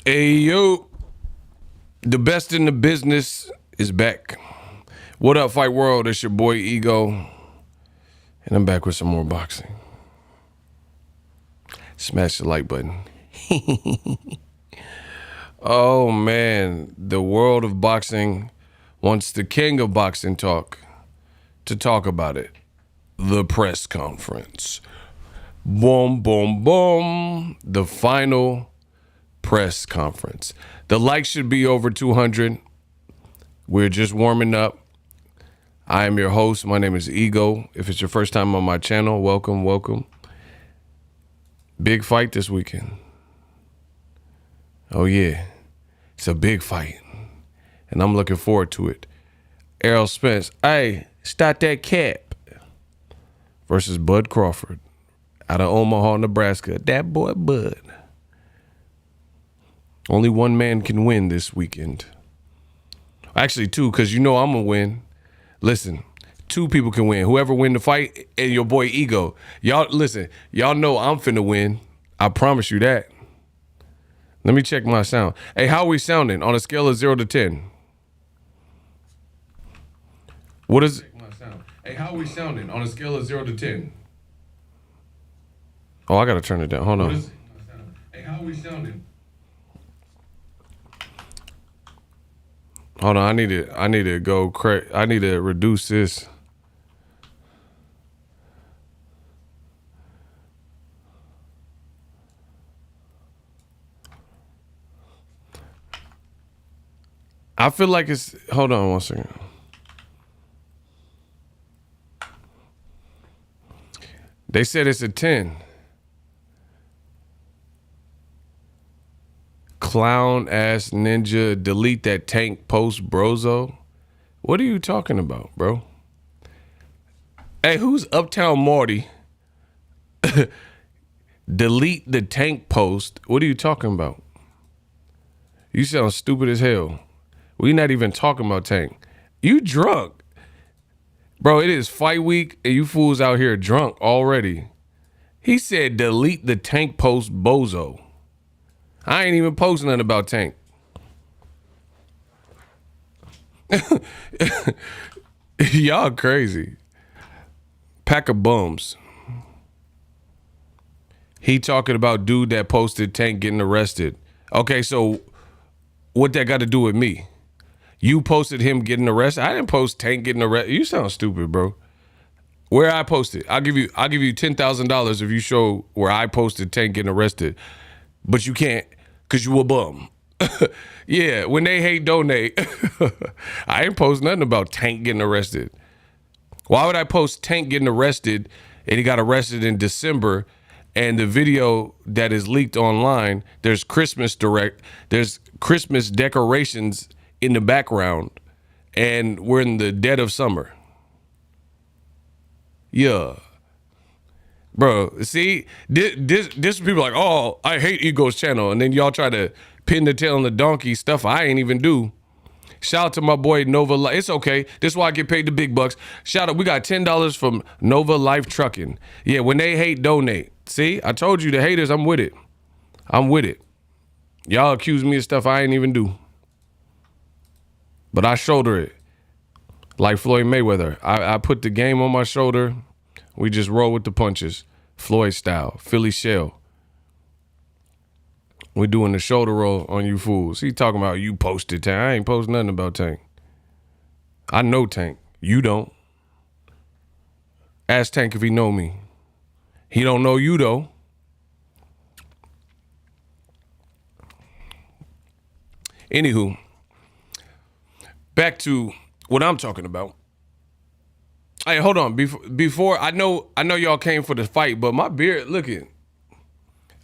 Hey, yo, the best in the business is back. What up, Fight World? It's your boy, Ego, and I'm back with some more boxing. Smash the like button. Oh, man, the world of boxing wants the king of boxing talk to talk about it. The press conference. Boom, boom, boom. The final press conference. The likes should be over 200. We're just warming up. I am your host. My name is Ego. If it's your first time on my channel, welcome, welcome. Big fight this weekend. Oh yeah, it's a big fight, and I'm looking forward to it. Errol Spence, hey, start that cap, versus Bud Crawford out of Omaha, Nebraska. That boy Bud. Only one man can win this weekend. Actually, two, because you know I'm going to win. Listen, two people can win. Whoever win the fight and your boy Ego. Y'all, listen, y'all know I'm finna win. I promise you that. Let me check my sound. Hey, how are we sounding on a scale of 0 to 10? What is... Hey, how are we sounding on a scale of 0 to 10? Oh, I got to turn it down. Hold on. Hey, how are we sounding? Hold on, I need to go I need to reduce this. I feel like it's, hold on one second. They said it's a 10. Clown ass ninja, delete that tank post, brozo. What are you talking about, bro? Hey, who's Uptown Marty? Delete the tank post. What are you talking about? You sound stupid as hell. We not even talking about Tank. You drunk. Bro, it is fight week and you fools out here drunk already. He said delete the tank post, bozo. I ain't even posting nothing about Tank. Y'all crazy. Pack of bums. He talking about dude that posted Tank getting arrested. Okay, so what that got to do with me? You posted him getting arrested? I didn't post Tank getting arrested. You sound stupid, bro. Where I posted, I'll give you $10,000 if you show where I posted Tank getting arrested. But you can't, because you a bum. Yeah, when they hate, donate. I ain't post nothing about Tank getting arrested. Why would I post Tank getting arrested and he got arrested in December and the video that is leaked online, there's Christmas decorations in the background and we're in the dead of summer. Yeah. Bro, see, this people like, oh, I hate Ego's channel. And then y'all try to pin the tail on the donkey stuff I ain't even do. Shout out to my boy Nova Life. It's okay. This is why I get paid the big bucks. Shout out, we got $10 from Nova Life Trucking. Yeah, when they hate, donate. See, I told you the haters, I'm with it. I'm with it. Y'all accuse me of stuff I ain't even do. But I shoulder it. Like Floyd Mayweather. I put the game on my shoulder. We just roll with the punches. Floyd style. Philly shell. We doing the shoulder roll on you fools. He talking about you posted Tank. I ain't post nothing about Tank. I know Tank. You don't. Ask Tank if he know me. He don't know you though. Anywho, back to what I'm talking about. Hey, hold on. Before I know y'all came for the fight, but my beard,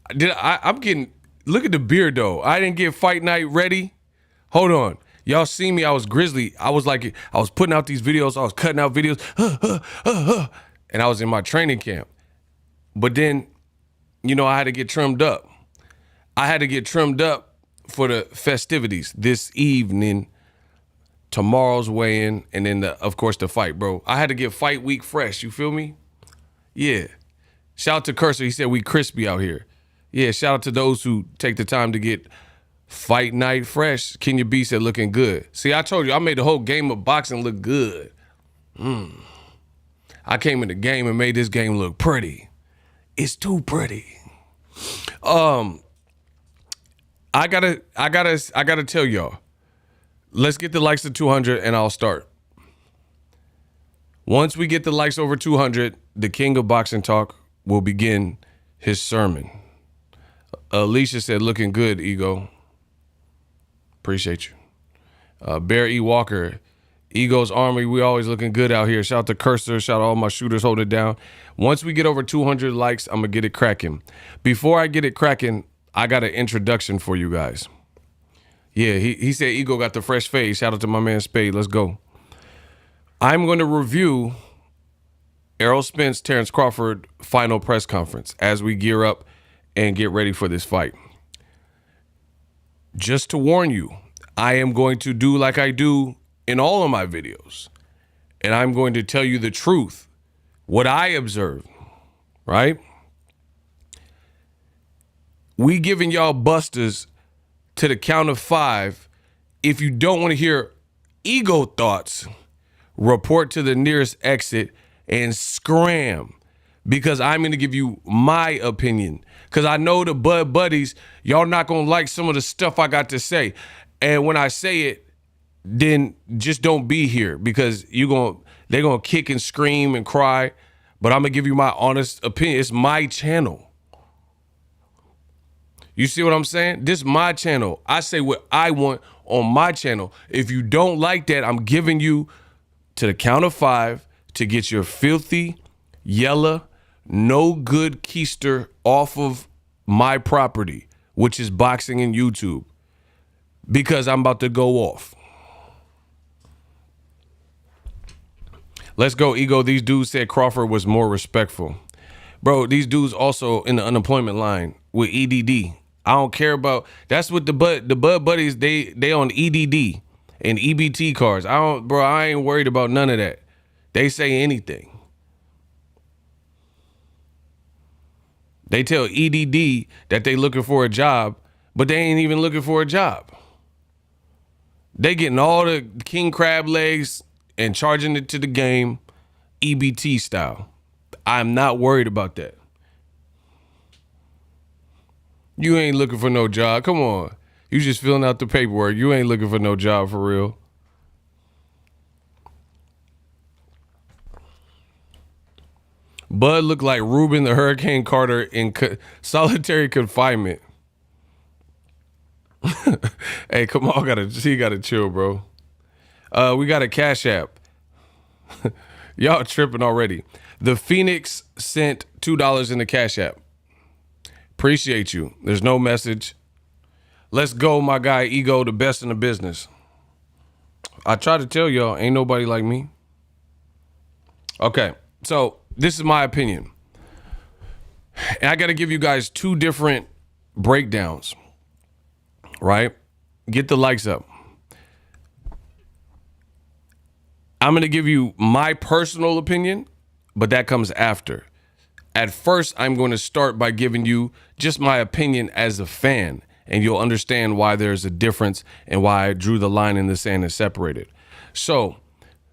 I'm getting, look at the beard though. I didn't get fight night ready. Hold on. Y'all see me, I was grizzly. I was putting out these videos, I was cutting out videos, and I was in my training camp. But then, I had to get trimmed up. I had to get trimmed up for the festivities this evening, tomorrow's weigh-in, and then, of course, the fight, bro. I had to get fight week fresh, you feel me? Yeah. Shout out to Cursor, he said we crispy out here. Yeah, shout out to those who take the time to get fight night fresh. Kenya B said looking good. See, I told you, I made the whole game of boxing look good. I came in the game and made this game look pretty. It's too pretty. I gotta tell y'all, let's get the likes to 200 and I'll start. Once we get the likes over 200, the king of boxing talk will begin his sermon. Alicia said, looking good, Ego. Appreciate you. Bear E. Walker, Ego's Army, we always looking good out here. Shout out to Cursor, shout out to all my shooters holding it down. Once we get over 200 likes, I'm going to get it cracking. Before I get it cracking, I got an introduction for you guys. Yeah, he said Ego got the fresh fade. Shout out to my man Spade. Let's go. I'm going to review Errol Spence, Terence Crawford final press conference as we gear up and get ready for this fight. Just to warn you, I am going to do like I do in all of my videos, and I'm going to tell you the truth, what I observed, right? We giving y'all busters to the count of 5. If you don't want to hear ego thoughts, report to the nearest exit and scram, because I'm going to give you my opinion. Because I know the Bud Buddies, y'all not going to like some of the stuff I got to say. And when I say it, then just don't be here, because they're going to kick and scream and cry. But I'm going to give you my honest opinion. It's my channel. You see what I'm saying? This is my channel. I say what I want on my channel. If you don't like that, I'm giving you to the count of 5 to get your filthy, yellow, no good keister off of my property, which is boxing and YouTube, because I'm about to go off. Let's go, Ego. These dudes said Crawford was more respectful. Bro, these dudes also in the unemployment line with EDD. I don't care about, that's what the Bud Buddies, they on EDD and EBT cards. I ain't worried about none of that. They say anything. They tell EDD that they looking for a job, but they ain't even looking for a job. They getting all the king crab legs and charging it to the game, EBT style. I'm not worried about that. You ain't looking for no job. Come on. You just filling out the paperwork. You ain't looking for no job for real. Bud looked like Ruben the Hurricane Carter in solitary confinement. Hey, come on, he gotta chill, bro. We got a Cash App. Y'all tripping already. The Phoenix sent $2 in the Cash App. Appreciate you. There's no message. Let's go, my guy Ego, the best in the business. I try to tell y'all, ain't nobody like me. Okay, so this is my opinion. And I got to give you guys 2 different breakdowns, right? Get the likes up. I'm going to give you my personal opinion, but that comes after. At first, I'm going to start by giving you just my opinion as a fan, and you'll understand why there's a difference and why I drew the line in the sand and separated. So,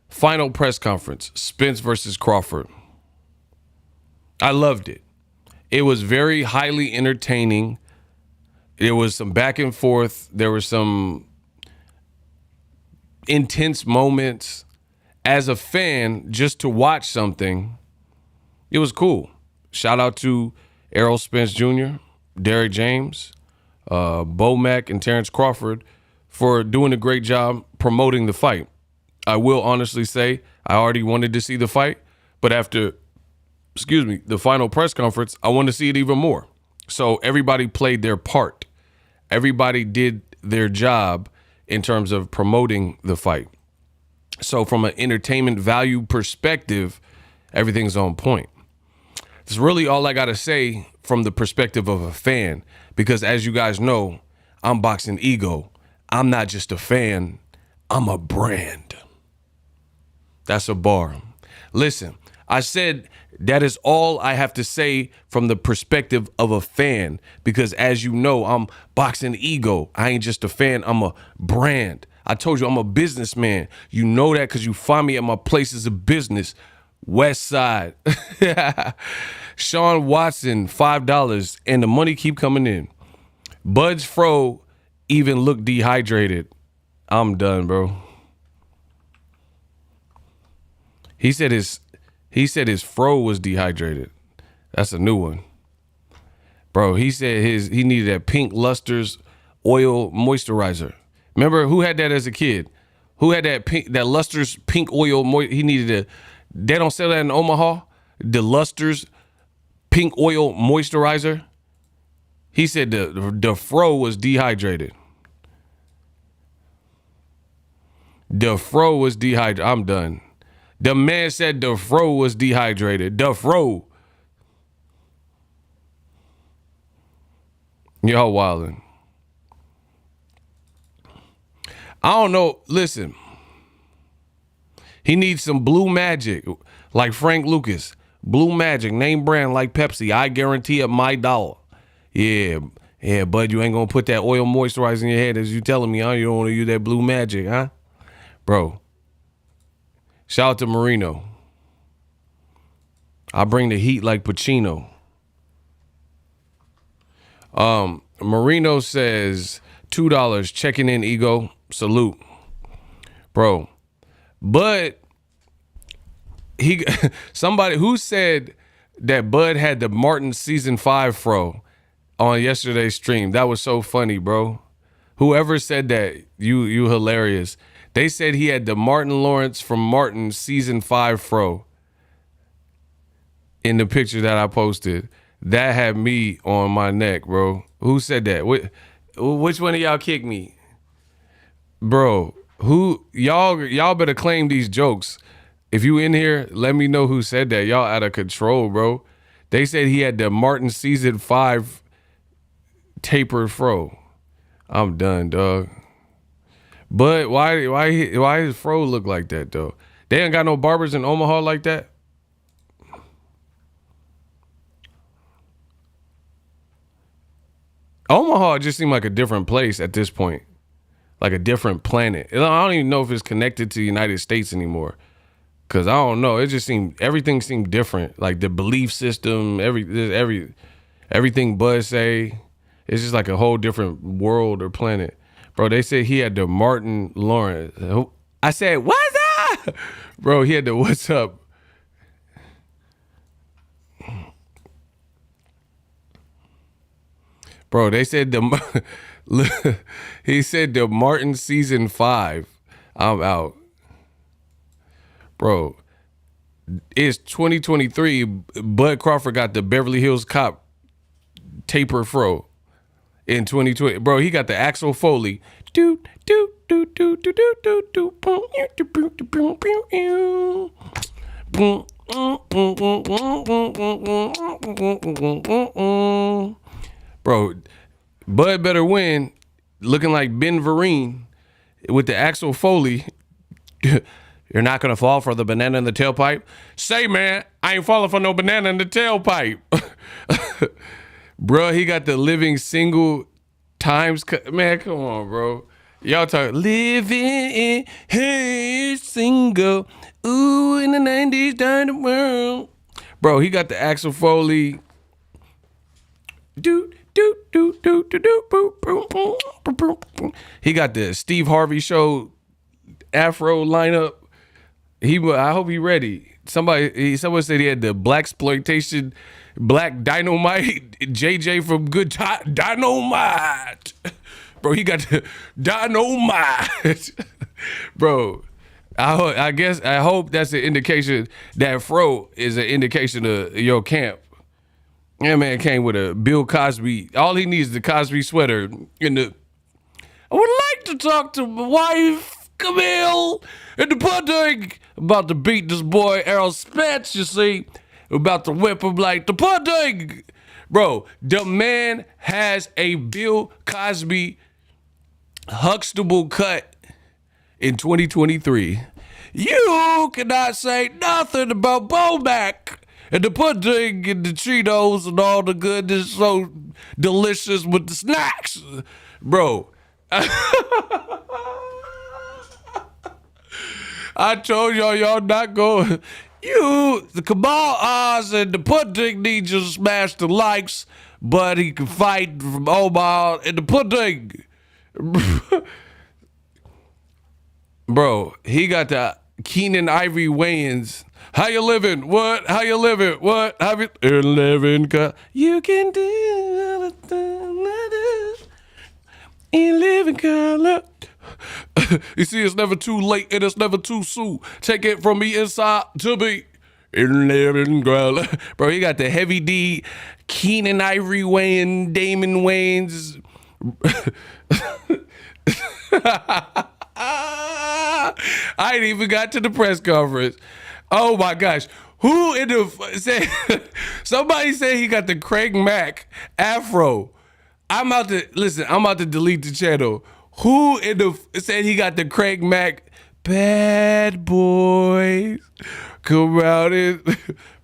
final press conference, Spence versus Crawford. I loved it. It was very highly entertaining. There was some back and forth. There were some intense moments. As a fan, just to watch something, it was cool. Shout out to Errol Spence Jr., Derrick James, Bo Mack, and Terence Crawford for doing a great job promoting the fight. I will honestly say I already wanted to see the fight, but after, the final press conference, I wanted to see it even more. So everybody played their part. Everybody did their job in terms of promoting the fight. So from an entertainment value perspective, everything's on point. It's really all I got to say from the perspective of a fan, because as you guys know, I'm Boxingego. I'm not just a fan, I'm a brand. That's a bar. Listen, I said that is all I have to say from the perspective of a fan, because as you know, I'm Boxingego. I ain't just a fan, I'm a brand. I told you I'm a businessman. You know that because you find me at my places of business. West Side. Sean Watson, $5, and the money keep coming in. Bud's fro even looked dehydrated. I'm done, bro. He said his fro was dehydrated. That's a new one. Bro, he said he needed that Pink Luster's oil moisturizer. Remember who had that as a kid? Who had that Luster's pink oil he needed they don't sell that in Omaha? The Luster's pink oil moisturizer. He said the fro was dehydrated. The fro was dehydrated. I'm done. The man said the fro was dehydrated. The fro. Y'all wildin'. I don't know. Listen. He needs some Blue Magic, like Frank Lucas. Blue Magic, name brand like Pepsi. I guarantee it my dollar. Yeah, bud, you ain't gonna put that oil moisturizer in your head as you telling me, huh? You don't want to use that Blue Magic, huh? Bro, shout out to Marino. I bring the heat like Pacino. Marino says, $2, checking in, Ego. Salute. Bro, but somebody who said that Bud had the Martin season 5 fro on yesterday's stream. That was so funny, bro. Whoever said that, you hilarious. They said he had the Martin Lawrence from Martin season 5 fro in the picture that I posted. That had me on my neck, bro. Who said that? Which one of y'all kicked me? Bro, who y'all better claim these jokes. If you in here, let me know who said that. Y'all out of control, bro. They said he had the Martin season 5 tapered fro. I'm done, dog. But why his fro look like that though? They ain't got no barbers in Omaha like that. Omaha just seemed like a different place at this point, like a different planet. I don't even know if it's connected to the United States anymore, cause I don't know. It just everything seemed different, like the belief system, everything Bud say. It's just like a whole different world or planet. Bro, they said he had the Martin Lawrence. I said, what's up? Bro, he had the what's up. Bro, they said he said the Martin season 5. I'm out. Bro, it's 2023. Bud Crawford got the Beverly Hills Cop taper fro. In 2020, bro, he got the Axel Foley. Bro, Bud better win, looking like Ben Vereen with the Axel Foley. You're not gonna fall for the banana in the tailpipe. Say, man, I ain't falling for no banana in the tailpipe. Bro, he got the living single times. Man, come on, bro. Y'all talk living in hey single. Ooh, in the 90s, down the world. Bro, he got the Axel Foley. He got the Steve Harvey Show Afro lineup. I hope he ready. Someone said he had the Blaxploitation, Black Dynamite, JJ from Good Time Dynamite. Bro, he got the dynamite. Bro, I hope that's an indication that fro is an indication of your camp. Yeah, man came with a Bill Cosby. All he needs is the Cosby sweater. I would like to talk to my wife, Camille, in the pudding. About to beat this boy, Errol Spence, you see. About to whip him like the pudding. Bro, the man has a Bill Cosby Huxtable cut in 2023. You cannot say nothing about Bomac and the pudding and the Cheetos and all the goodness so delicious with the snacks. Bro, I told y'all not going. The Kamal Oz and the pudding need you to smash the likes, but he can fight from Omar and the pudding. Bro, he got the Keenan Ivory Wayans. How you living? What? How you living? What? How you living? You can do everything I do in living color. You see, it's never too late and it's never too soon. Take it from me inside to me in living color. Bro, he got the Heavy D, Keenan Ivory Wayans, Damon Wayans. I ain't even got to the press conference. Oh my gosh. Who in the said somebody said he got the Craig Mack afro. I'm about to delete the channel. Who in the said he got the Craig Mack bad boys come out and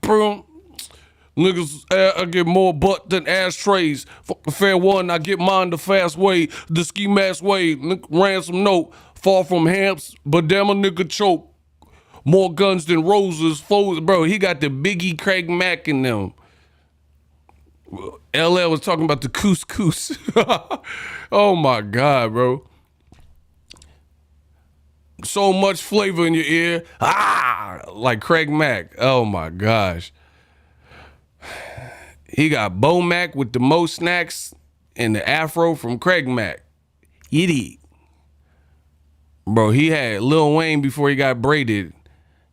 boom. Niggas, I get more butt than ashtrays. Fuck the fair one, I get mine the fast way, the ski mask way. Ransom note, far from hamps, but damn a nigga choke. More guns than roses, foes. Bro, he got the Biggie Craig Mack in them. LL was talking about the couscous. Oh my God, bro. So much flavor in your ear. Like Craig Mack. Oh my gosh. He got Bo Mac with the most snacks and the afro from Craig Mack. Yiddy. Bro, he had Lil Wayne before he got braided.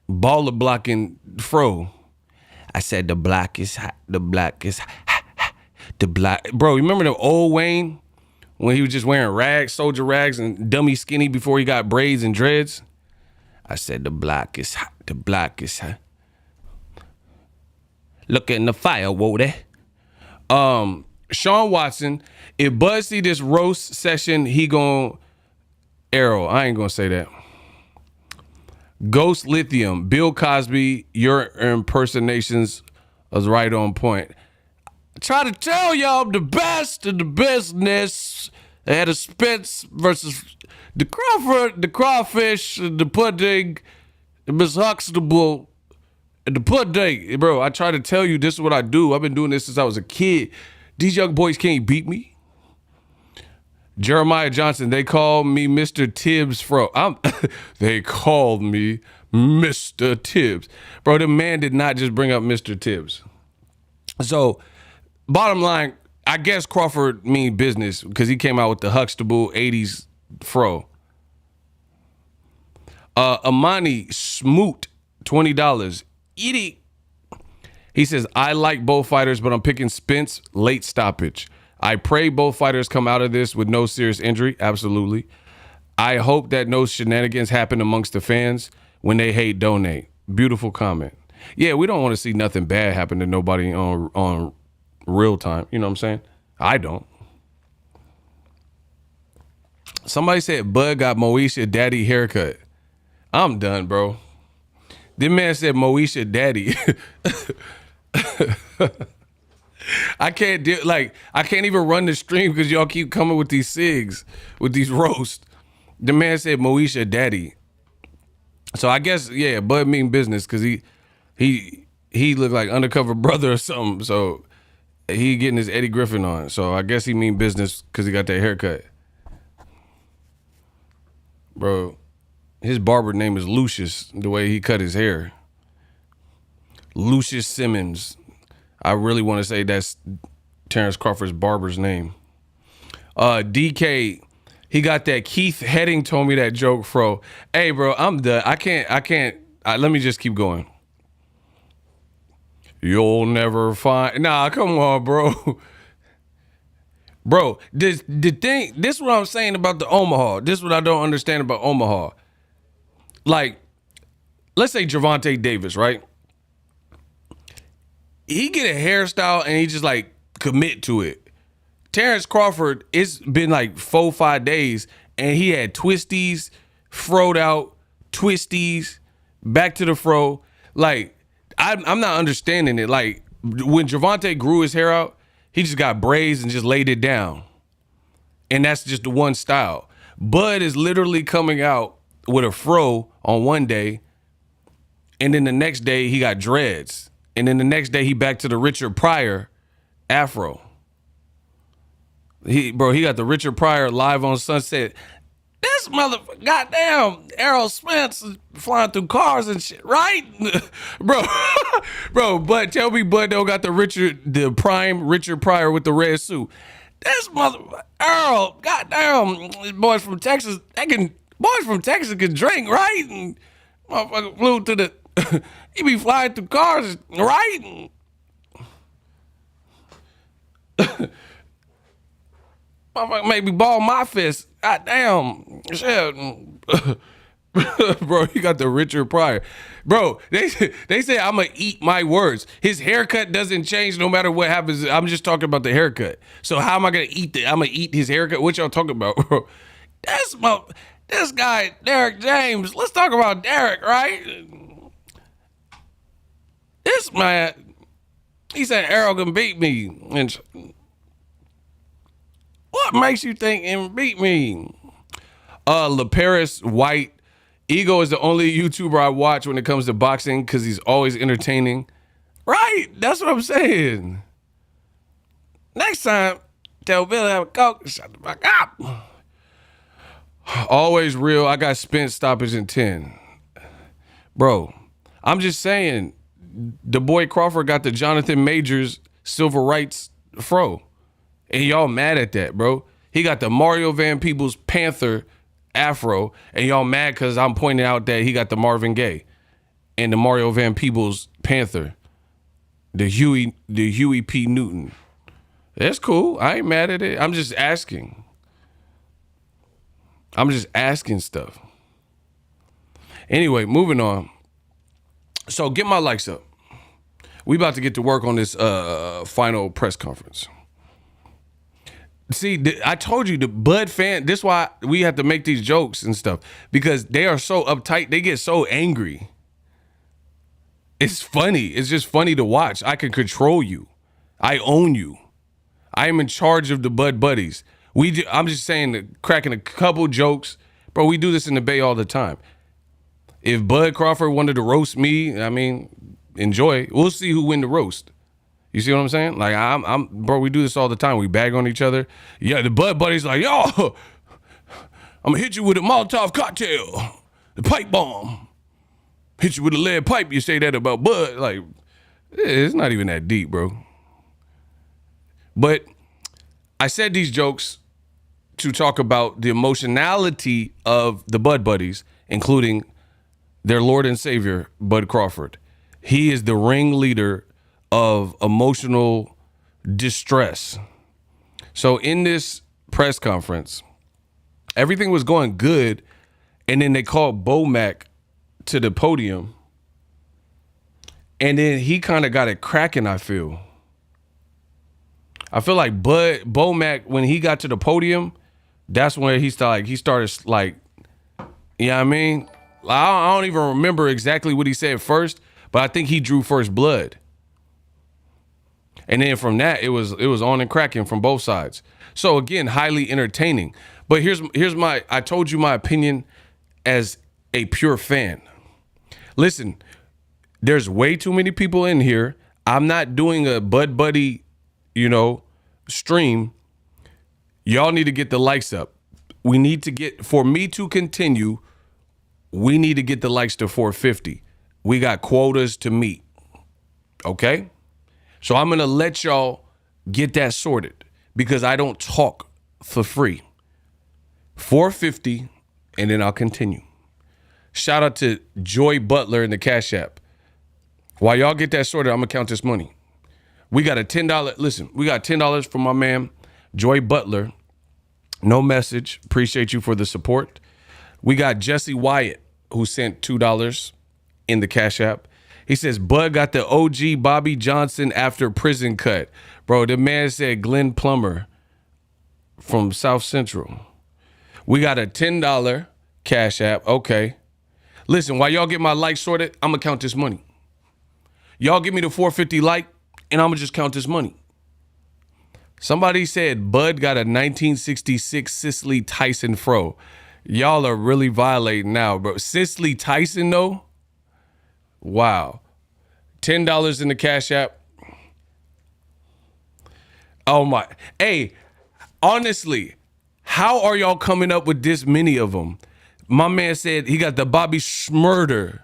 Baller blocking fro. I said the black is hot. The black is hot. The black. Bro, you remember the old Wayne when he was just wearing rags, soldier rags and dummy skinny before he got braids and dreads? I said the black is hot. The black is hot. Look in the fire, whoa there. Sean Watson, if Bud see this roast session, he gon' Errol. I ain't gonna say that. Ghost Lithium, Bill Cosby, your impersonations was right on point. I try to tell y'all I'm the best in the business. They had a Spence versus the Crawford, the crawfish, the pudding, the Miss Huxtable, and the pudding. Bro, I try to tell you this is what I do. I've been doing this since I was a kid. These young boys can't beat me. Jeremiah Johnson, they called me Mr. Tibbs they called me Mr. Tibbs. Bro, the man did not just bring up Mr. Tibbs. So, bottom line, I guess Crawford mean business because he came out with the Huxtable 80s fro. Amani Smoot, $20. Eating. He says, I like both fighters, but I'm picking Spence late stoppage. I pray both fighters come out of this with no serious injury. Absolutely. I hope that no shenanigans happen amongst the fans when they hate donate. Beautiful comment. Yeah, we don't want to see nothing bad happen to nobody on real time. You know what I'm saying? I don't. Somebody said Bud got Moesha daddy haircut. I'm done, bro. This man said Moesha daddy. I can't I can't even run the stream because y'all keep coming with these cigs, with these roasts. The man said Moesha daddy. So I guess, yeah, Bud mean business because he looked like undercover brother or something. So he getting his Eddie Griffin on. So I guess he mean business because he got that haircut. Bro, his barber name is Lucius, the way he cut his hair. Lucius Simmons. I really want to say that's Terence Crawford's barber's name. DK, He got that Keith Heading told me that joke, fro. Hey, bro, I'm done. I can't. Let me just keep going. You'll never find. Nah, come on, bro. Bro, this is what I'm saying about the Omaha. This is what I don't understand about Omaha. Like, let's say Gervonta Davis, right? He get a hairstyle and he just like commit to it. Terence Crawford, it's been like 4-5 days and he had twisties, froed out, twisties, back to the fro. Like, I'm not understanding it. Like, when Gervonta grew his hair out, he just got braids and just laid it down. And that's just the one style. Bud is literally coming out with a fro on one day, and then the next day he got dreads. And then the next day he back to the Richard Pryor afro. He got the Richard Pryor live on Sunset. This motherfucker, goddamn, Errol Spence is flying through cars and shit, right? bro, but tell me Bud don't got the prime Richard Pryor with the red suit. This motherfucker, Errol, goddamn, boys from Texas can drink, right? And motherfucker flew to the, he be flying through cars, right? Motherfucker made me ball my fist. God damn. Shit. Bro, he got the Richard Pryor. Bro, they say I'm going to eat my words. His haircut doesn't change no matter what happens. I'm just talking about the haircut. So how am I going to eat I'm going to eat his haircut? What y'all talking about, bro? This guy, Derek James. Let's talk about Derek, right? This man, he said Errol can beat me. And what makes you think and beat me? LaParis White. Ego is the only YouTuber I watch when it comes to boxing because he's always entertaining. Right? That's what I'm saying. Next time, tell Billy have a Coke. Shut the fuck up. Always real. I got Spence stoppage in 10. Bro, I'm just saying, the boy Crawford got the Jonathan Majors civil rights fro. And y'all mad at that, bro. He got the Mario Van Peebles Panther afro, and y'all mad because I'm pointing out that he got the Marvin Gaye and the Mario Van Peebles Panther, the Huey P. Newton. That's cool. I ain't mad at it. I'm just asking. I'm just asking stuff. Anyway, moving on. So get my likes up. We about to get to work on this final press conference. See, I told you the Bud fan, this is why we have to make these jokes and stuff, because they are so uptight. They get so angry. It's funny. It's just funny to watch. I can control you. I own you. I am in charge of the Bud Buddies. I'm just saying, cracking a couple jokes. Bro, we do this in the Bay all the time. If Bud Crawford wanted to roast me, I mean, enjoy. We'll see who win the roast. You see what I'm saying? Like, bro, we do this all the time. We bag on each other. Yeah, the Bud Buddy's like, yo, I'm gonna hit you with a Molotov cocktail, the pipe bomb. Hit you with a lead pipe. You say that about Bud. Like, it's not even that deep, bro. But I said these jokes to talk about the emotionality of the Bud Buddies, including their Lord and Savior, Bud Crawford. He is the ringleader of emotional distress. So in this press conference, everything was going good, and then they called Bo Mac to the podium, and then he kind of got it cracking. I feel like Bo Mac, when he got to the podium, that's when he started like, you know what I mean? I don't even remember exactly what he said first, but I think he drew first blood. And then from that, it was on and cracking from both sides. So again, highly entertaining. But here's I told you my opinion as a pure fan. Listen, there's way too many people in here. I'm not doing a Bud Buddy, stream. Y'all need to get the likes up. We need to for me to continue, we need to get the likes to 450. We got quotas to meet. Okay? So I'm going to let y'all get that sorted because I don't talk for free. 450, and then I'll continue. Shout out to Joy Butler in the Cash App. While y'all get that sorted, I'm gonna count this money. We got a $10. Listen, we got $10 from my man Joy Butler. No message. Appreciate you for the support. We got Jesse Wyatt, who sent $2 in the Cash App. He says, Bud got the OG Bobby Johnson after prison cut. Bro, the man said Glenn Plummer from South Central. We got a $10 Cash App. Okay. Listen, while y'all get my likes sorted, I'm going to count this money. Y'all give me the 450 like, and I'm going to just count this money. Somebody said Bud got a 1966 Cicely Tyson fro. Y'all are really violating now, bro. Cicely Tyson, though? Wow. $10 in the Cash App. Oh, my. Hey, honestly, how are y'all coming up with this many of them? My man said he got the Bobby Schmurder.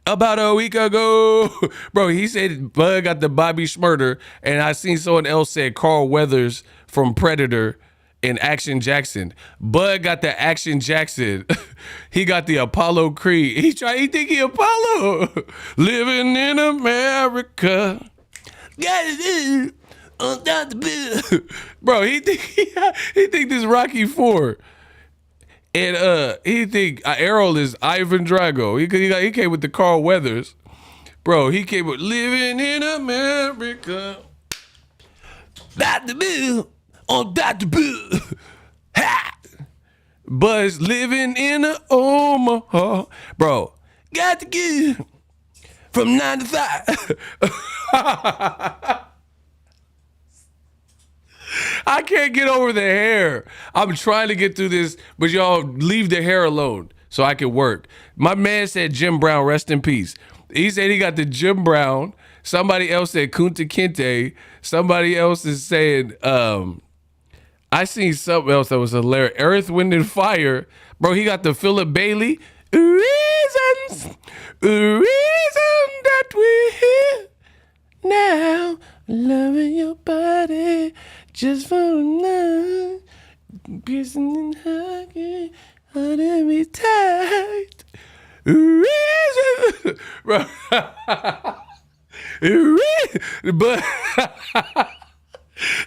About a week ago. Bro, he said Bud got the Bobby Schmurder, and I seen someone else said Carl Weathers from Predator and Action Jackson. Bud got the Action Jackson. He got the Apollo Creed. He think he Apollo. Living in America. Got it on the bro, he think this Rocky IV. And he think Errol is Ivan Drago. He came with the Carl Weathers. Bro, he came with Living in America. Got the bill on Dr. Bill. Ha! Buzz living in Omaha. Bro, got to get from 9 to 5. I can't get over the hair. I'm trying to get through this, but y'all leave the hair alone so I can work. My man said Jim Brown, rest in peace. He said he got the Jim Brown. Somebody else said Kunta Kinte. Somebody else is saying, I seen something else that was hilarious. Earth, Wind, and Fire. Bro, he got the Philip Bailey. Reasons that we're here now. Loving your body just for a night. Piercing and hugging, holding me tight. Reason. Bro.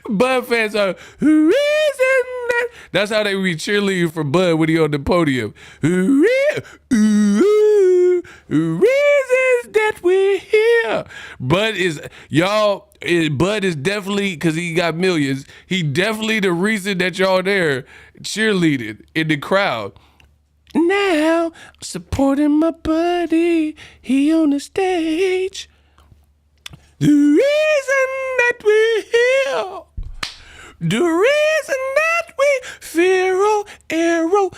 Bud fans are reason that. That's how they be cheerleading for Bud when he on the podium. Reasons that we're here. Bud is definitely, because he got millions, he definitely the reason that y'all there cheerleading in the crowd. Now, supporting my buddy, he on the stage. The reason that we're here. The reason that we fear Errol,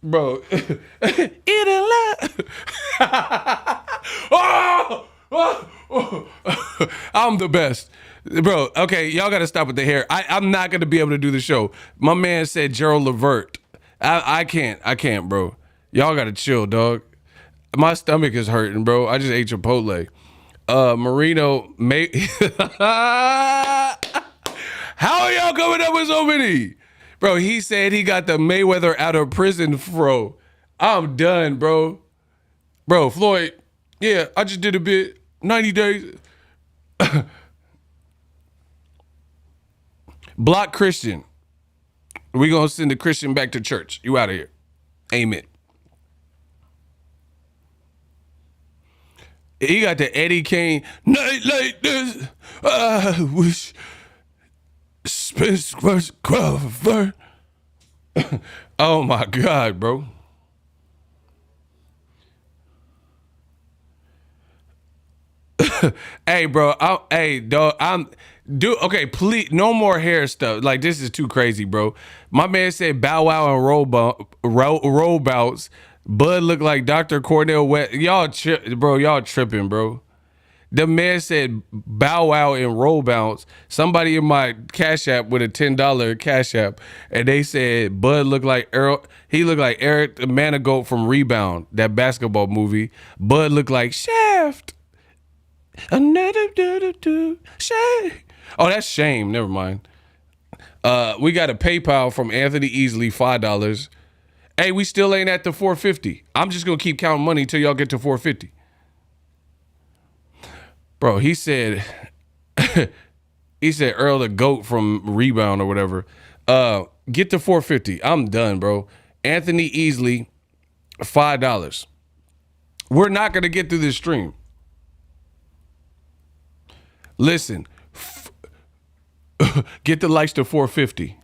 bro, it a lot. I'm the best. Bro, okay, y'all got to stop with the hair. I'm not going to be able to do the show. My man said Gerald Levert. I can't, bro. Y'all got to chill, dog. My stomach is hurting, bro. I just ate Chipotle. Marino, how are y'all coming up with so many? Bro, he said he got the Mayweather out of prison fro. I'm done, bro. Bro, Floyd, yeah, I just did a bit. 90 days. Block Christian. We gonna send the Christian back to church. You out of here. Amen. He got the Eddie Kane. Night like this, I wish Spence was Crawford. Oh my God, bro. Hey, bro. Okay, please, no more hair stuff. Like, this is too crazy, bro. My man said Bow Wow and roll bounce. Bud looked like Dr. Cornel West. Y'all tripping, bro. The man said Bow Wow and roll bounce. Somebody in my Cash App with a $10 Cash App, and they said Bud looked like Errol. He looked like Eric the Manigault from Rebound, that basketball movie. Bud looked like Shaft. Another Shame. Oh, that's Shame. Never mind. We got a PayPal from Anthony Easley, $5. Hey, we still ain't at the 450. I'm just gonna keep counting money until y'all get to 450. Bro, he said Errol the GOAT from Rebound or whatever. Get to 450. I'm done, bro. Anthony Easley, $5. We're not gonna get through this stream. Listen, get the likes to 450.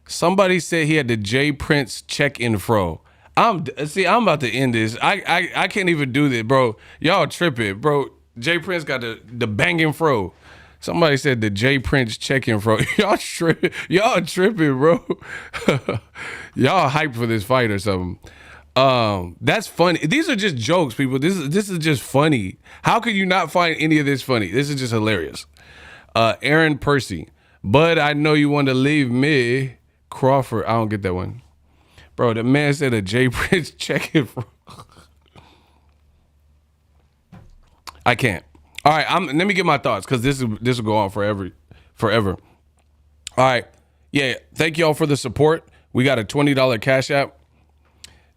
Somebody said he had the J Prince check-in fro. I'm about to end this. I can't even do this, bro. Y'all tripping, bro. J Prince got the banging fro. Somebody said the J Prince check-in fro. Y'all tripping, bro. Y'all hyped for this fight or something. That's funny. These are just jokes, people. This is just funny. How could you not find any of this funny? This is just hilarious. Aaron Percy. Bud, I know you want to leave me. Crawford. I don't get that one. Bro, the man said a J Prince check-in fro. I can't. All right, let me get my thoughts because this will go on forever. All right. Yeah, thank y'all for the support. We got a $20 Cash App.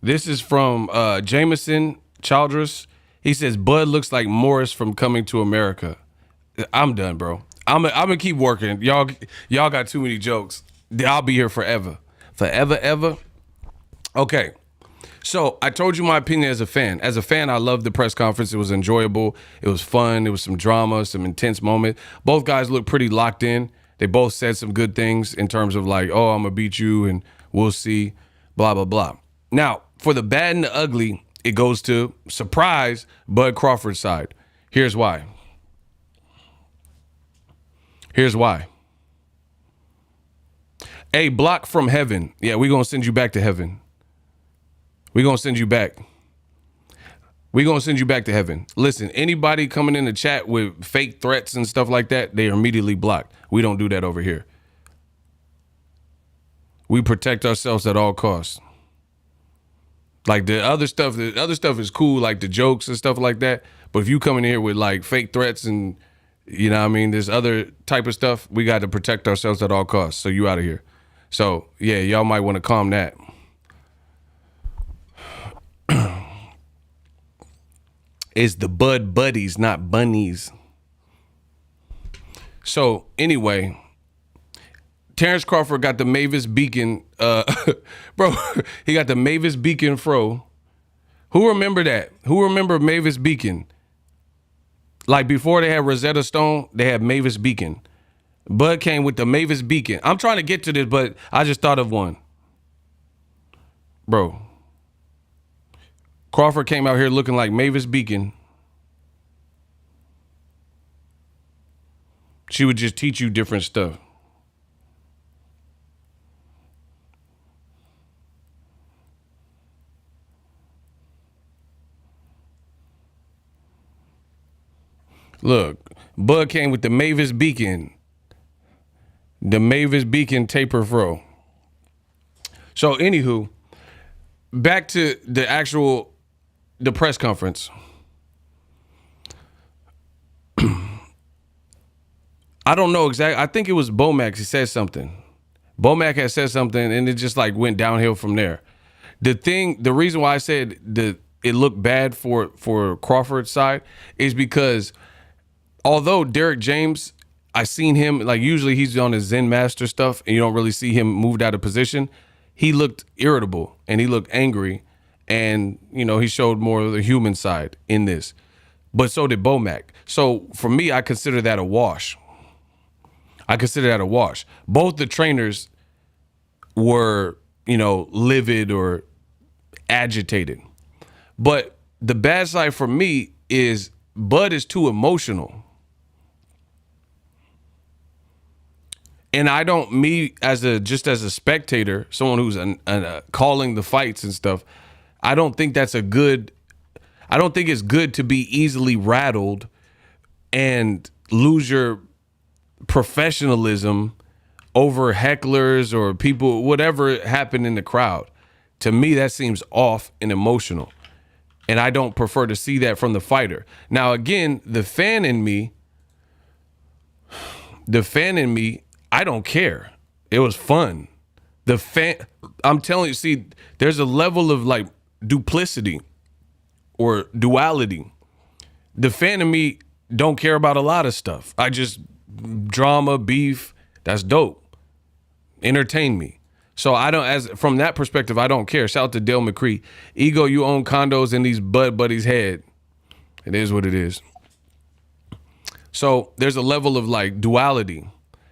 This is from Jameson Childress. He says, Bud looks like Morris from Coming to America. I'm done, bro. I'm gonna keep working. Y'all got too many jokes. I'll be here forever. Forever, ever. Okay. So I told you my opinion as a fan. As a fan, I loved the press conference. It was enjoyable. It was fun. It was some drama, some intense moment. Both guys looked pretty locked in. They both said some good things in terms of like, oh, I'm going to beat you and we'll see, blah, blah, blah. Now, for the bad and the ugly, it goes to, surprise, Bud Crawford's side. Here's why. Hey, block from heaven. Yeah, we're going to send you back to heaven. We're going to send you back. We're going to send you back to heaven. Listen, anybody coming in the chat with fake threats and stuff like that, they are immediately blocked. We don't do that over here. We protect ourselves at all costs. Like the other stuff is cool, like the jokes and stuff like that. But if you come in here with like fake threats and, you know what I mean, there's other type of stuff, we got to protect ourselves at all costs. So you out of here. So, yeah, y'all might want to calm that. It's the Bud Buddies, not bunnies. So anyway, Terence Crawford got the Mavis Beacon, bro. He got the Mavis Beacon fro. Who remember that? Who remember Mavis Beacon? Like before they had Rosetta Stone, they had Mavis Beacon. Bud came with the Mavis Beacon. I'm trying to get to this, but I just thought of one, bro. Crawford came out here looking like Mavis Beacon. She would just teach you different stuff. Look, Bud came with the Mavis Beacon. The Mavis Beacon taper fro. So anywho, back to the press conference. I don't know exactly. I think it was Bomax. He said something. Bomac had said something, and it just like went downhill from there. The reason why I said it looked bad for Crawford's side is because although Derek James, I seen him, like usually he's on his Zen Master stuff, and you don't really see him moved out of position. He looked irritable, and he looked angry, and, you know, he showed more of the human side in this. But so did Bomac. So for me, I consider that a wash. Both the trainers were, you know, livid or agitated. But the bad side for me is Bud is too emotional. And I don't, as a spectator, someone who's calling the fights and stuff, I don't think it's good to be easily rattled and lose your professionalism over hecklers or people, whatever happened in the crowd. To me, that seems off and emotional. And I don't prefer to see that from the fighter. Now, again, the fan in me The fan in me, I don't care. It was fun. I'm telling you, see, there's a level of like duplicity or duality. The fan in me don't care about a lot of stuff. I just drama, beef, that's dope. Entertain me. So I don't, as from that perspective, I don't care. Shout out to Dale McCree. Ego, you own condos in these bud buddies' head. It is what it is. So there's a level of like duality.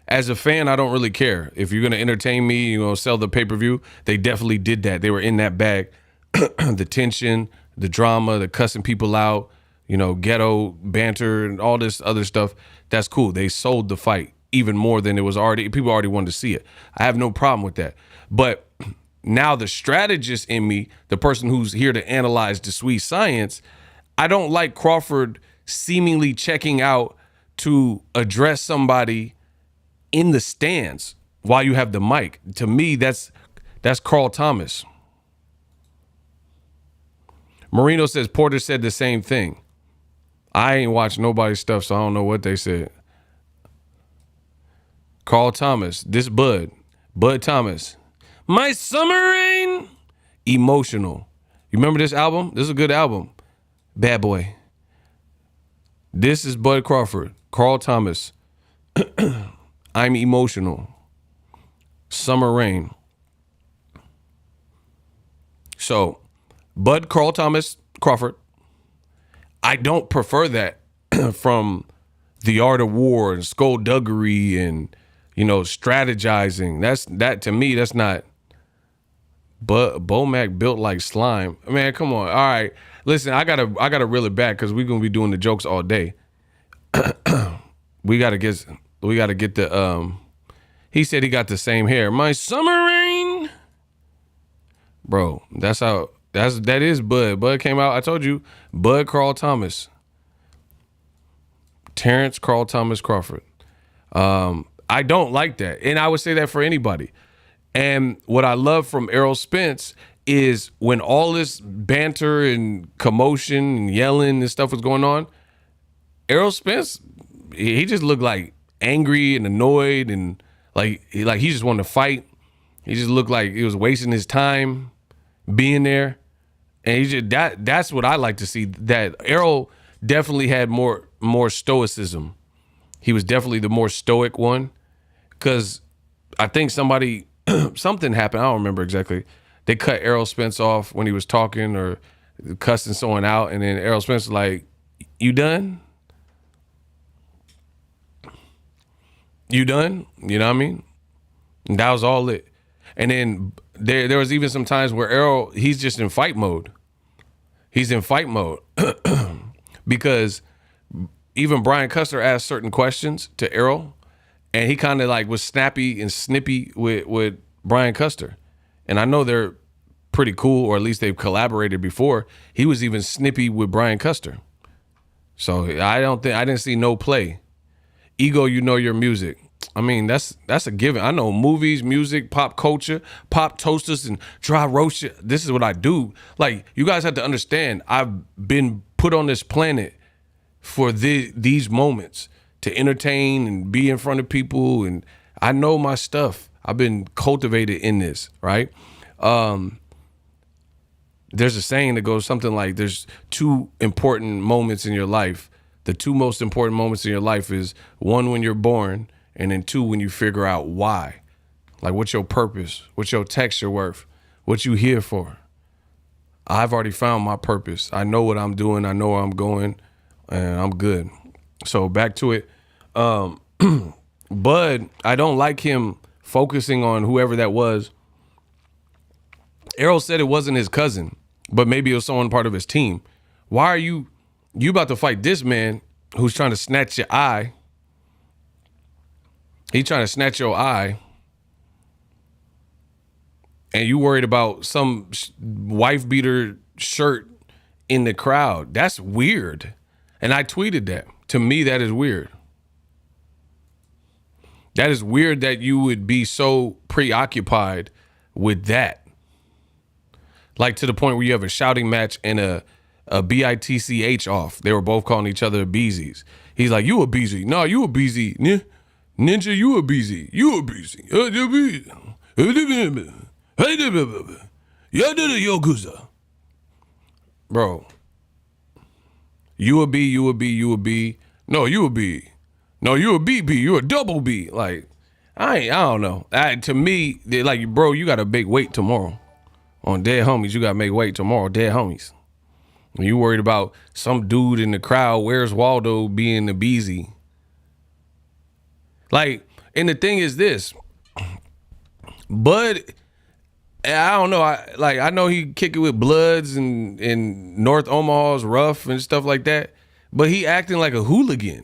As a fan, I don't really care. If you're going to entertain me, you're going to sell the pay-per-view, they definitely did that. They were in that bag. The tension, the drama, the cussing people out, ghetto banter and all this other stuff. That's cool. They sold the fight even more than it was already. People already wanted to see it. I have no problem with that. But now the strategist in me, the person who's here to analyze the sweet science, I don't like Crawford seemingly checking out to address somebody in the stands while you have the mic. To me, that's Carl Thomas. Marino says Porter said the same thing. I ain't watched nobody's stuff, so I don't know what they said. Carl Thomas, this Bud Thomas. My Summer Rain, emotional. You remember this album? This is a good album. Bad Boy. This is Bud Crawford, Carl Thomas. I'm emotional. Summer Rain. So, Bud Carl Thomas Crawford. I don't prefer that from The Art of War and skullduggery and strategizing. That to me, that's not. But Bomac built like slime. Man, come on. All right, listen. I gotta reel it back because we're gonna be doing the jokes all day. We gotta get the. He said he got the same hair. My Summer Rain, bro. That is Bud. Bud came out. I told you, Bud Carl Thomas, Terence Carl Thomas Crawford. I don't like that, and I would say that for anybody. And what I love from Errol Spence is when all this banter and commotion and yelling and stuff was going on, Errol Spence, he just looked like angry and annoyed and like he just wanted to fight. He just looked like he was wasting his time being there. And he just that's what I like to see. That Errol definitely had more stoicism. He was definitely the more stoic one. Because I think something happened. I don't remember exactly. They cut Errol Spence off when he was talking or cussing someone out. And then Errol Spence was like, you done? You done? You know what I mean? And that was all it. And then there was even some times where Errol, he's just in fight mode. He's in fight mode. Because even Brian Custer asked certain questions to Errol. And he kind of like was snappy and snippy with Brian Custer. And I know they're pretty cool, or at least they've collaborated before. He was even snippy with Brian Custer. So I didn't see no play. Ego, your music. I mean, that's a given. I know movies, music, pop culture, pop toasters, and dry roast. This is what I do. Like, you guys have to understand, I've been put on this planet for these moments. To entertain and be in front of people, and I know my stuff. I've been cultivated in this, right? There's a saying that goes something like, there's two important moments in your life. The two most important moments in your life is one, when you're born, and then two, when you figure out why. Like, what's your purpose? What's your texture worth? What you here for? I've already found my purpose. I know what I'm doing. I know where I'm going, and I'm good. So back to it. Bud, I don't like him focusing on whoever that was. Errol said it wasn't his cousin, but maybe it was someone part of his team. Why are you about to fight this man who's trying to snatch your eye? He's trying to snatch your eye. And you worried about some wife beater shirt in the crowd. That's weird. And I tweeted that. To me, that is weird. That is weird that you would be so preoccupied with that. Like, to the point where you have a shouting match and a BITCH off. They were both calling each other Beezies. He's like, you a Beezy. No, you a Beezy. Yeah. Ninja, you a busy. You a busy. Bro, you a B, you a B, you a B. No, you a B. No, you a BB. You a double B. Like, I don't know. To me, like, bro, you got to make weight tomorrow. On dead homies, you got to make weight tomorrow. Dead homies. When you worried about some dude in the crowd, where's Waldo being the beezy? Like, and the thing is this, Bud, I don't know. I know he kick it with Bloods and North Omaha's rough and stuff like that, but he acting like a hooligan.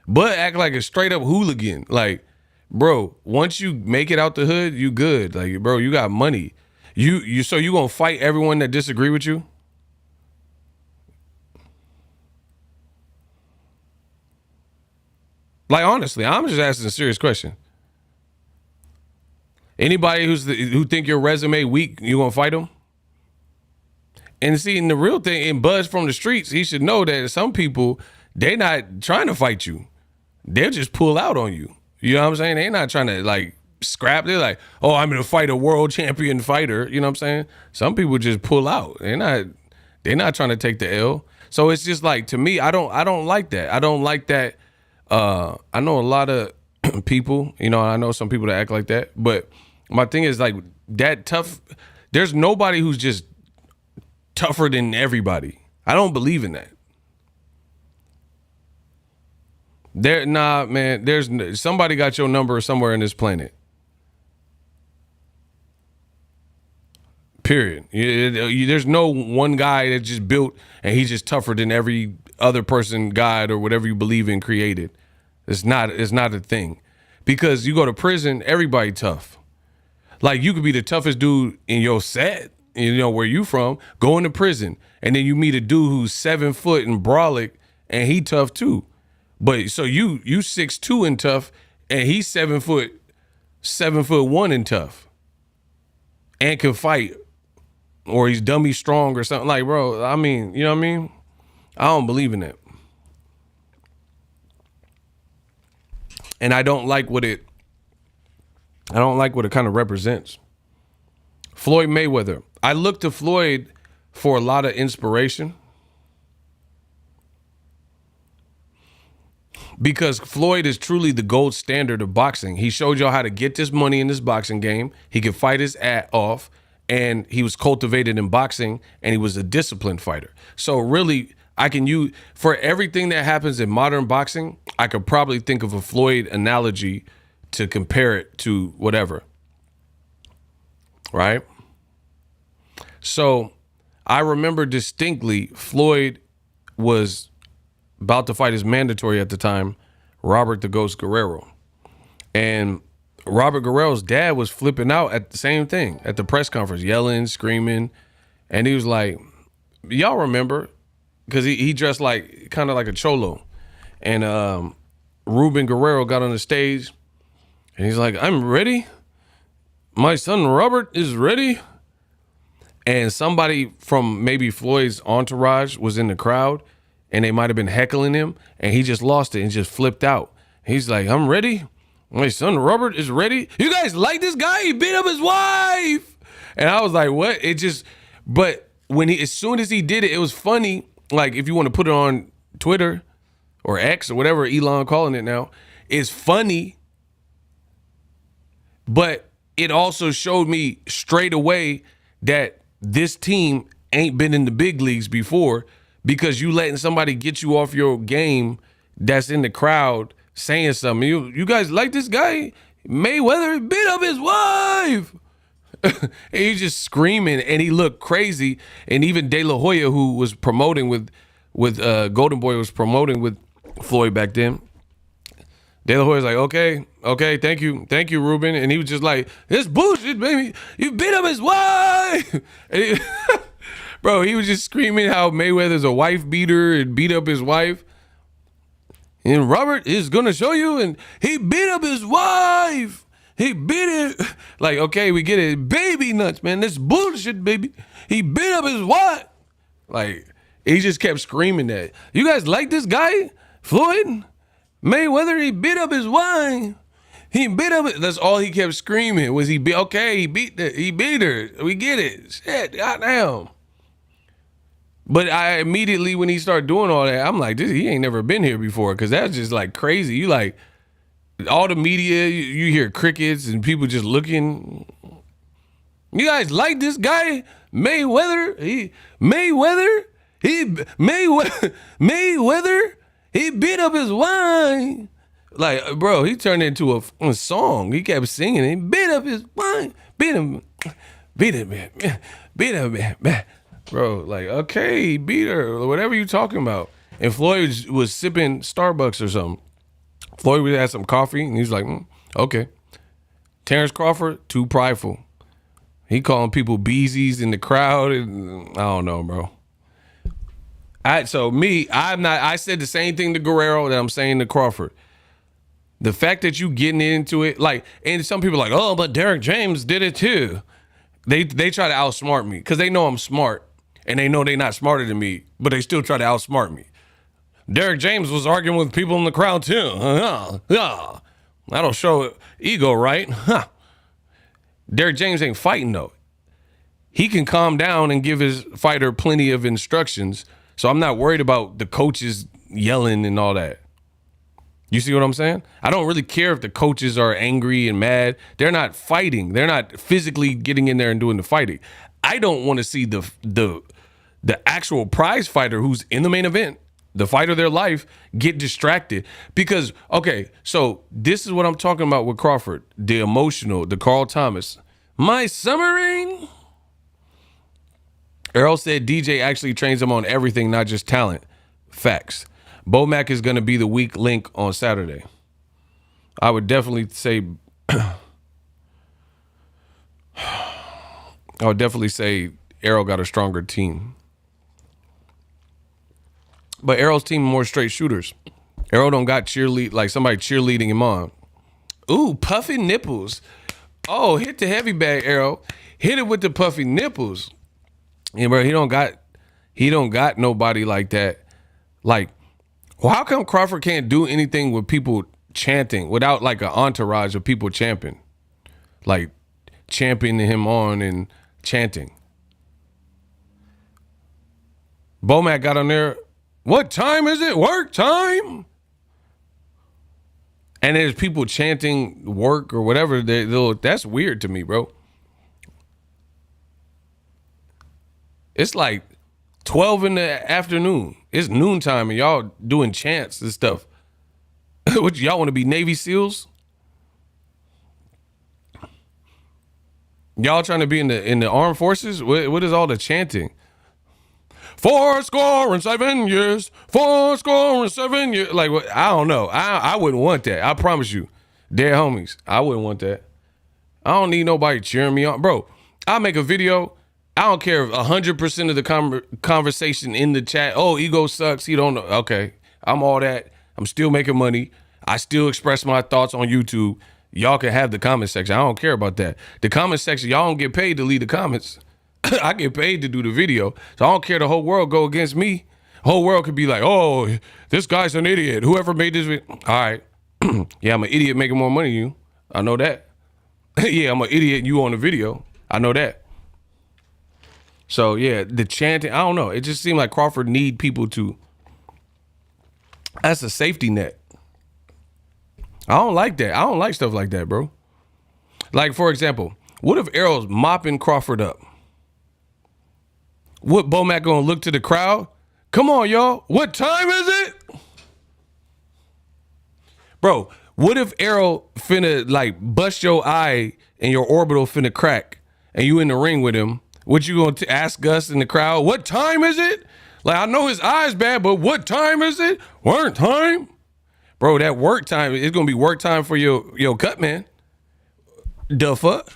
Bud act like a straight up hooligan. Like, bro, once you make it out the hood, you good. Like, bro, you got money. So you gonna fight everyone that disagree with you? Like, honestly, I'm just asking a serious question. Anybody who think your resume weak, you gonna fight them? And see, in the real thing, in Buzz from the streets, he should know that some people, they not trying to fight you. They'll just pull out on you. You know what I'm saying? They not trying to like scrap. They're like, oh, I'm gonna fight a world champion fighter. You know what I'm saying? Some people just pull out. They're not trying to take the L. So it's just like, to me, I don't like that. I don't like that. I know a lot of people, you know, I know some people that act like that, but my thing is like that tough. There's nobody who's just tougher than everybody. I don't believe in that. Man, there's somebody got your number somewhere in this planet. Period. There's no one guy that just built and he's just tougher than every other person, God, or whatever you believe in created. It's not a thing. Because you go to prison, everybody tough. Like, you could be the toughest dude in your set, you know, where you from, going to prison. And then you meet a dude who's 7 foot and brolic, and he tough too. But so you 6'2" and tough, and he's 7'1" and tough. And can fight. Or he's dummy strong or something. Like, bro, I mean, you know what I mean? I don't believe in that. And I don't like what it kind of represents. Floyd Mayweather. I look to Floyd for a lot of inspiration. Because Floyd is truly the gold standard of boxing. He showed y'all how to get this money in this boxing game. He could fight his ass off, and he was cultivated in boxing, and he was a disciplined fighter. So really, I can use, for everything that happens in modern boxing, I could probably think of a Floyd analogy to compare it to whatever. Right? So I remember distinctly Floyd was about to fight his mandatory at the time, Robert the Ghost Guerrero. And Robert Guerrero's dad was flipping out at the same thing at the press conference, yelling, screaming. And he was like, y'all remember, because he dressed like kind of like a cholo. And Ruben Guerrero got on the stage and he's like, I'm ready. My son Robert is ready. And somebody from maybe Floyd's entourage was in the crowd and they might have been heckling him, and he just lost it and just flipped out. He's like, I'm ready. My son Robert is ready. You guys like this guy? He beat up his wife. And I was like, what? But as soon as he did it, it was funny. Like, if you want to put it on Twitter or X or whatever Elon calling it now, it's funny. But it also showed me straight away that this team ain't been in the big leagues before, because you letting somebody get you off your game that's in the crowd saying something. You guys like this guy? Mayweather beat up his wife. And he's just screaming, and he looked crazy. And even De La Hoya, who was promoting with Golden Boy, was promoting with Floyd back then. De La Hoya's like, okay, thank you, Ruben. And he was just like, this bullshit, baby. You beat up his wife. And bro, he was just screaming how Mayweather's a wife beater and beat up his wife. And Robert is gonna show you, and he beat up his wife. He beat it. Like, okay, we get it. Baby nuts, man. This bullshit, baby. He beat up his wife. Like, he just kept screaming that. You guys like this guy, Floyd? Mayweather, he beat up his wife. He beat up it. That's all he kept screaming was he beat. Okay, he beat her. We get it. Shit, goddamn. But I immediately, when he started doing all that, I'm like, he ain't never been here before, because that's just like crazy. You like all the media, you hear crickets and people just looking. You guys like this guy Mayweather? Mayweather, he beat up his wife. Like, bro, he turned into a song. He kept singing. He beat up his wife. Beat him, man. Bro, like, okay, he beat her, or whatever you talking about. And Floyd was sipping Starbucks or something. Floyd had some coffee, and he's like, okay. Terence Crawford, too prideful. He calling people beezies in the crowd. And I don't know, bro. I said the same thing to Guerrero that I'm saying to Crawford. The fact that you getting into it, like, and some people are like, oh, but Derek James did it too. They try to outsmart me because they know I'm smart, and they know they're not smarter than me, but they still try to outsmart me. Derek James was arguing with people in the crowd too. That'll show ego, right? Derek James ain't fighting though. He can calm down and give his fighter plenty of instructions, so I'm not worried about the coaches yelling and all that. You see what I'm saying? I don't really care if the coaches are angry and mad. They're not fighting. They're not physically getting in there and doing the fighting. I don't want to see the actual prize fighter who's in the main event, the fight of their life, get distracted. Because, okay, so this is what I'm talking about with Crawford, the emotional, the Carl Thomas. My summer rain. Errol said DJ actually trains him on everything, not just talent. Facts. Bomac is going to be the weak link on Saturday. I would definitely say Errol got a stronger team. But Errol's team more straight shooters. Errol don't got somebody cheerleading him on. Ooh, puffy nipples. Oh, hit the heavy bag, Errol. Hit it with the puffy nipples. Yeah, bro, he don't got nobody like that. Like, well, how come Crawford can't do anything with people chanting without like an entourage of people champing? Like championing him on and chanting. Bomac got on there. What time is it? Work time? And there's people chanting work or whatever. That's weird to me, bro. It's like 12 in the afternoon. It's noontime and y'all doing chants and stuff. What, y'all want to be Navy SEALs? Y'all trying to be in the armed forces? What is all the chanting? 4 years. 4 years. Like, I don't know. I wouldn't want that. I promise you. Dead homies. I wouldn't want that. I don't need nobody cheering me on. Bro, I'll make a video. I don't care if 100% of the conversation in the chat, oh, ego sucks, he don't know. Okay, I'm all that. I'm still making money. I still express my thoughts on YouTube. Y'all can have the comment section. I don't care about that. The comment section, y'all don't get paid to leave the comments. I get paid to do the video. So I don't care the whole world go against me. The whole world could be like, oh, this guy's an idiot. Whoever made this video. All right. Yeah, I'm an idiot making more money than you. I know that. Yeah, I'm an idiot and you on the video. I know that. So, yeah, the chanting, I don't know. It just seemed like Crawford need people to, that's a safety net. I don't like that. I don't like stuff like that, bro. Like, for example, what if Errol's mopping Crawford up? What, Bomac gonna look to the crowd? Come on, y'all. What time is it? Bro, what if Errol finna, like, bust your eye and your orbital finna crack and you in the ring with him? What you gonna ask us in the crowd? What time is it? Like, I know his eye's bad, but what time is it? Work time? Bro, that work time, it's gonna be work time for your cut man. The fuck?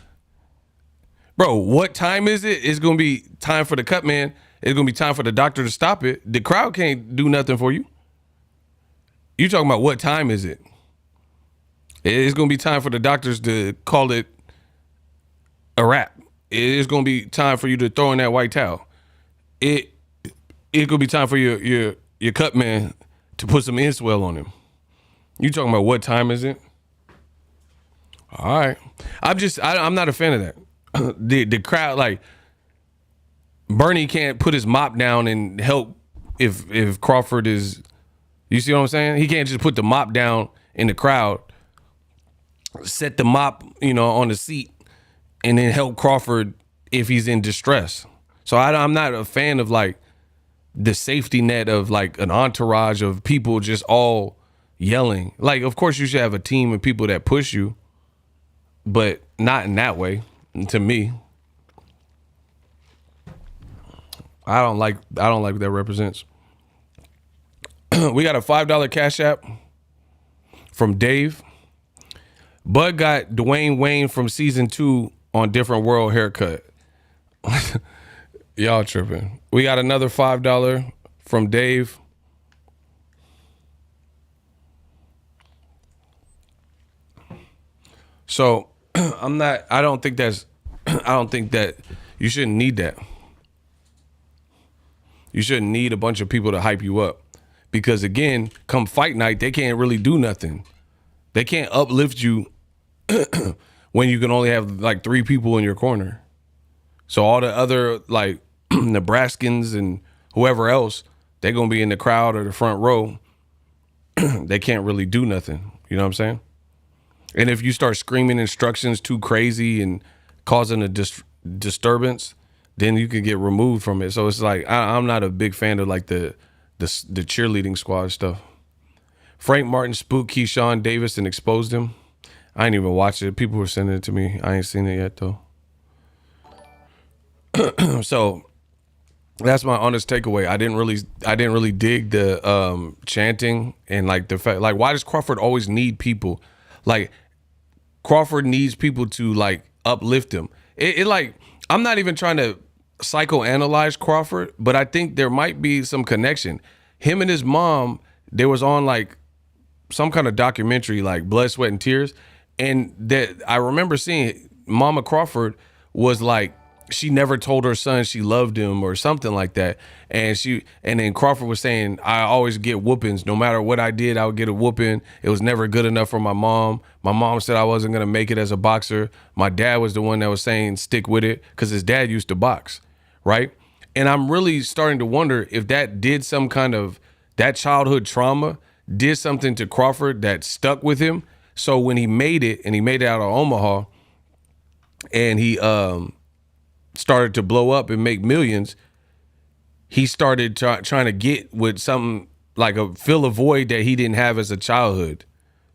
Bro, what time is it? It's gonna be time for the cut man. It's gonna be time for the doctor to stop it. The crowd can't do nothing for you. You talking about what time is it? It's gonna be time for the doctors to call it a wrap. It's gonna be time for you to throw in that white towel. It's gonna be time for your cut man to put some inswell on him. You talking about what time is it? All right. I'm not a fan of that. The crowd, like, Bernie can't put his mop down and help if Crawford is, you see what I'm saying? He can't just put the mop down in the crowd, set the mop, on the seat, and then help Crawford if he's in distress. So I'm not a fan of like the safety net of like an entourage of people just all yelling. Like, of course you should have a team of people that push you, but not in that way, to me. I don't like what that represents. We got a $5 Cash App from Dave. Bud got Dwayne Wayne from season 2 on Different World haircut. Y'all tripping. We got another $5 from Dave. So I don't think that you shouldn't need that. You shouldn't need a bunch of people to hype you up. Because again, come fight night, they can't really do nothing. They can't uplift you when you can only have like 3 people in your corner. So all the other like Nebraskans and whoever else, they're going to be in the crowd or the front row. They can't really do nothing. You know what I'm saying? And if you start screaming instructions too crazy and causing a disturbance, then you can get removed from it. So it's like, I'm not a big fan of like the cheerleading squad stuff. Frank Martin spooked Keyshawn Davis and exposed him. I ain't even watched it. People were sending it to me. I ain't seen it yet though. So that's my honest takeaway. I didn't really dig the chanting and like the fact, like, why does Crawford always need people? Like, Crawford needs people to like uplift him. It like, I'm not even trying to psychoanalyze Crawford, but I think there might be some connection. Him and his mom, there was on like some kind of documentary, like Blood, Sweat, and Tears. And that I remember seeing Mama Crawford was like, she never told her son she loved him or something like that. And then Crawford was saying, I always get whoopings. No matter what I did, I would get a whooping. It was never good enough for my mom. My mom said I wasn't going to make it as a boxer. My dad was the one that was saying stick with it because his dad used to box, right? And I'm really starting to wonder if that did some kind of, that childhood trauma did something to Crawford that stuck with him. So when he made it, and he made it out of Omaha, and he started to blow up and make millions, he started trying to get with something like fill a void that he didn't have as a childhood,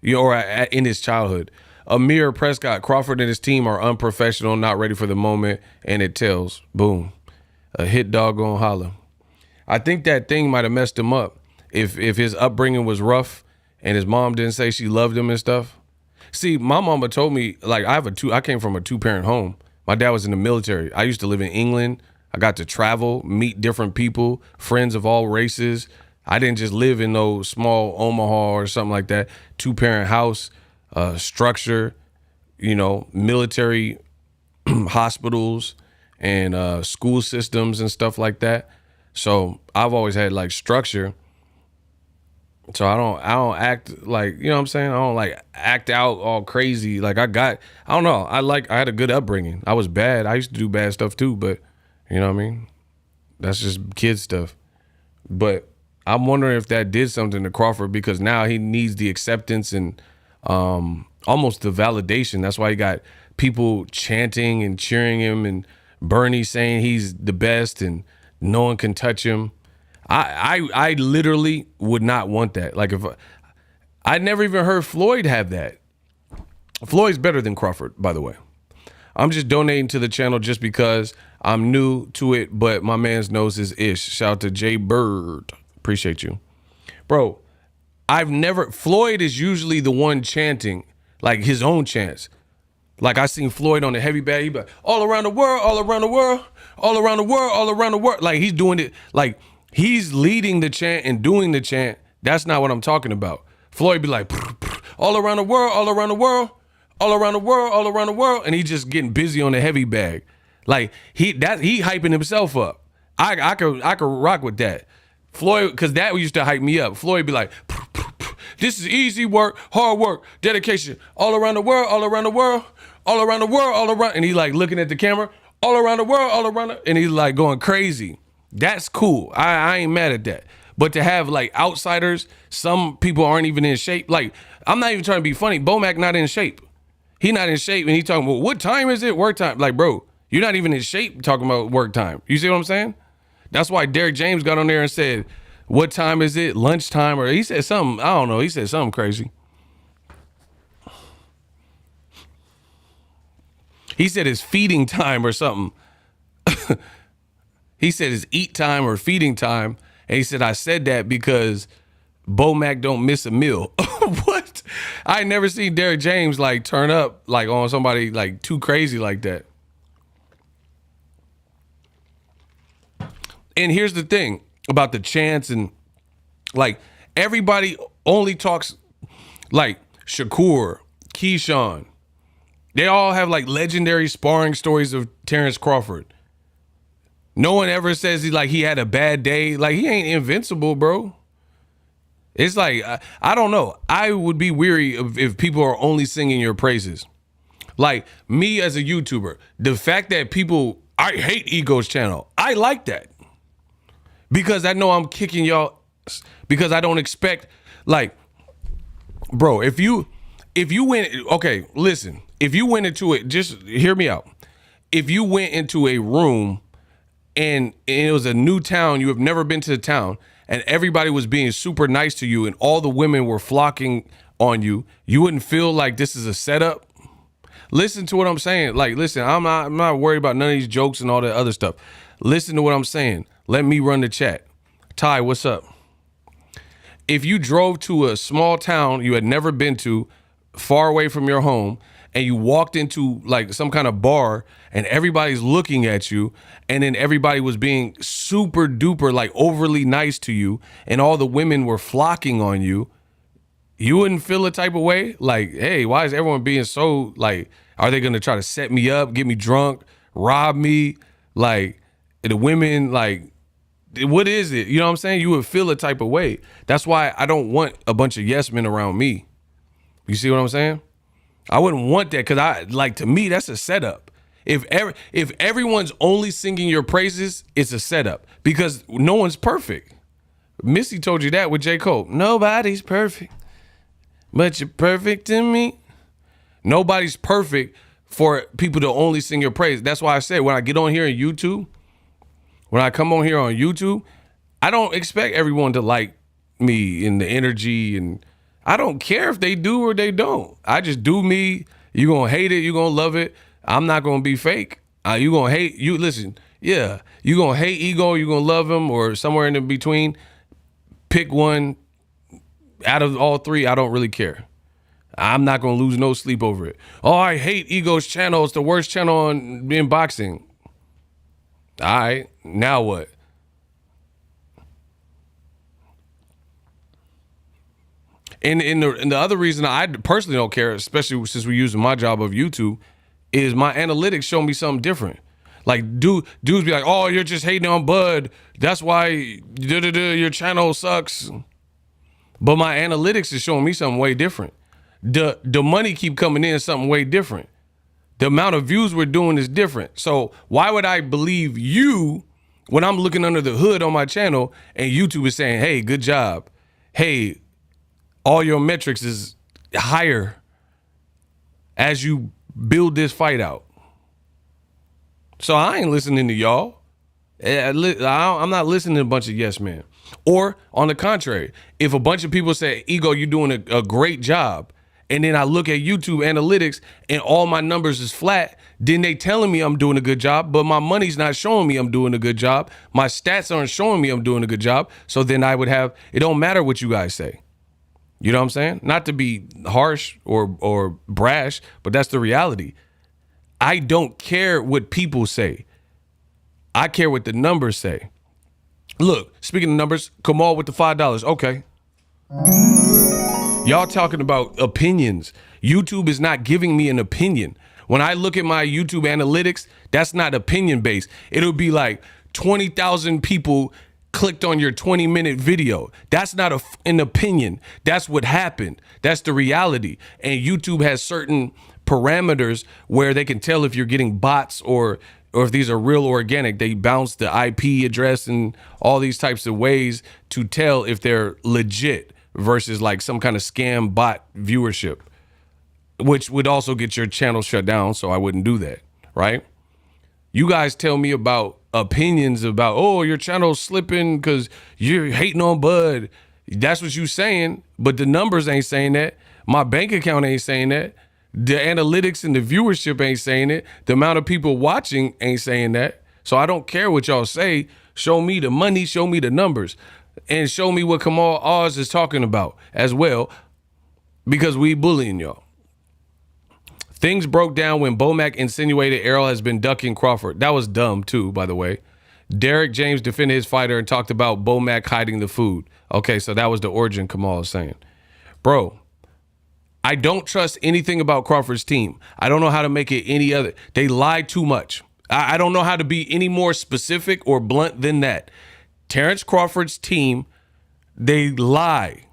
or in his childhood. Amir Prescott, Crawford and his team are unprofessional, not ready for the moment, and it tells. Boom. A hit dog gonna holler. I think that thing might have messed him up. If his upbringing was rough and his mom didn't say she loved him and stuff. See, my mama told me, like, I came from a 2-parent home. My dad was in the military. I used to live in England. I got to travel, meet different people, friends of all races. I didn't just live in no small Omaha or something like that. 2-parent house, structure, military hospitals and school systems and stuff like that. So I've always had like structure. So I don't act like, you know what I'm saying? I don't like act out all crazy. Like I don't know. I had a good upbringing. I was bad. I used to do bad stuff too, but you know what I mean? That's just kid stuff. But I'm wondering if that did something to Crawford, because now he needs the acceptance and almost the validation. That's why he got people chanting and cheering him, and Bernie saying he's the best and no one can touch him. I literally would not want that. Like, if I never even heard Floyd have that. Floyd's better than Crawford, by the way. I'm just donating to the channel just because I'm new to it, but my man's knows his ish. Shout out to Jay Bird. Appreciate you. Bro, Floyd is usually the one chanting, like his own chants. Like I seen Floyd on the heavy bag, he be like, all around the world, all around the world, all around the world, all around the world. Like he's doing it, like he's leading the chant and doing the chant. That's not what I'm talking about. Floyd be like, all around the world, all around the world, all around the world, all around the world. And he just getting busy on the heavy bag. Like he hyping himself up. I could rock with that. Floyd, because that used to hype me up. Floyd be like, This is easy work, hard work, dedication, all around the world, all around the world, all around the world, all around. And he like looking at the camera, all around the world, all around. And he's like going crazy. That's cool. I ain't mad at that. But to have like outsiders, some people aren't even in shape. Like, I'm not even trying to be funny. Bomac not in shape. He not in shape, and he talking about, what time is it? Work time. Like, bro, you're not even in shape talking about work time. You see what I'm saying? That's why Derek James got on there and said, what time is it? Lunchtime? Or he said something, I don't know. He said something crazy. He said it's feeding time or something. He said it's eat time or feeding time. And he said, I said that because Bomac don't miss a meal. What? I never seen Derek James like turn up like on somebody like too crazy like that. And here's the thing about the chants and like everybody only talks like Shakur, Keyshawn. They all have like legendary sparring stories of Terence Crawford. No one ever says he had a bad day. Like, he ain't invincible, bro. It's like, I don't know. I would be weary if people are only singing your praises. Like, me as a YouTuber, the fact that I hate Ego's channel. I like that. Because I know I'm kicking y'all, because I don't expect, like, bro, if you went, okay, listen. If you went into it, just hear me out. If you went into a room and it was a new town, you have never been to the town, and everybody was being super nice to you and all the women were flocking on you, you wouldn't feel like this is a setup? Listen to what I'm saying. Like, listen, I'm not worried about none of these jokes and all that other stuff. Listen to what I'm saying. Let me run the chat. Ty, what's up? If you drove to a small town you had never been to, far away from your home, and you walked into like some kind of bar and everybody's looking at you, and then everybody was being super duper like overly nice to you, and all the women were flocking on you, you wouldn't feel a type of way? Like, hey, why is everyone being so like, are they gonna try to set me up, get me drunk, rob me? Like, the women, like, what is it? You know what I'm saying? You would feel a type of way. That's why I don't want a bunch of yes men around me. You see what I'm saying? I wouldn't want that, because to me, that's a setup. If everyone's only singing your praises, it's a setup, because no one's perfect. Missy told you that with J. Cole. Nobody's perfect, but you're perfect to me. Nobody's perfect for people to only sing your praise. That's why I said when I get on here on YouTube, when I come on here on YouTube, I don't expect everyone to like me and the energy, and I don't care if they do or they don't. I just do me. You gonna hate it, you gonna love it. I'm not gonna be fake. You gonna hate, listen, yeah. You gonna hate Ego, you gonna love him, or somewhere in between. Pick one out of all three, I don't really care. I'm not gonna lose no sleep over it. Oh, I hate Ego's channel. It's the worst channel in boxing. All right, now what? And the other reason I personally don't care, especially since we're using my job of YouTube, is my analytics show me something different. Like, dudes be like, oh, you're just hating on Bud. That's why your channel sucks. But my analytics is showing me something way different. The money keep coming in something way different. The amount of views we're doing is different. So why would I believe you when I'm looking under the hood on my channel and YouTube is saying, hey, good job. Hey, all your metrics is higher as you build this fight out. So I ain't listening to y'all. I'm not listening to a bunch of yes men. Or on the contrary, if a bunch of people say, Ego, you're doing a great job, and then I look at YouTube analytics and all my numbers is flat, then they telling me I'm doing a good job, but my money's not showing me I'm doing a good job. My stats aren't showing me I'm doing a good job. So then I would have, it don't matter what you guys say. You know what I'm saying? Not to be harsh or brash, but that's the reality. I don't care what people say. I care what the numbers say. Look, speaking of numbers, Kamal with the $5. Okay. Y'all talking about opinions. YouTube is not giving me an opinion. When I look at my YouTube analytics, that's not opinion based. It'll be like 20,000 people clicked on your 20-minute video. That's not an opinion. That's what happened. That's the reality. And YouTube has certain parameters where they can tell if you're getting bots or if these are real or organic. They bounce the IP address and all these types of ways to tell if they're legit versus like some kind of scam bot viewership, which would also get your channel shut down. So I wouldn't do that, right? You guys tell me about opinions about, oh, your channel's slipping because you're hating on Bud. That's what you saying, but the numbers ain't saying that. My bank account ain't saying that. The analytics and the viewership ain't saying it. The amount of people watching ain't saying that. So I don't care what y'all say. Show me the money, show me the numbers, and show me what Kamal Oz is talking about as well, because we bullying y'all. Things broke down when Bomac insinuated Errol has been ducking Crawford. That was dumb too, by the way. Derek James defended his fighter and talked about Bomac hiding the food. Okay, so that was the origin Kamal is saying. Bro, I don't trust anything about Crawford's team. I don't know how to make it any other. They lie too much. I don't know how to be any more specific or blunt than that. Terence Crawford's team, they lie.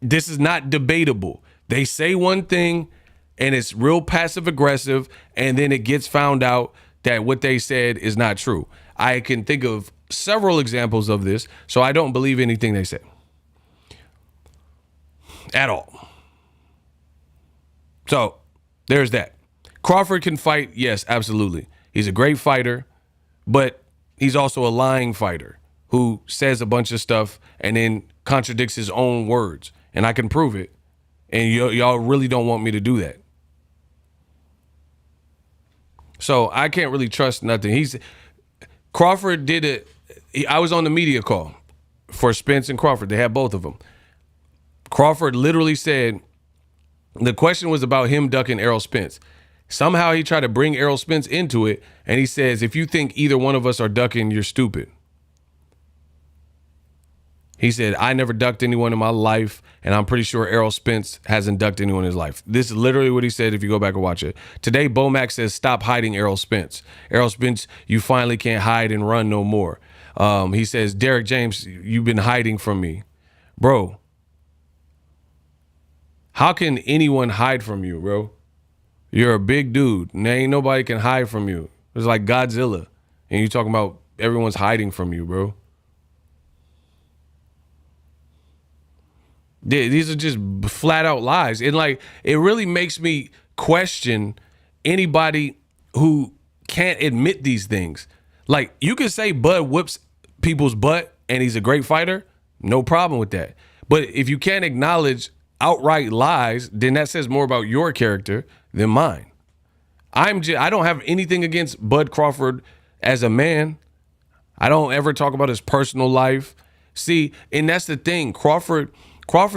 This is not debatable. They say one thing and it's real passive aggressive, and then it gets found out that what they said is not true. I can think of several examples of this, so I don't believe anything they say at all. So there's that. Crawford can fight. Yes, absolutely. He's a great fighter, but he's also a lying fighter who says a bunch of stuff and then contradicts his own words. And I can prove it. And y'all really don't want me to do that. So I can't really trust nothing. Crawford did it. I was on the media call for Spence and Crawford. They had both of them. Crawford literally said, the question was about him ducking Errol Spence. Somehow he tried to bring Errol Spence into it, and he says, if you think either one of us are ducking, you're stupid. He said, I never ducked anyone in my life, and I'm pretty sure Errol Spence hasn't ducked anyone in his life. This is literally what he said if you go back and watch it. Today, Bomac says, stop hiding Errol Spence. Errol Spence, you finally can't hide and run no more. He says, Derek James, you've been hiding from me. Bro, how can anyone hide from you, bro? You're a big dude, and there ain't nobody can hide from you. It's like Godzilla, and you talking about everyone's hiding from you, bro. These are just flat out lies. And like, it really makes me question anybody who can't admit these things. Like, you can say Bud whips people's butt and he's a great fighter. No problem with that. But if you can't acknowledge outright lies, then that says more about your character than mine. I don't have anything against Bud Crawford as a man. I don't ever talk about his personal life. See, and that's the thing. Crawford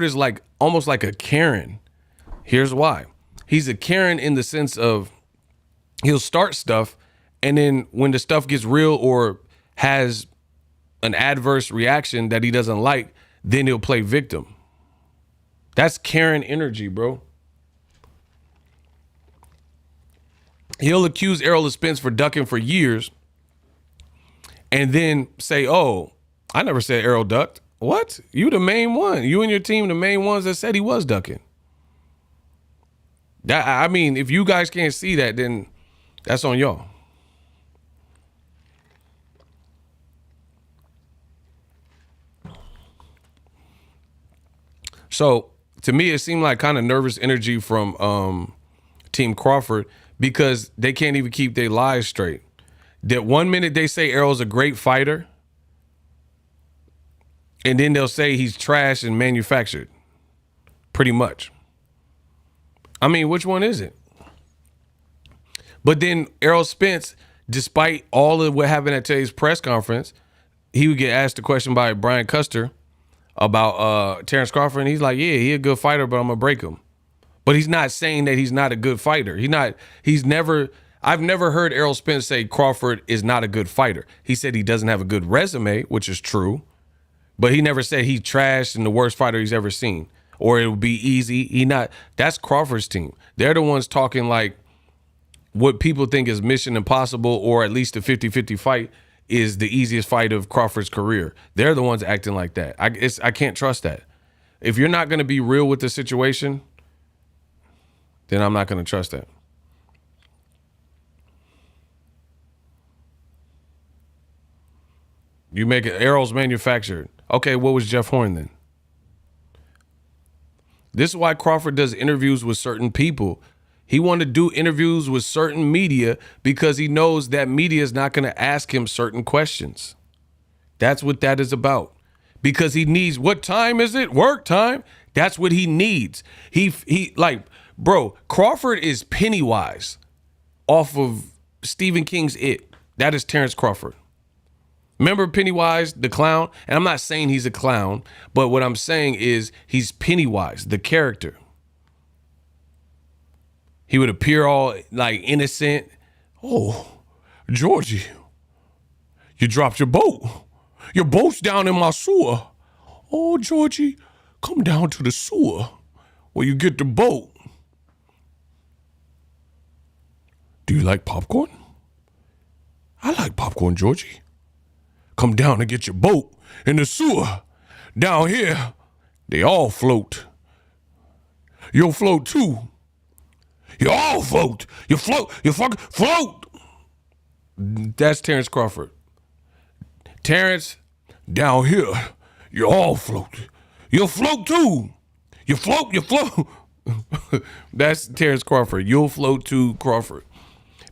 is like almost like a Karen. Here's why. He's a Karen in the sense of he'll start stuff, and then when the stuff gets real or has an adverse reaction that he doesn't like, then he'll play victim. That's Karen energy, bro. He'll accuse Errol of Spence for ducking for years and then say, oh, I never said Errol ducked. What? You the main one. You and your team the main ones that said he was ducking. I mean, if you guys can't see that, then that's on y'all. So to me, it seemed like kind of nervous energy from Team Crawford because they can't even keep their lies straight. That one minute they say Errol's a great fighter, and then they'll say he's trash and manufactured. Pretty much. I mean, which one is it? But then Errol Spence, despite all of what happened at today's press conference, he would get asked a question by Brian Custer about Terence Crawford, and he's like, yeah, he's a good fighter, but I'm going to break him. But he's not saying that he's not a good fighter. I've never heard Errol Spence say Crawford is not a good fighter. He said he doesn't have a good resume, which is true. But he never said he's trash and the worst fighter he's ever seen, or it would be easy. That's Crawford's team. They're the ones talking like what people think is mission impossible, or at least a 50-50 fight is the easiest fight of Crawford's career. They're the ones acting like that. I can't trust that. If you're not going to be real with the situation, then I'm not going to trust that. You make it, Errol's manufactured. Okay, what was Jeff Horn then? This is why Crawford does interviews with certain people. He wanted to do interviews with certain media because he knows that media is not going to ask him certain questions. That's what that is about. Because he needs, what time is it? Work time? That's what he needs. He like, bro, Crawford is Pennywise off of Stephen King's It. That is Terence Crawford. Remember Pennywise, the clown? And I'm not saying he's a clown, but what I'm saying is he's Pennywise, the character. He would appear all like innocent. Oh, Georgie, you dropped your boat. Your boat's down in my sewer. Oh, Georgie, come down to the sewer where you get the boat. Do you like popcorn? I like popcorn, Georgie. Come down and get your boat in the sewer. Down here, they all float. You'll float too. You all float. You float. You fucking float. That's Terence Crawford. Terence, down here, you all float. You'll float too. You float. You float. That's Terence Crawford. You'll float too, Crawford.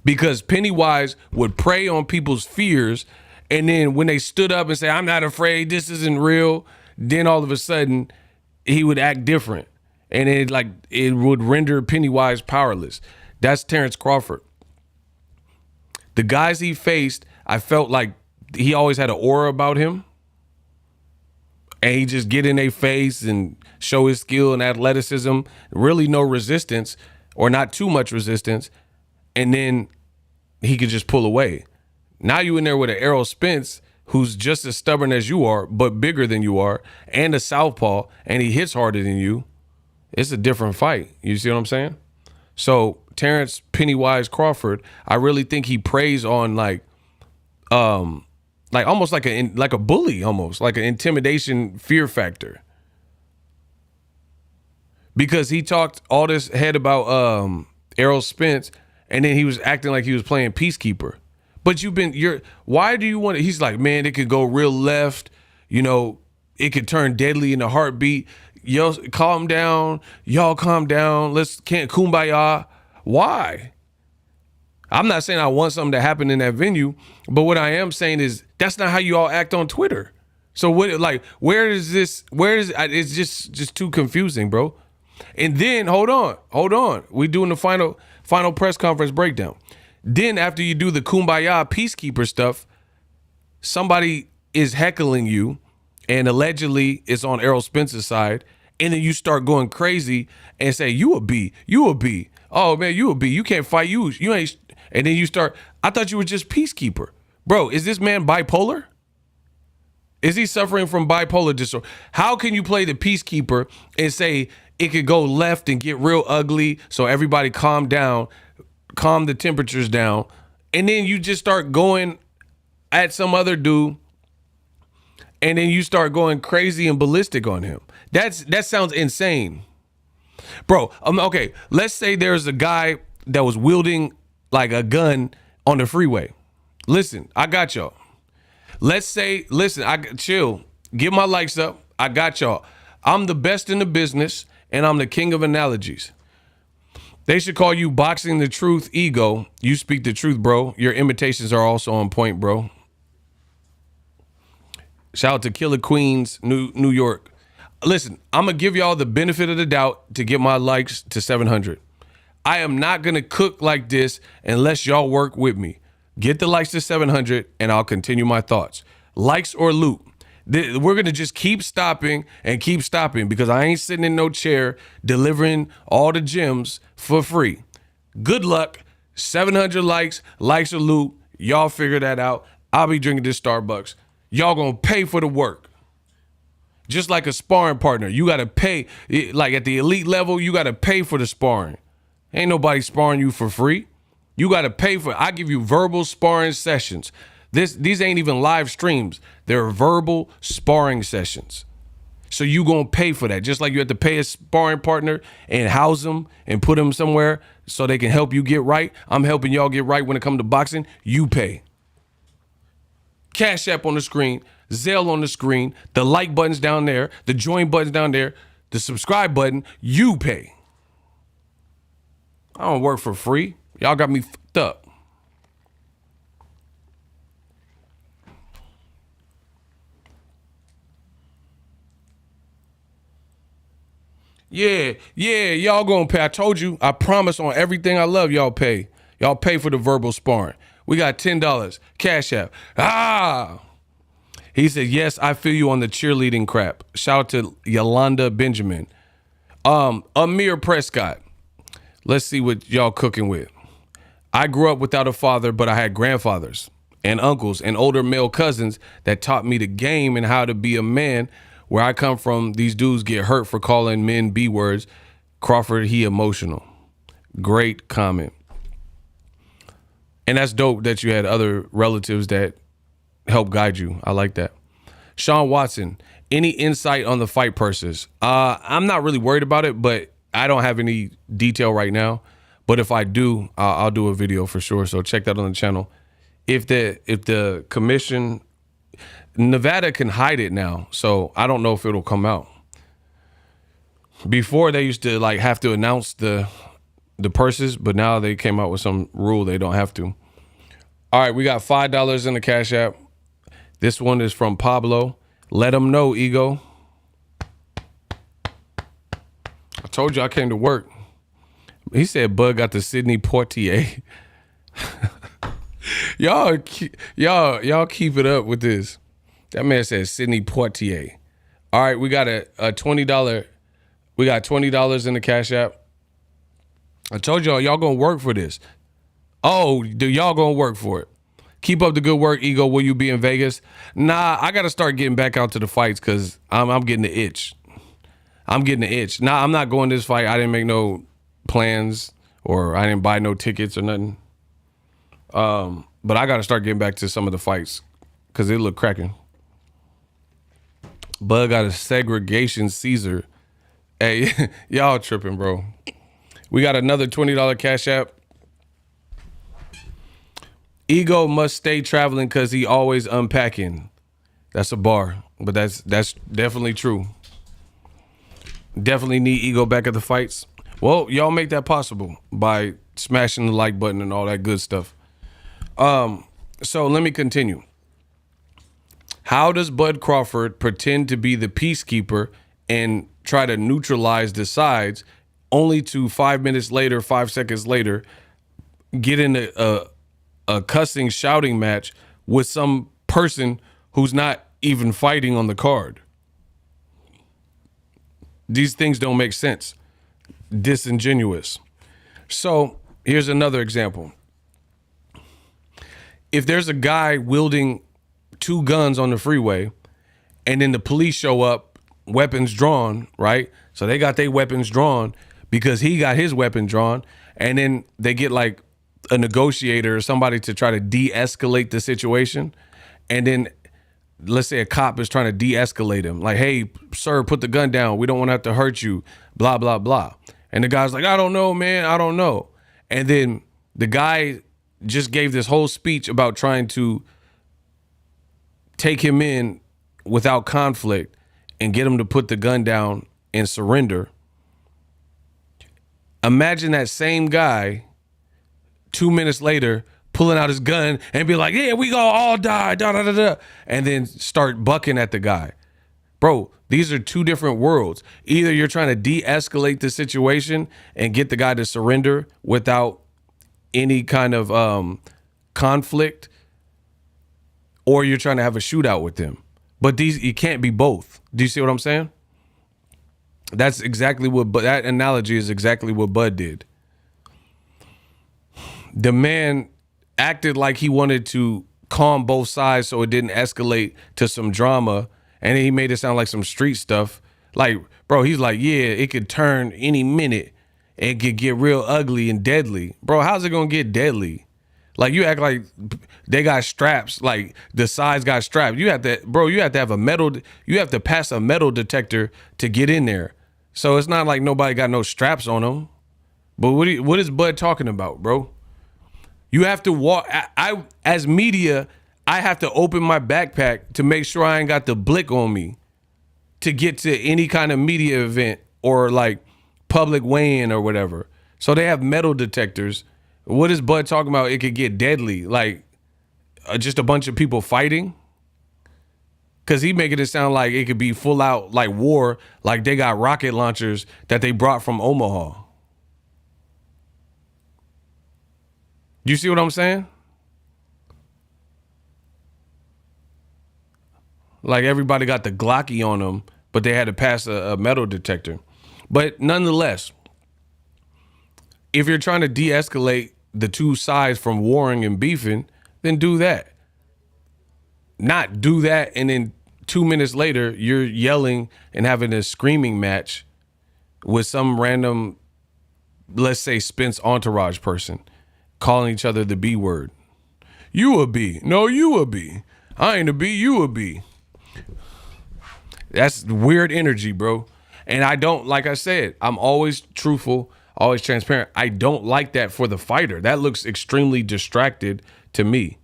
Because Pennywise would prey on people's fears. And then when they stood up and say, I'm not afraid, this isn't real, then all of a sudden he would act different. And it would render Pennywise powerless. That's Terence Crawford. The guys he faced, I felt like he always had an aura about him. And he just get in their face and show his skill and athleticism, really no resistance or not too much resistance. And then he could just pull away. Now you in there with an Errol Spence who's just as stubborn as you are, but bigger than you are, and a southpaw, and he hits harder than you. It's a different fight. You see what I'm saying? So Terence Pennywise Crawford, I really think he preys on like almost like a bully, almost like an intimidation fear factor. Because he talked all this head about Errol Spence, and then he was acting like he was playing peacekeeper. But why do you want it? He's like, man, it could go real left. You know, it could turn deadly in a heartbeat. Yo, calm down. Y'all calm down. Can't kumbaya. Why? I'm not saying I want something to happen in that venue, but what I am saying is that's not how you all act on Twitter. So it's just too confusing, bro. And then hold on. We doing the final press conference breakdown. Then after you do the kumbaya peacekeeper stuff, somebody is heckling you, and allegedly it's on Errol Spence's side, and then you start going crazy and say, you a B. Oh man, you a B. You can't fight. You ain't. And then you start, I thought you were just peacekeeper. Bro, is this man bipolar? Is he suffering from bipolar disorder? How can you play the peacekeeper and say it could go left and get real ugly, so everybody calm down, calm the temperatures down, and then you just start going at some other dude, and then you start going crazy and ballistic on him? That sounds insane. Bro, okay, let's say there's a guy that was wielding like a gun on the freeway. Listen, I got y'all. Chill. Get my likes up. I got y'all. I'm the best in the business, and I'm the king of analogies. They should call you Boxing the Truth Ego. You speak the truth, bro. Your imitations are also on point, bro. Shout out to Killer Queens, New York. Listen, I'm going to give y'all the benefit of the doubt to get my likes to 700. I am not going to cook like this unless y'all work with me. Get the likes to 700 and I'll continue my thoughts. Likes or loot. We're going to just keep stopping because I ain't sitting in no chair delivering all the gems for free. Good luck. 700 likes or loot. Y'all figure that out. I'll be drinking this Starbucks. Y'all going to pay for the work. Just like a sparring partner. You got to pay. Like at the elite level, you got to pay for the sparring. Ain't nobody sparring you for free. You got to pay for it. I give you verbal sparring sessions. These ain't even live streams. They're verbal sparring sessions. So you gonna pay for that. Just like you have to pay a sparring partner and house them and put them somewhere so they can help you get right. I'm helping y'all get right when it comes to boxing. You pay. Cash App on the screen, Zelle on the screen, the like button's down there, the join button's down there, the subscribe button, you pay. I don't work for free. Y'all got me fucked up. Yeah, y'all gonna pay. I told you, I promise on everything I love, y'all pay. Y'all pay for the verbal sparring. We got $10, Cash App. He said, yes, I feel you on the cheerleading crap. Shout out to Yolanda Benjamin. Amir Prescott. Let's see what y'all cooking with. I grew up without a father, but I had grandfathers and uncles and older male cousins that taught me the game and how to be a man. Where I come from, these dudes get hurt for calling men B words. Crawford, he emotional. Great comment. And that's dope that you had other relatives that help guide you. I like that. Sean Watson, any insight on the fight purses? I'm not really worried about it, but I don't have any detail right now. But if I do, I'll do a video for sure. So check that on the channel. If the commission, Nevada can hide it now, so I don't know if it'll come out. Before they used to like have to announce the purses, but now they came out with some rule they don't have to. All right, we got $5 in the Cash App. This one is from Pablo. Let them know, Ego. I told you I came to work. He said Bud got the Sidney Poitier. y'all keep it up with this. That man said Sidney Poitier. All right, we got a $20. We got $20 in the Cash App. I told y'all gonna work for this. Oh, y'all gonna work for it. Keep up the good work, Ego. Will you be in Vegas? Nah, I gotta start getting back out to the fights because I'm getting the itch. I'm getting the itch. Nah, I'm not going to this fight. I didn't make no plans or I didn't buy no tickets or nothing. But I gotta start getting back to some of the fights because they look cracking. Bud got a segregation Caesar. Hey, y'all tripping, bro. We got another $20 Cash App. Ego must stay traveling because he always unpacking. That's a bar, but that's definitely true. Definitely need Ego back at the fights. Well, y'all make that possible by smashing the like button and all that good stuff. So let me continue. How does Bud Crawford pretend to be the peacekeeper and try to neutralize the sides only to 5 minutes later, 5 seconds later, get in a cussing, shouting match with some person who's not even fighting on the card? These things don't make sense. Disingenuous. So here's another example. If there's a guy wielding 2 guns on the freeway and then the police show up, weapons drawn, right? So they got their weapons drawn because he got his weapon drawn, and then they get like a negotiator or somebody to try to de-escalate the situation. And then let's say a cop is trying to de-escalate him. Like, hey, sir, put the gun down. We don't want to have to hurt you, blah, blah, blah. And the guy's like, I don't know, man. I don't know. And then the guy just gave this whole speech about trying to take him in without conflict and get him to put the gun down and surrender. Imagine that same guy 2 minutes later pulling out his gun and be like, yeah, we gonna all die, da da da da, and then start bucking at the guy. Bro, these are 2 different worlds. Either you're trying to de-escalate the situation and get the guy to surrender without any kind of conflict, or you're trying to have a shootout with them. But you can't be both. Do you see what I'm saying? That's exactly what, but that analogy is exactly what Bud did. The man acted like he wanted to calm both sides so it didn't escalate to some drama, and then he made it sound like some street stuff. Like, bro, he's like, yeah, it could turn any minute. It could get real ugly and deadly. Bro, how's it gonna get deadly? Like you act like they got straps, like the sides got straps. You have to, bro, you have to have you have to pass a metal detector to get in there. So it's not like nobody got no straps on them. But what is Bud talking about, bro? You have to walk. I as media, I have to open my backpack to make sure I ain't got the blick on me to get to any kind of media event or like public weigh-in or whatever. So they have metal detectors. What is Bud talking about? It could get deadly, like just a bunch of people fighting. Cause he making it sound like it could be full out like war, like they got rocket launchers that they brought from Omaha. You see what I'm saying? Like everybody got the Glocky on them, but they had to pass a metal detector. But nonetheless, if you're trying to de-escalate the two sides from warring and beefing, then do that. Not do that and then 2 minutes later you're yelling and having a screaming match with some random, let's say, Spence entourage person calling each other the B word. You a B. No, you a B. I ain't a B, you a B. That's weird energy, bro. And I don't, like I said, I'm always truthful, always transparent. I don't like that for the fighter. That looks extremely distracted to me.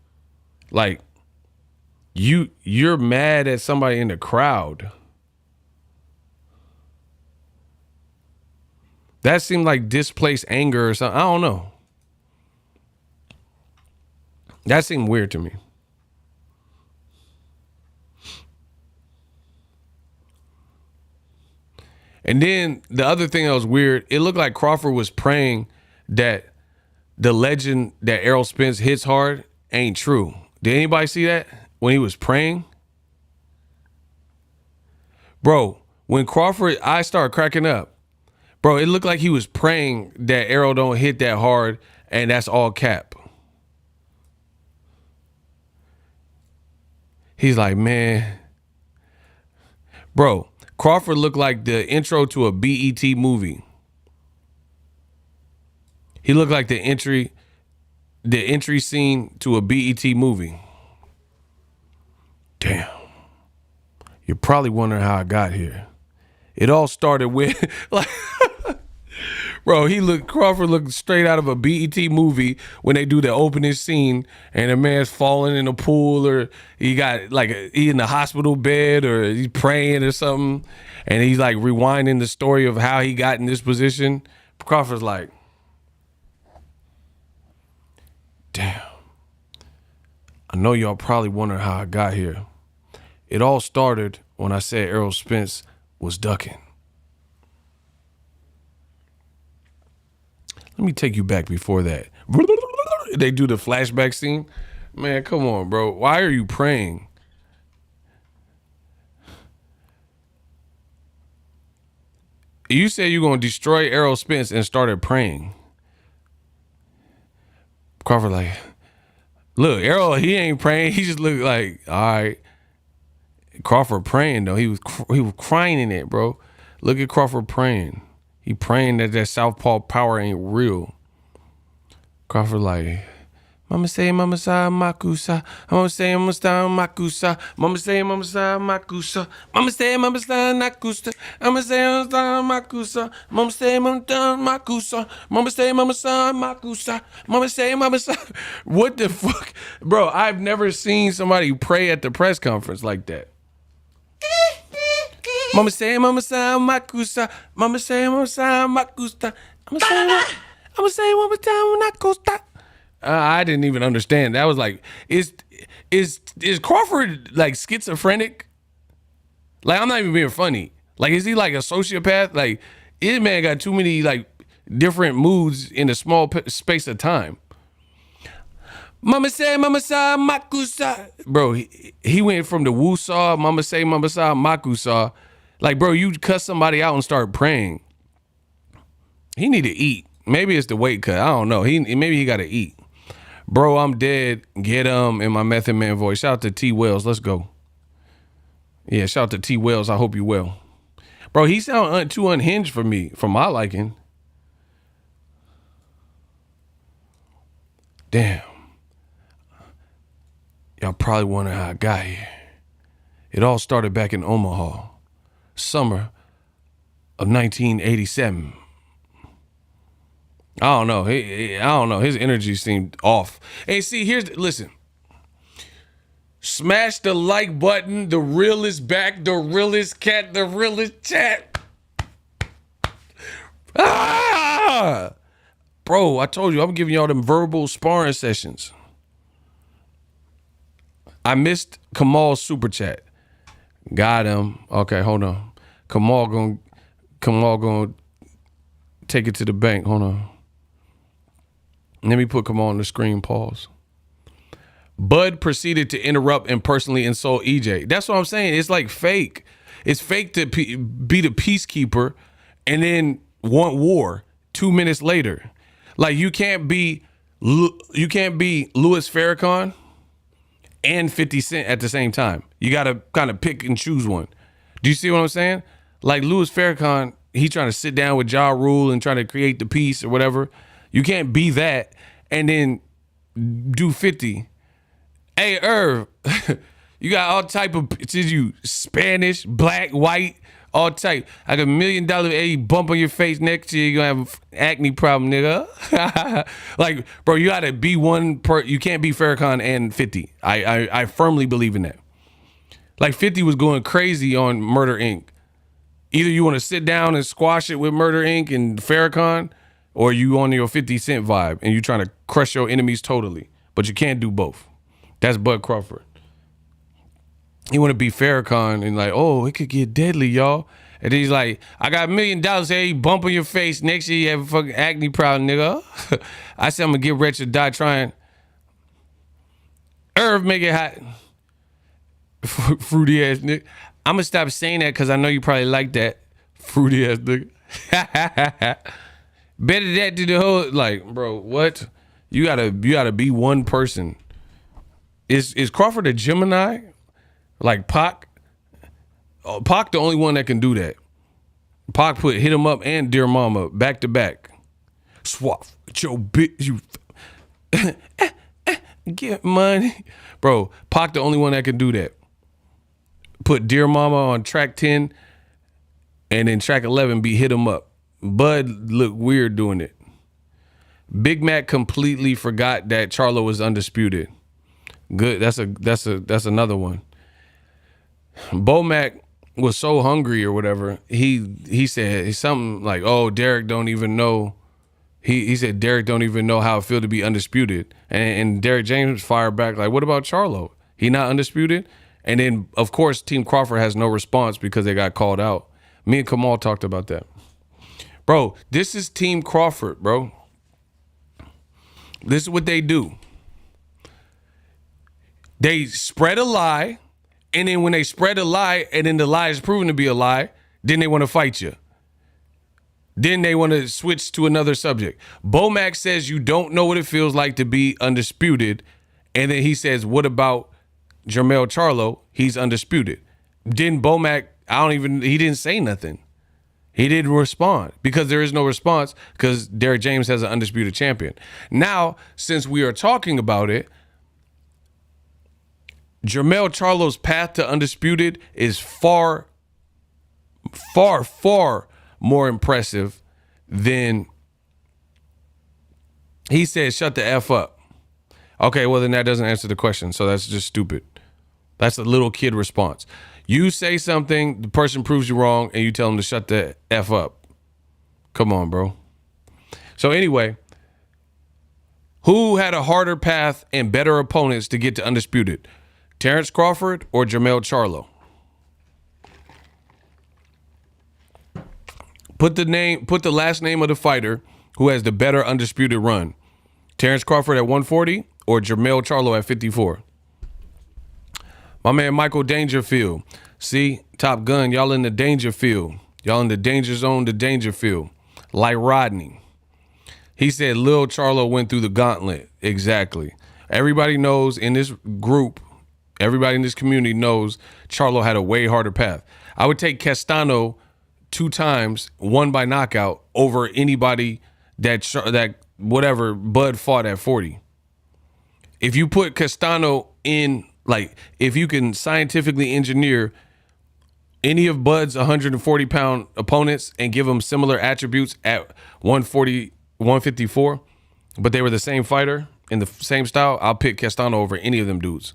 Like, you're mad at somebody in the crowd. That seemed like displaced anger or something. I don't know. That seemed weird to me. And then the other thing that was weird, it looked like Crawford was praying that the legend that Errol Spence hits hard ain't true. Did anybody see that when he was praying? Bro, when Crawford, I started cracking up. Bro, it looked like he was praying that Errol don't hit that hard, and that's all cap. He's like, man. Bro, Crawford looked like the intro to a BET movie. He looked like the entry scene to a BET movie. Damn. You're probably wondering how I got here. It all started with like bro, Crawford looked straight out of a BET movie when they do the opening scene and a man's falling in a pool or he got like he in the hospital bed or he's praying or something and he's like rewinding the story of how he got in this position. Crawford's like, damn. I know y'all probably wondering how I got here. It all started when I said Errol Spence was ducking. Let me take you back before that. They do the flashback scene. Man, come on, bro. Why are you praying? You said you're going to destroy Errol Spence and started praying. Crawford like, look, Errol, he ain't praying. He just looked like, all right. Crawford praying, though. He was crying in it, bro. Look at Crawford praying. He praying that southpaw power ain't real. Crawford like, Mama say, Mama sa makusa. Mama say, Mama sa makusa. Mama say, Mama sa makusa. Mama say, Mama sa nakusa. Mama say, Mama sa makusa. Mama say, Mama sa makusa. Mama say, Mama sa makusa. Mama say, Mama sa. What the fuck, bro? I've never seen somebody pray at the press conference like that. Mama say, Mama say, makusa. Mama say, Mama say, makusa. I'ma say one more time when I go stop. I didn't even understand. That was like, is Crawford like schizophrenic? Like, I'm not even being funny. Like, is he like a sociopath? Like, this man got too many like different moods in a small space of time. Mama say, makusa. Bro, he went from the woo-saw, mama say, makusa. Like, bro, you cuss somebody out and start praying. He need to eat. Maybe it's the weight cut. I don't know. Maybe he got to eat. Bro, I'm dead. Get in my Method Man voice. Shout out to T Wells. Let's go. Yeah, shout out to T Wells. I hope you well. Bro, he sound too unhinged for me, for my liking. Damn. Y'all probably wondering how I got here. It all started back in Omaha, summer of 1987. I don't know. I don't know. His energy seemed off. Hey, see, listen. Smash the like button. The real is back. The realest cat. The realest chat. Ah! Bro, I told you, I'm giving y'all them verbal sparring sessions. I missed Kamal's super chat. Got him. Okay, hold on. Kamal gonna take it to the bank. Hold on. Let me put Kamal on the screen. Pause. Bud proceeded to interrupt and personally insult EJ. That's what I'm saying. It's like fake. It's fake to be the peacekeeper and then want war 2 minutes later. Like you can't be Louis Farrakhan and 50 Cent at the same time. You got to kind of pick and choose one. Do you see what I'm saying? Like Louis Farrakhan, he trying to sit down with Ja Rule and trying to create the peace or whatever. You can't be that and then do 50. Hey, Irv, you got all type of, Spanish, black, white, all type. I got $1 million bump on your face next year, you're going to have acne problem, nigga. Like, bro, you got to be you can't be Farrakhan and 50. I firmly believe in that. Like 50 was going crazy on Murder, Inc. Either you want to sit down and squash it with Murder, Inc. and Farrakhan, or you on your 50 Cent vibe and you trying to crush your enemies totally. But you can't do both. That's Bud Crawford. He want to be Farrakhan and like, oh, it could get deadly, y'all. And then he's like, I got $1 million, hey, bump on your face. Next year you have a fucking acne problem, nigga. I said I'm going to get rich or die trying. Irv, make it hot. Fruity ass nigga. I'm going to stop saying that because I know you probably like that. Fruity ass nigga. Better that to the whole, like, bro, what? You gotta be one person. Is Crawford a Gemini? Like Pac? Oh, Pac the only one that can do that. Pac put Hit 'Em Up and Dear Mama back to back. Swap your bitch. You get money. Bro, Pac the only one that can do that. Put Dear Mama on track 10 and then track 11 be Hit 'Em Up. Bud looked weird doing it. Big Mac completely forgot that Charlo was undisputed. Good. That's another one. Bo Mac was so hungry or whatever. He said something like, "Oh, Derek don't even know." He said Derek don't even know how it feel to be undisputed. And Derek James fired back like, "What about Charlo? He not undisputed?" And then of course Team Crawford has no response because they got called out. Me and Kamal talked about that. Bro, this is Team Crawford, bro. This is what they do. They spread a lie, and then when they spread a lie, and then the lie is proven to be a lie, then they want to fight you. Then they want to switch to another subject. Bomac says you don't know what it feels like to be undisputed, and then he says, what about Jermell Charlo? He's undisputed. Then Bomac, he didn't say nothing. He didn't respond because there is no response because Derek James has an undisputed champion. Now, since we are talking about it, Jermell Charlo's path to undisputed is far, far, far more impressive than he said, shut the F up. Okay, well, then that doesn't answer the question. So that's just stupid. That's a little kid response. You say something, the person proves you wrong, and you tell them to shut the F up. Come on, bro. So anyway, who had a harder path and better opponents to get to undisputed? Terence Crawford or Jermell Charlo? Put the last name of the fighter who has the better undisputed run. Terence Crawford at 140 or Jermell Charlo at 54? My man Michael Dangerfield. See, Top Gun, y'all in the danger field. Y'all in the danger zone, the danger field. Like Rodney. He said Lil Charlo went through the gauntlet. Exactly. Everybody knows in this group, everybody in this community knows Charlo had a way harder path. I would take Castano 2 times, one by knockout, over anybody that whatever Bud fought at 40. If you put Castano in Like, if you can scientifically engineer any of Bud's 140-pound opponents and give them similar attributes at 140, 154, but they were the same fighter in the same style, I'll pick Castano over any of them dudes.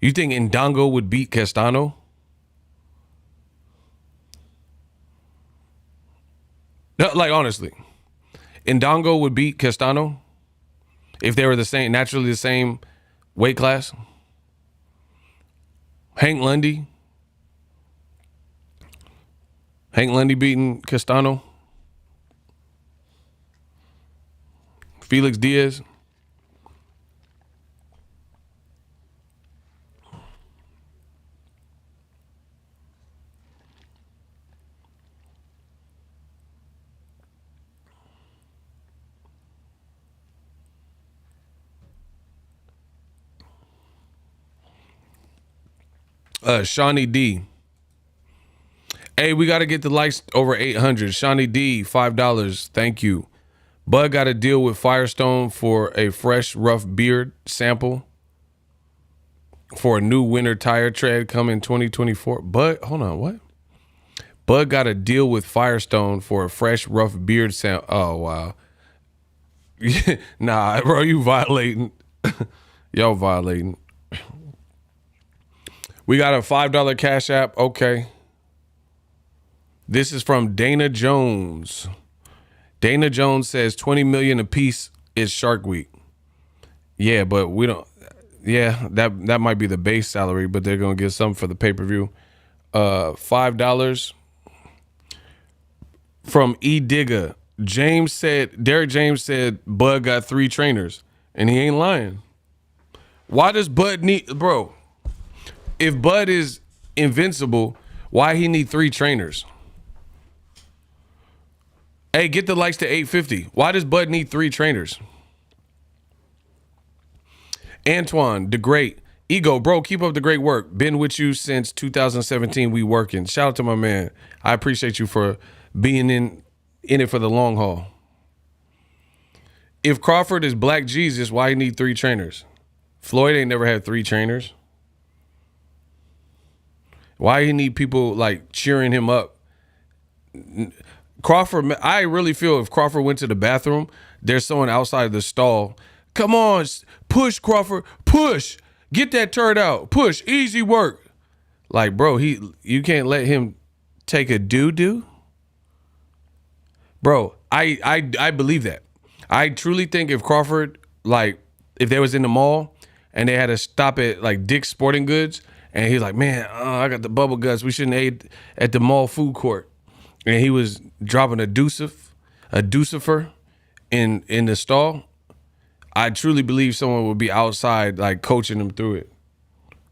You think Ndongo would beat Castano? No, like, honestly, Ndongo would beat Castano if they were the same, naturally the same weight class. Hank Lundy beating Castano. Felix Diaz. Shawnee D. Hey, we got to get the likes over 800. Shawnee D, $5. Thank you. Bud got to deal with Firestone for a fresh, rough beard sample for a new winter tire tread coming 2024. Bud, hold on, what? Bud got to deal with Firestone for a fresh, rough beard sample. Oh, wow. Nah, bro, you violating. Y'all violating. We got a $5 Cash App. Okay. This is from Dana Jones. Dana Jones says 20 million a piece is Shark Week. Yeah, but we don't. Yeah, that might be the base salary, but they're gonna get some for the pay-per-view. $5 from E Digga. Derek James said Bud got 3 trainers, and he ain't lying. Why does Bud need, bro? If Bud is invincible, why he need 3 trainers? Hey, get the likes to 850. Why does Bud need 3 trainers? Antoine, the great. Ego, bro, keep up the great work. Been with you since 2017. We working. Shout out to my man. I appreciate you for being in it for the long haul. If Crawford is Black Jesus, why he need 3 trainers? Floyd ain't never had 3 trainers. Why he need people like cheering him up? Crawford, I really feel if Crawford went to the bathroom, there's someone outside the stall. Come on, push Crawford, push. Get that turd out. Push, easy work. Like, bro, you can't let him take a doo-doo. Bro, I believe that. I truly think if Crawford, like, if they was in the mall and they had to stop at like Dick's Sporting Goods, and he's like, man, I got the bubble guts. We shouldn't eat at the mall food court. And he was dropping a deucifer in the stall. I truly believe someone would be outside like coaching him through it.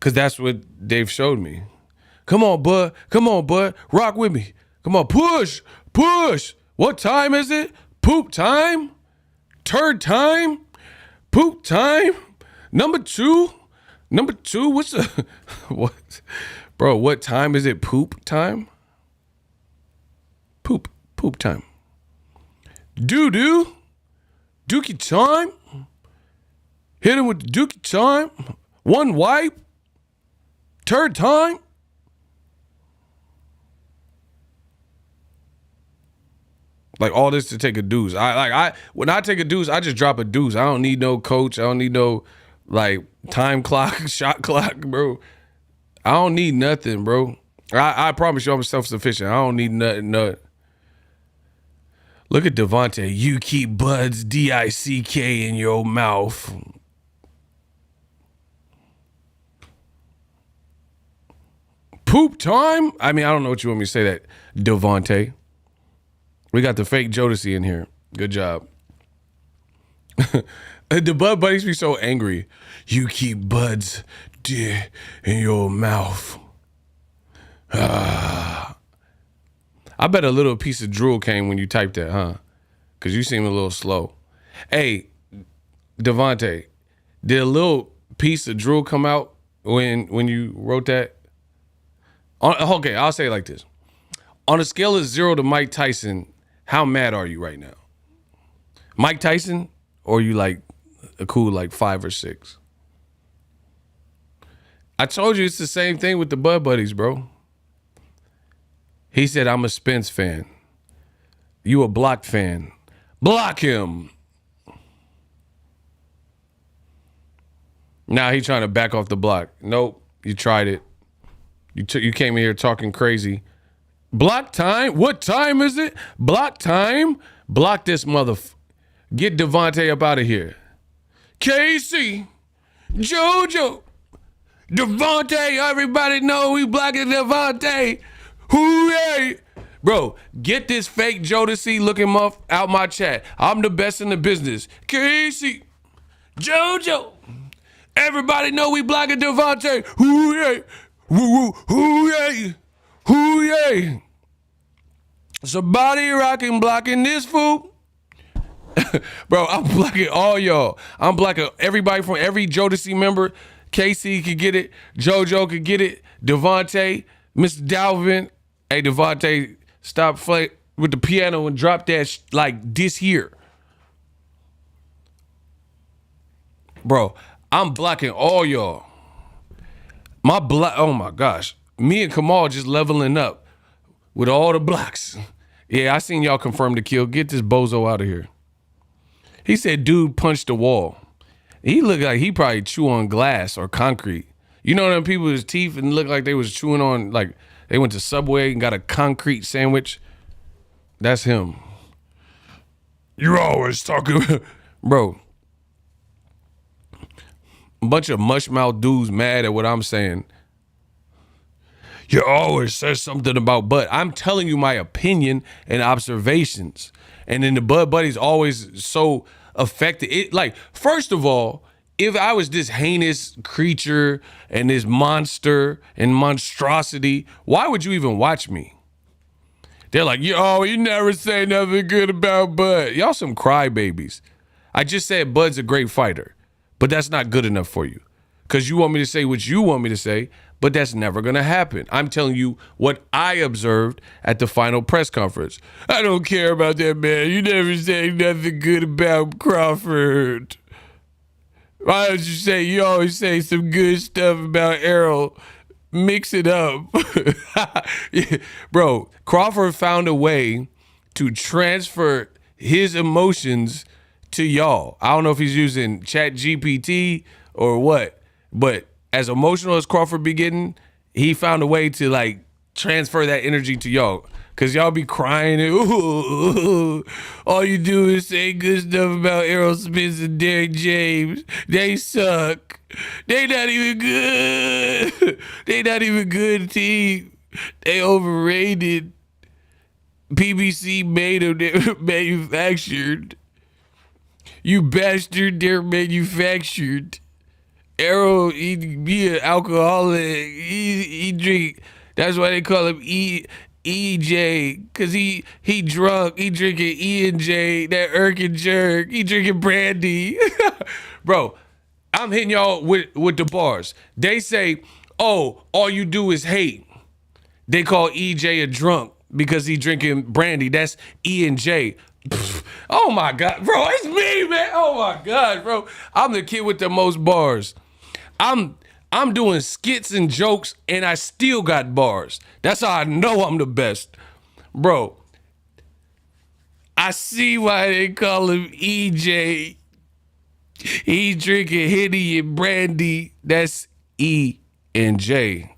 Cause that's what they've showed me. Come on, bud. Rock with me. Come on, push. What time is it? Poop time? Turd time? Poop time? Number two, what's the what? Bro, what time is it? Poop time? Poop time. Doo-doo. Dookie time. Hit him with the dookie time. One wipe. Turd time. Like all this to take a deuce. When I take a deuce, I just drop a deuce. I don't need no coach. I don't need no like time clock, shot clock, bro. I don't need nothing, bro. I promise you I'm self-sufficient. I don't need nothing. Look at Devontae. You keep Bud's D-I-C-K in your mouth. Poop time? I mean, I don't know what you want me to say that, Devontae. We got the fake Jodeci in here. Good job. The Bud buddies be so angry. You keep Bud's D in your mouth. I bet a little piece of drool came when you typed that, huh? Because you seem a little slow. Hey, Devontae, did a little piece of drool come out when you wrote that? Okay, I'll say it like this. On a scale of 0 to Mike Tyson, how mad are you right now? Mike Tyson, or you like a cool like 5 or 6? I told you it's the same thing with the Bud Buddies, bro. He said, I'm a Spence fan. You a Block fan. Block him. Now he trying to back off the block. Nope, you tried it. You came in here talking crazy. Block time? What time is it? Block time? Block this Get Devontae up out of here. Casey, JoJo, Devontae, everybody know we blocking Devontae. Hooray! Bro, get this fake Jodeci looking muff out my chat. I'm the best in the business. Casey, JoJo, everybody know we blocking Devontae. Hooray! Woo woo! Hooray! Hooray! Somebody rocking, blocking this fool. Bro, I'm blocking all y'all. I'm blocking everybody from every Jodeci member. KC could get it. JoJo could get it. Devontae, Mr. Dalvin. Hey, Devontae, stop with the piano and drop that like this here. Bro, I'm blocking all y'all. Oh my gosh. Me and Kamal just leveling up with all the blocks. Yeah, I seen y'all confirm the kill. Get this bozo out of here. He said dude punched the wall. He looked like he probably chew on glass or concrete. You know them people with his teeth and look like they was chewing on, like they went to Subway and got a concrete sandwich. That's him. You're always talking. Bro. A bunch of mushmouth dudes mad at what I'm saying. You always say something about Bud. I'm telling you my opinion and observations. And then the Bud Buddies always so affected. It like, first of all, if I was this heinous creature and this monster and monstrosity, why would you even watch me? They're like, yo, you never say nothing good about Bud. Y'all some crybabies. I just said Bud's a great fighter, but that's not good enough for you. Because you want me to say what you want me to say, but that's never going to happen. I'm telling you what I observed at the final press conference. I don't care about that, man. You never say nothing good about Crawford. Why don't you always say some good stuff about Errol? Mix it up. Yeah. Bro, Crawford found a way to transfer his emotions to y'all. I don't know if he's using ChatGPT or what, but as emotional as Crawford be getting, he found a way to like transfer that energy to y'all. Cause y'all be crying and ooh, all you do is say good stuff about Errol Spence and Derrick James. They suck. They not even good. They not even good team. They overrated. PBC made them, they're manufactured. You bastard, they're manufactured. Errol, he be an alcoholic. He drink. That's why they call him EJ, cause he drunk. He drinking E&J, that Irk and Jerk. He drinking brandy. Bro, I'm hitting y'all with the bars. They say, oh, all you do is hate. They call EJ a drunk because he drinking brandy. That's E&J. Oh my God, bro, it's me, man. Oh my God, bro. I'm the kid with the most bars. I'm doing skits and jokes and I still got bars. That's how I know I'm the best. Bro, I see why they call him EJ. He drinking Henny and brandy. That's E and J.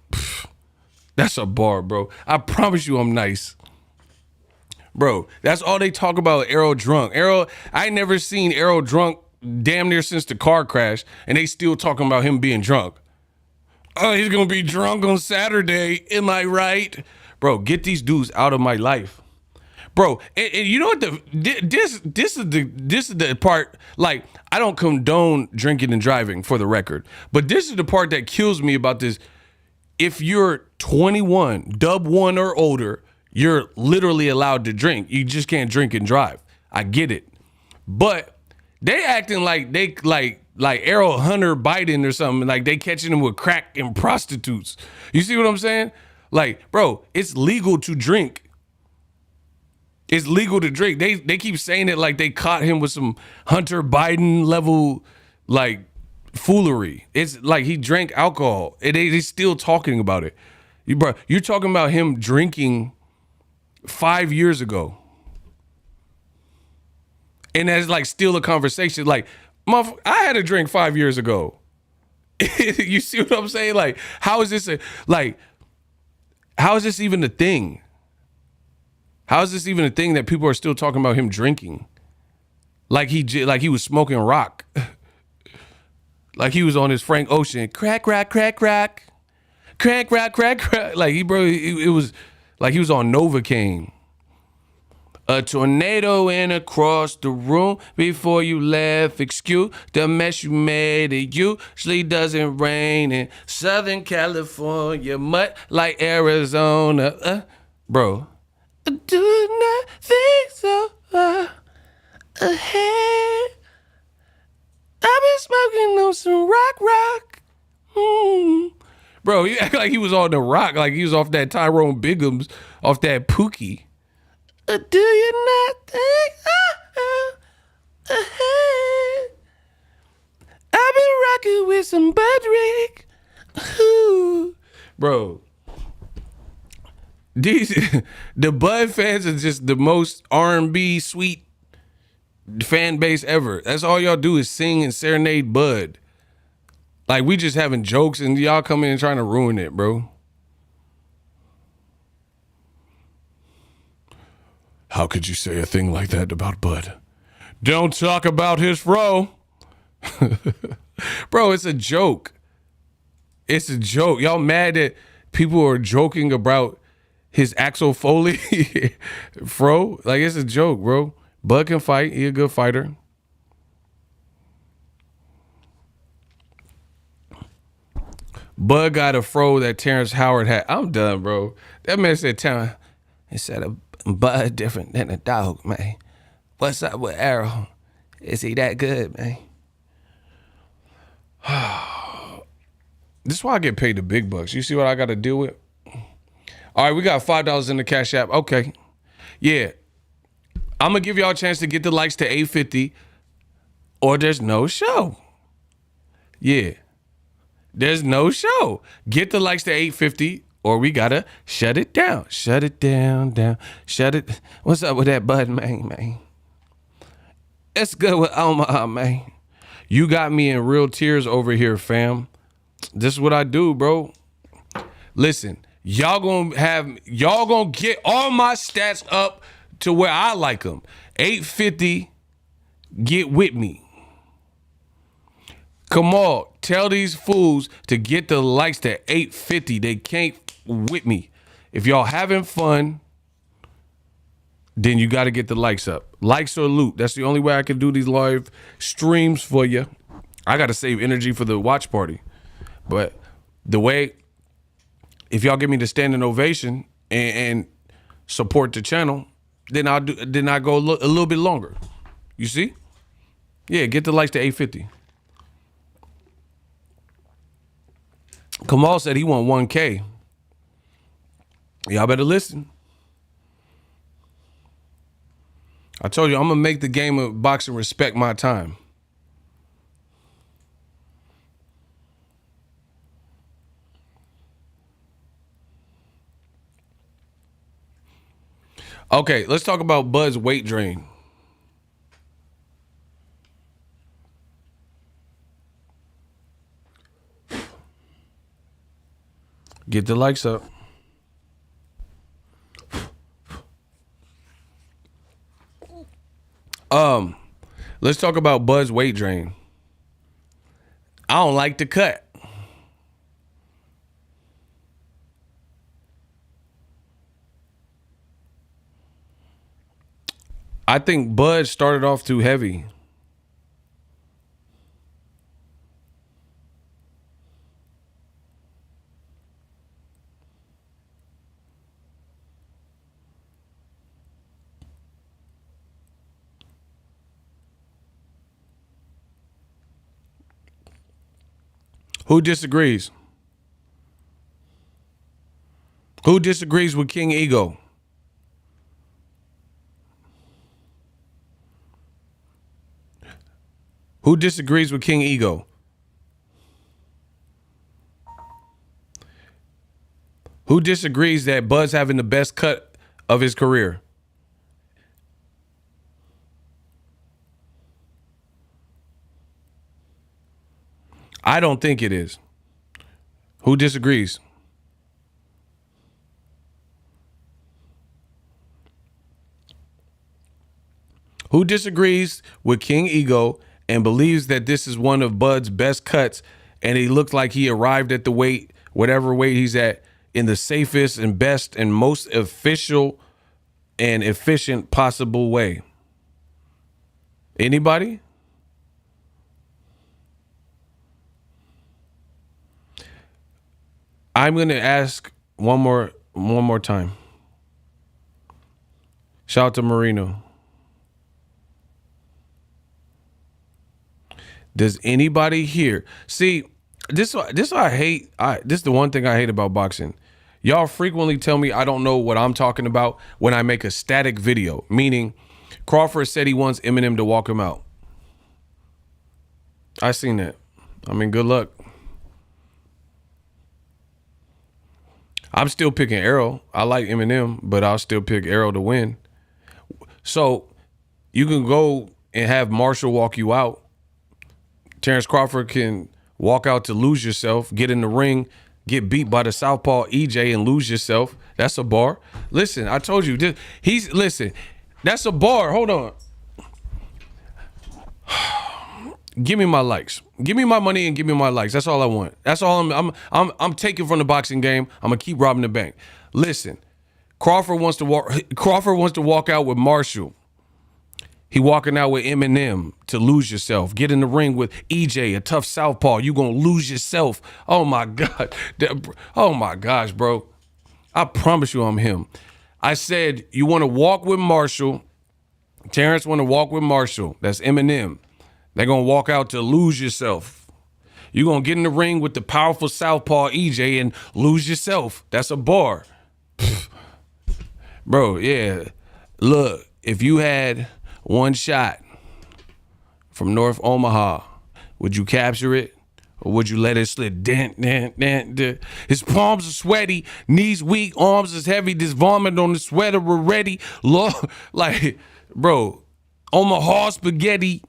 That's a bar, bro. I promise you I'm nice. Bro, that's all they talk about, Errol drunk. Errol, I ain't never seen Errol drunk damn near since the car crash, and they still talking about him being drunk. Oh, he's gonna be drunk on Saturday, am I right? Bro, get these dudes out of my life. Bro, and you know what, this is the part, like, I don't condone drinking and driving for the record, but this is the part that kills me about this. If you're 21, dub 1 or older, you're literally allowed to drink. You just can't drink and drive. I get it. But they acting like they like Errol Hunter Biden or something, like they catching him with crack and prostitutes. You see what I'm saying? Like, bro, it's legal to drink. It's legal to drink. They keep saying it like they caught him with some Hunter Biden level, like, foolery. It's like he drank alcohol. He's still talking about it. Bro, you're talking about him drinking 5 years ago. And that's like still a conversation. Like, I had a drink 5 years ago. You see what I'm saying? Like, how is this how is this even a thing? How is this even a thing that people are still talking about him drinking? Like he was smoking rock. Like he was on his Frank Ocean, crack, crack, crack, crack, crack, crack, crack, crack. Like it was like he was on Novocaine. A tornado in across the room before you left. Excuse the mess you made. It usually doesn't rain in Southern California, much like Arizona. Bro, I do not think so. Ahead, I've been smoking on some rock. Bro, he act like he was on the rock, like he was off that Tyrone Biggums, off that Pookie. Do you not think ahead? I've been rocking with some Bud Rick. Bro, the Bud fans are just the most R&B sweet fan base ever. That's all y'all do is sing and serenade Bud. Like, we just having jokes and y'all come in and trying to ruin it, bro. How could you say a thing like that about Bud? Don't talk about his fro. Bro, it's a joke. It's a joke. Y'all mad that people are joking about his Axel Foley fro? Like, it's a joke, bro. Bud can fight. He a good fighter. Bud got a fro that Terrence Howard had. I'm done, bro. That man said Terrence. He said a Bud different than a dog, man. What's up with Errol? Is he that good, man? This is why I get paid the big bucks. You see what I got to deal with? All right, we got $5 in the Cash App. Okay. Yeah. I'm going to give y'all a chance to get the likes to 850 or there's no show. Yeah. There's no show. Get the likes to 850 or we got to shut it down. Shut it down. Shut it. What's up with that Bud, man? It's good with Omaha, man. You got me in real tears over here, fam. This is what I do, bro. Listen, y'all gonna get all my stats up to where I like them. 850, get with me. Come on, tell these fools to get the likes to 850. They can't with me. If y'all having fun, then you got to get the likes up. Likes or loot. That's the only way I can do these live streams for you. I got to save energy for the watch party. But the way, if y'all give me the standing ovation and support the channel, then I go a little bit longer. You see? Yeah, get the likes to 850. Kamal said he want 1K. Y'all better listen. I told you, I'm going to make the game of boxing respect my time. Okay, let's talk about Bud's weight drain. Get the likes up. Let's talk about Bud's weight drain. I don't like the cut. I think Bud started off too heavy. Who disagrees? Who disagrees with King Ego? Who disagrees with King Ego? Who disagrees that Bud's having the best cut of his career? I don't think it is. Who disagrees? Who disagrees with King Ego and believes that this is one of Bud's best cuts and he looks like he arrived at the weight, whatever weight he's at, in the safest and best and most official and efficient possible way? Anybody? I'm going to ask one more time. Shout out to Marino. Does anybody here see this? This I hate. This is the one thing I hate about boxing. Y'all frequently tell me I don't know what I'm talking about when I make a static video. Meaning, Crawford said he wants Eminem to walk him out. I seen that. I mean, good luck. I'm still picking Errol. I like Eminem, but I'll still pick Errol to win. So you can go and have Marshall walk you out. Terence Crawford can walk out to lose yourself, get in the ring, get beat by the southpaw EJ and lose yourself. That's a bar. Listen, I told you, listen, that's a bar. Hold on. Give me my likes. Give me my money and give me my likes. That's all I want. That's all I'm taking from the boxing game. I'm gonna keep robbing the bank. Listen, Crawford wants to walk out with Marshall. He walking out with Eminem to lose yourself. Get in the ring with EJ, a tough southpaw. You gonna lose yourself. Oh my God. Oh my gosh, bro. I promise you I'm him. I said you want to walk with Marshall. Terence want to walk with Marshall. That's Eminem. They're going to walk out to lose yourself. You're going to get in the ring with the powerful southpaw EJ and lose yourself. That's a bar. Bro, yeah. Look, if you had one shot from North Omaha, would you capture it? Or would you let it slip? His palms are sweaty, knees weak, arms is heavy, this vomit on the sweater already. Like, bro, Omaha spaghetti.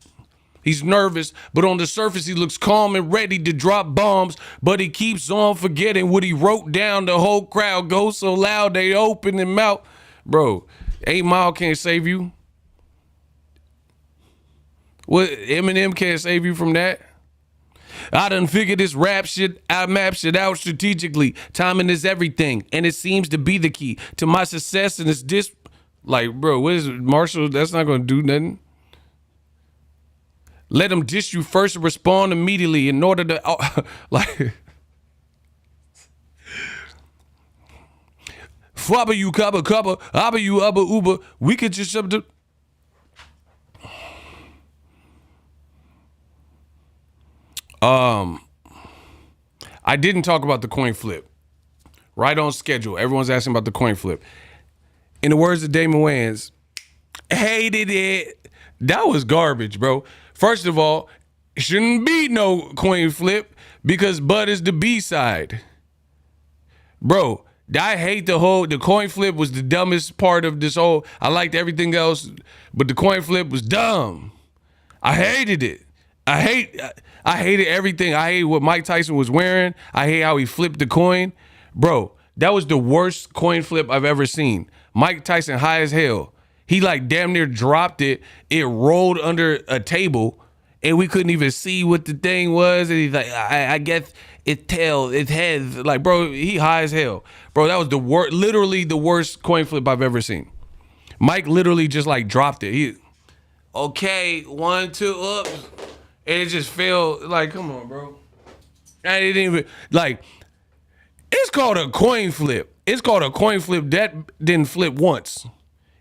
He's nervous, but on the surface he looks calm and ready to drop bombs, but he keeps on forgetting what he wrote down. The whole crowd goes so loud they open their mouth. Bro, 8 Mile can't save you. What, Eminem can't save you from that? I done figured this rap shit, I map shit out strategically. Timing is everything, and it seems to be the key to my success, and it's this. Like, bro, what is it, Marshall? That's not gonna do nothing. Let them dish you first and respond immediately in order to, like, flubber you cubber, abba you ubber uber, we could just up to. I didn't talk about the coin flip. Right on schedule. Everyone's asking about the coin flip. In the words of Damon Wayans, hated it. That was garbage, bro. First of all, shouldn't be no coin flip because Bud is the B-side. Bro, I hate the coin flip was the dumbest part of this whole, I liked everything else, but the coin flip was dumb. I hated it. I hated everything. I hated what Mike Tyson was wearing. I hate how he flipped the coin. Bro, that was the worst coin flip I've ever seen. Mike Tyson high as hell. He like damn near dropped it. It rolled under a table and we couldn't even see what the thing was. And he's like, I guess it's head. Like, bro, he high as hell. Bro, that was the worst, literally the worst coin flip I've ever seen. Mike literally just like dropped it. Okay, 1, 2, up. And it just fell, like, come on, bro. I didn't even, like, it's called a coin flip. It's called a coin flip. That didn't flip once.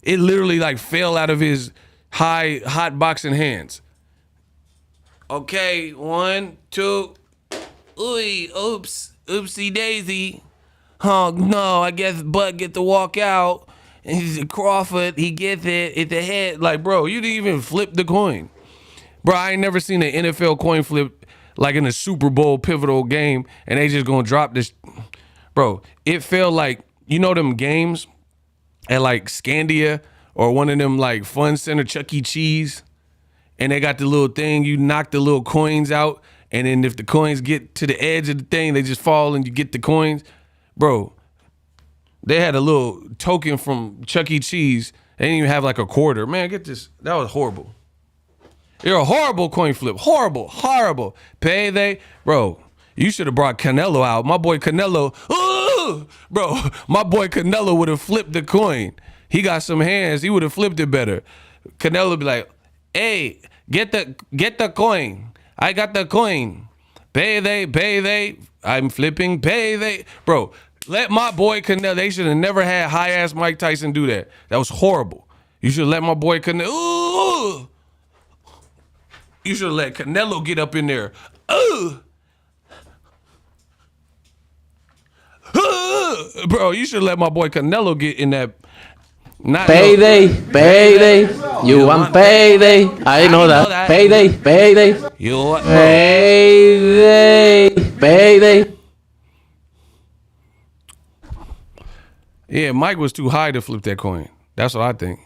It literally like fell out of his hot boxing hands. Okay, 1, 2. Oops, oopsie daisy. Oh no, I guess Bud get to walk out. And he's Crawford, he gets it. It's a head. Like, bro, you didn't even flip the coin. Bro, I ain't never seen an NFL coin flip like in a Super Bowl pivotal game, and they just gonna drop this. Bro, it felt like, you know them games at like Scandia or one of them like fun center Chuck E. Cheese, and they got the little thing, you knock the little coins out, and then if the coins get to the edge of the thing, they just fall and you get the coins. Bro, they had a little token from Chuck E. Cheese. They didn't even have like a quarter. Man, get this. That was horrible. You're a horrible coin flip. Horrible. Horrible. Payday. Bro, you should have brought Canelo out. My boy Canelo. Bro, my boy Canelo would have flipped the coin. He got some hands. He would have flipped it better. Canelo would be like, hey, get the coin. I got the coin. Payday. I'm flipping payday. Bro, let my boy Canelo, they should have never had high-ass Mike Tyson do that. That was horrible. You should let my boy Canelo, you should let Canelo get up in there. Bro, you should let my boy Canelo get in that. Not payday. You want payday? I know that. Payday. You want payday. Yeah, Mike was too high to flip that coin. That's what I think.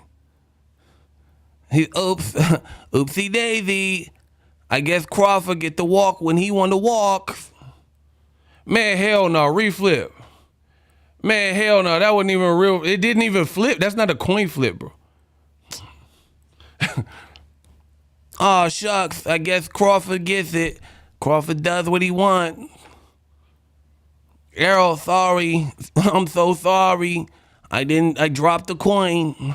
Oopsie daisy. I guess Crawford get to walk when he want to walk. Man, hell no, reflip. Man, hell no, that wasn't even real. It didn't even flip. That's not a coin flip, bro. Oh, shucks. I guess Crawford gets it. Crawford does what he wants. Errol, sorry. I'm so sorry. I dropped the coin.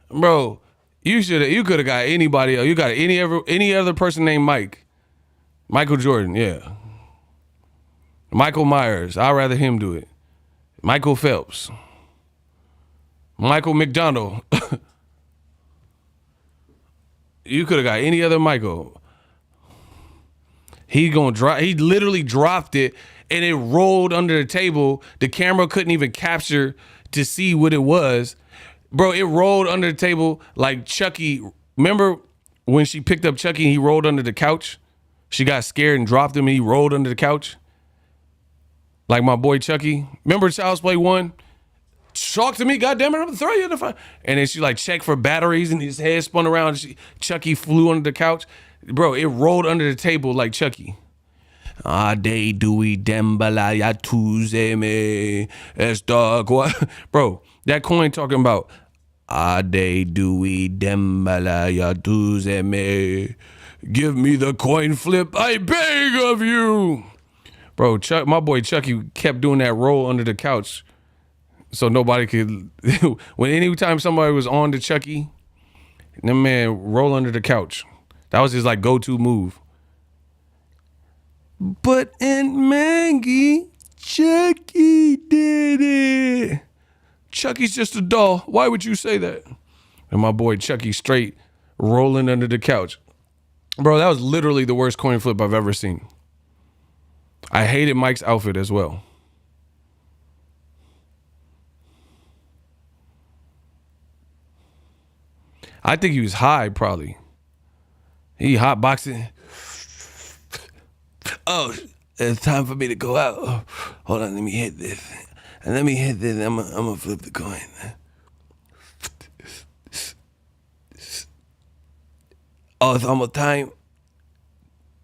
Bro, you could have got anybody else. You got any other person named Mike. Michael Jordan, yeah. Michael Myers, I'd rather him do it. Michael Phelps. Michael McDonald. You could have got any other Michael. He literally dropped it and it rolled under the table. The camera couldn't even capture to see what it was. Bro, it rolled under the table like Chucky. Remember when she picked up Chucky and he rolled under the couch? She got scared and dropped him and he rolled under the couch. Like my boy Chucky. Remember Child's Play 1? Talk to me, goddamn it, I'm gonna throw you in the fire. And then she like checked for batteries and his head spun around. Chucky flew under the couch. Bro, it rolled under the table like Chucky. Day Dewey Dembala ya tuze me esta. Bro, that coin talking about Day Dewey Dembala ya tuze me. Give me the coin flip, I beg of you. Bro, my boy Chucky kept doing that roll under the couch so nobody could. Anytime somebody was on to Chucky, that man roll under the couch. That was his like go-to move. But Aunt Maggie, Chucky did it. Chucky's just a doll. Why would you say that? And my boy Chucky straight rolling under the couch. Bro, that was literally the worst coin flip I've ever seen. I hated Mike's outfit as well. I think he was high, probably. He hot boxing. Oh, it's time for me to go out. Oh, hold on, let me hit this. And let me hit this. I'm gonna flip the coin. Oh, it's almost time.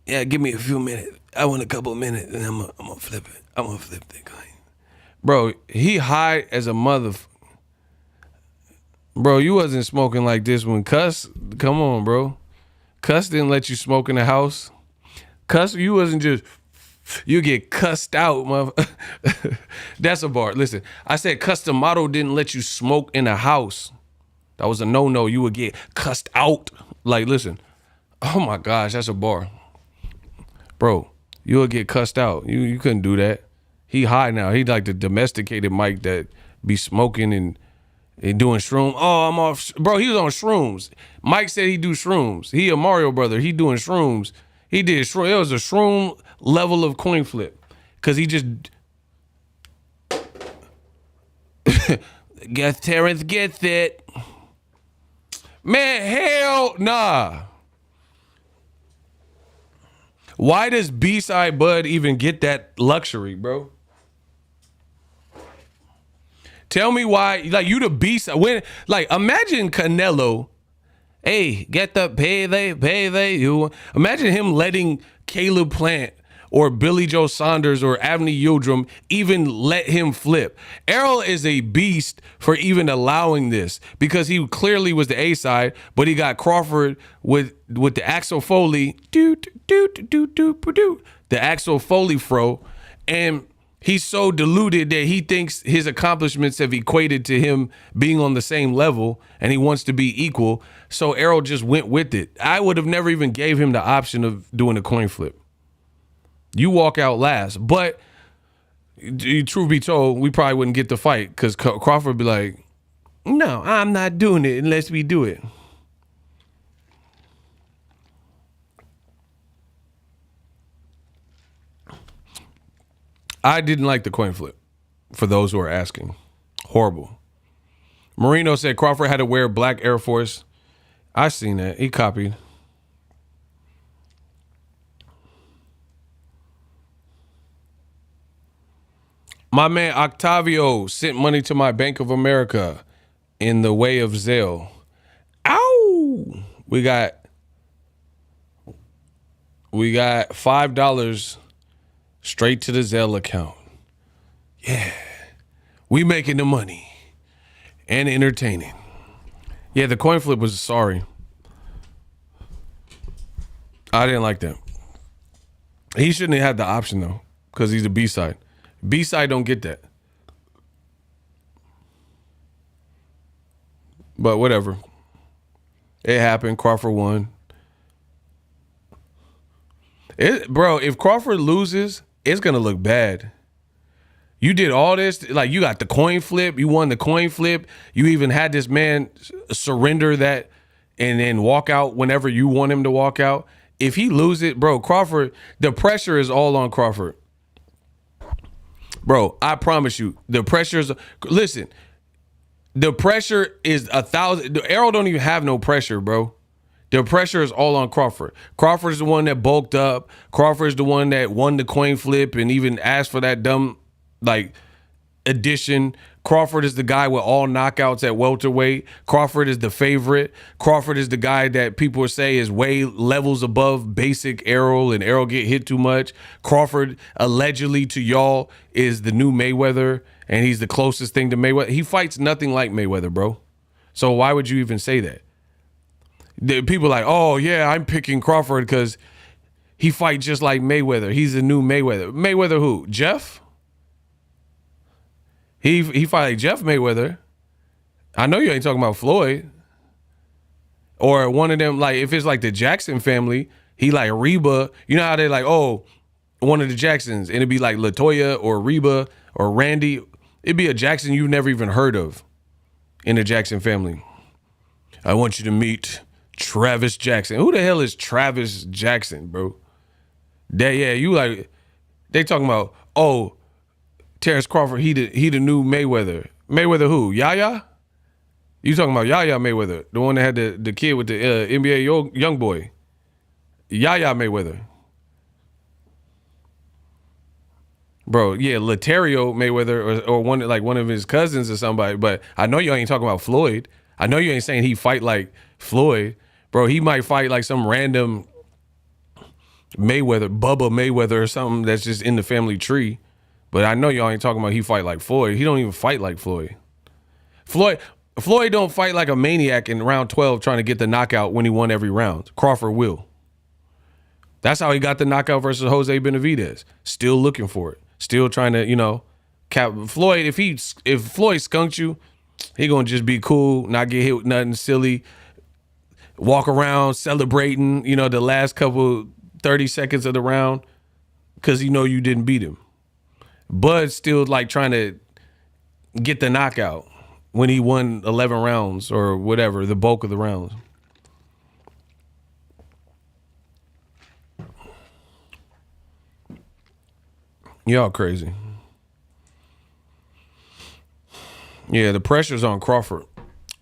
Yeah, give me a few minutes. I want a couple of minutes, and I'm gonna flip it. I'm gonna flip the coin. Bro, he high as a motherfucker. Bro, you wasn't smoking like this when Cuss. Come on, bro. Cuss didn't let you smoke in the house. Cuss, you wasn't just. You get cussed out, motherfucker. That's a bar. Listen, I said Customato didn't let you smoke in the house. That was a no-no. You would get cussed out. Like, listen. Oh my gosh, that's a bar. Bro, you would get cussed out. You couldn't do that. He high now. He like the domesticated Mike that be smoking and doing shrooms. Oh, I'm off. Bro, he was on shrooms. Mike said he do shrooms. He a Mario brother. He doing shrooms. He did shroom. It was a shroom level of coin flip. Cause he just guess Terence gets it. Man, hell nah. Why does B-Side Bud even get that luxury, bro? Tell me why. Like, you the beast. When, like, imagine Canelo. Hey, get the payday. You imagine him letting Caleb Plant or Billy Joe Saunders or Avni Yildirim even let him flip. Errol is a beast for even allowing this because he clearly was the A side, but he got Crawford with the Axel Foley, the Axel Foley fro, and he's so deluded that he thinks his accomplishments have equated to him being on the same level and he wants to be equal. So Errol just went with it. I would have never even gave him the option of doing a coin flip. You walk out last. But truth be told, we probably wouldn't get the fight because Crawford would be like, no, I'm not doing it unless we do it. I didn't like the coin flip, for those who are asking. Horrible. Marino said Crawford had to wear black Air Force. I seen that. He copied. My man Octavio sent money to my Bank of America in the way of Zelle. Ow! We got $5 straight to the Zelle account. Yeah. We making the money and entertaining. Yeah, the coin flip was sorry. I didn't like that. He shouldn't have had the option though, because he's a B-side. B-side don't get that. But whatever. It happened. Crawford won. Bro, if Crawford loses, it's going to look bad. You did all this. Like, you got the coin flip. You won the coin flip. You even had this man surrender that and then walk out whenever you want him to walk out. If he loses it, bro, Crawford, the pressure is all on Crawford. Bro, I promise you, the pressure is, listen, the pressure is 1,000. Errol don't even have no pressure, bro. The pressure is all on Crawford. Crawford is the one that bulked up. Crawford is the one that won the coin flip and even asked for that dumb, like, addition. Crawford is the guy with all knockouts at welterweight. Crawford is the favorite. Crawford is the guy that people say is way levels above basic Errol, and Errol get hit too much. Crawford, allegedly to y'all, is the new Mayweather, and he's the closest thing to Mayweather. He fights nothing like Mayweather, bro. So why would you even say that? The people are like, oh, yeah, I'm picking Crawford because he fights just like Mayweather. He's the new Mayweather. Mayweather who? Jeff? He fight like Jeff Mayweather. I know you ain't talking about Floyd. Or one of them, like, if it's like the Jackson family, he like Reba. You know how they like, oh, one of the Jacksons. And it'd be like LaToya or Reba or Randy. It'd be a Jackson you've never even heard of in the Jackson family. I want you to meet Travis Jackson. Who the hell is Travis Jackson, bro? You like, they talking about, oh, Terence Crawford, he the new Mayweather. Mayweather who? Yaya? You talking about Yaya Mayweather, the one that had the kid with the NBA young boy. Yaya Mayweather. Bro, yeah, Latario Mayweather or one of his cousins or somebody. But I know you ain't talking about Floyd. I know you ain't saying he fight like Floyd. Bro, he might fight like some random Mayweather, Bubba Mayweather or something that's just in the family tree. But I know y'all ain't talking about he fight like Floyd. He don't even fight like Floyd. Floyd don't fight like a maniac in round 12 trying to get the knockout when he won every round. Crawford will. That's how he got the knockout versus Jose Benavidez. Still looking for it. Still trying to, cap Floyd. If Floyd skunked you, he gonna just be cool, not get hit with nothing silly, walk around celebrating, the last couple 30 seconds of the round because you didn't beat him. Bud still like trying to get the knockout when he won 11 rounds or whatever, the bulk of the rounds. Y'all crazy. Yeah, the pressure's on Crawford.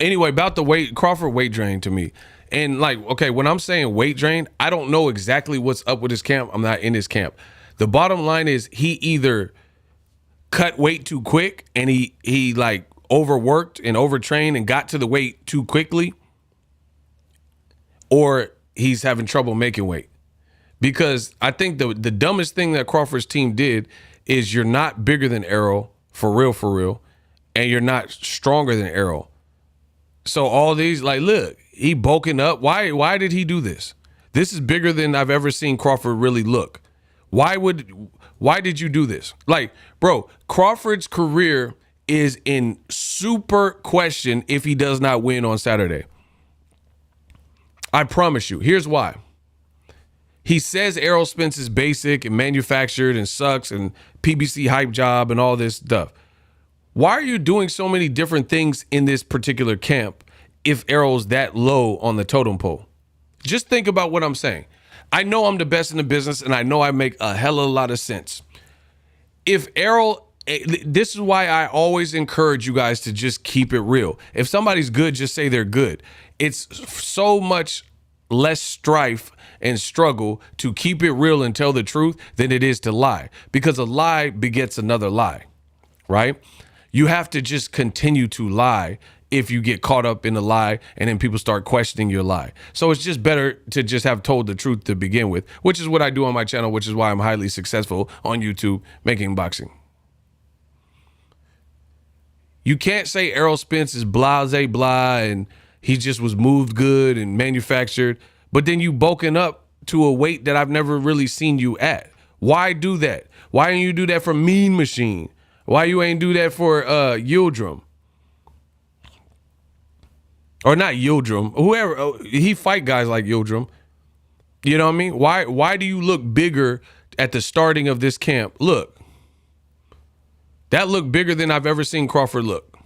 Anyway, about the Crawford weight drain to me. And like, okay, when I'm saying weight drain, I don't know exactly what's up with his camp. I'm not in his camp. The bottom line is he either cut weight too quick and he like overworked and overtrained and got to the weight too quickly, or he's having trouble making weight. Because I think the dumbest thing that Crawford's team did is you're not bigger than Errol, for real, and you're not stronger than Errol. So all these, like, look, he bulking up. Why did he do this? This is bigger than I've ever seen Crawford really look. Why did you do this? Like, bro, Crawford's career is in super question if he does not win on Saturday. I promise you. Here's why. He says Errol Spence is basic and manufactured and sucks and PBC hype job and all this stuff. Why are you doing so many different things in this particular camp if Errol's that low on the totem pole? Just think about what I'm saying. I know I'm the best in the business, and I know I make a hell of a lot of sense. If Errol, this is why I always encourage you guys to just keep it real. If somebody's good, just say they're good. It's so much less strife and struggle to keep it real and tell the truth than it is to lie, because a lie begets another lie, right? You have to just continue to lie if you get caught up in the lie and then people start questioning your lie. So it's just better to just have told the truth to begin with, which is what I do on my channel, which is why I'm highly successful on YouTube making boxing. You can't say Errol Spence is blase blah and he just was moved good and manufactured, but then you bulking up to a weight that I've never really seen you at. Why do that? Why didn't you do that for Mean Machine? Why you ain't do that for Yildirim? Or not Yildirim, whoever. He fight guys like Yildirim. You know what I mean? Why do you look bigger at the starting of this camp? Look. That looked bigger than I've ever seen Crawford look.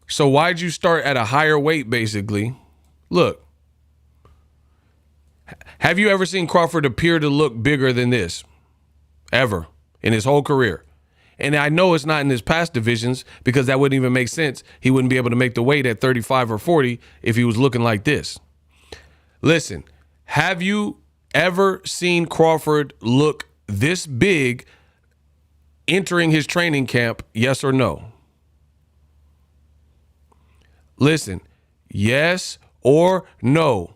So why'd you start at a higher weight, basically? Look. Have you ever seen Crawford appear to look bigger than this? Ever. In his whole career. And I know it's not in his past divisions because that wouldn't even make sense. He wouldn't be able to make the weight at 35 or 40 if he was looking like this. Listen, have you ever seen Crawford look this big entering his training camp? Yes or no? Listen, yes or no.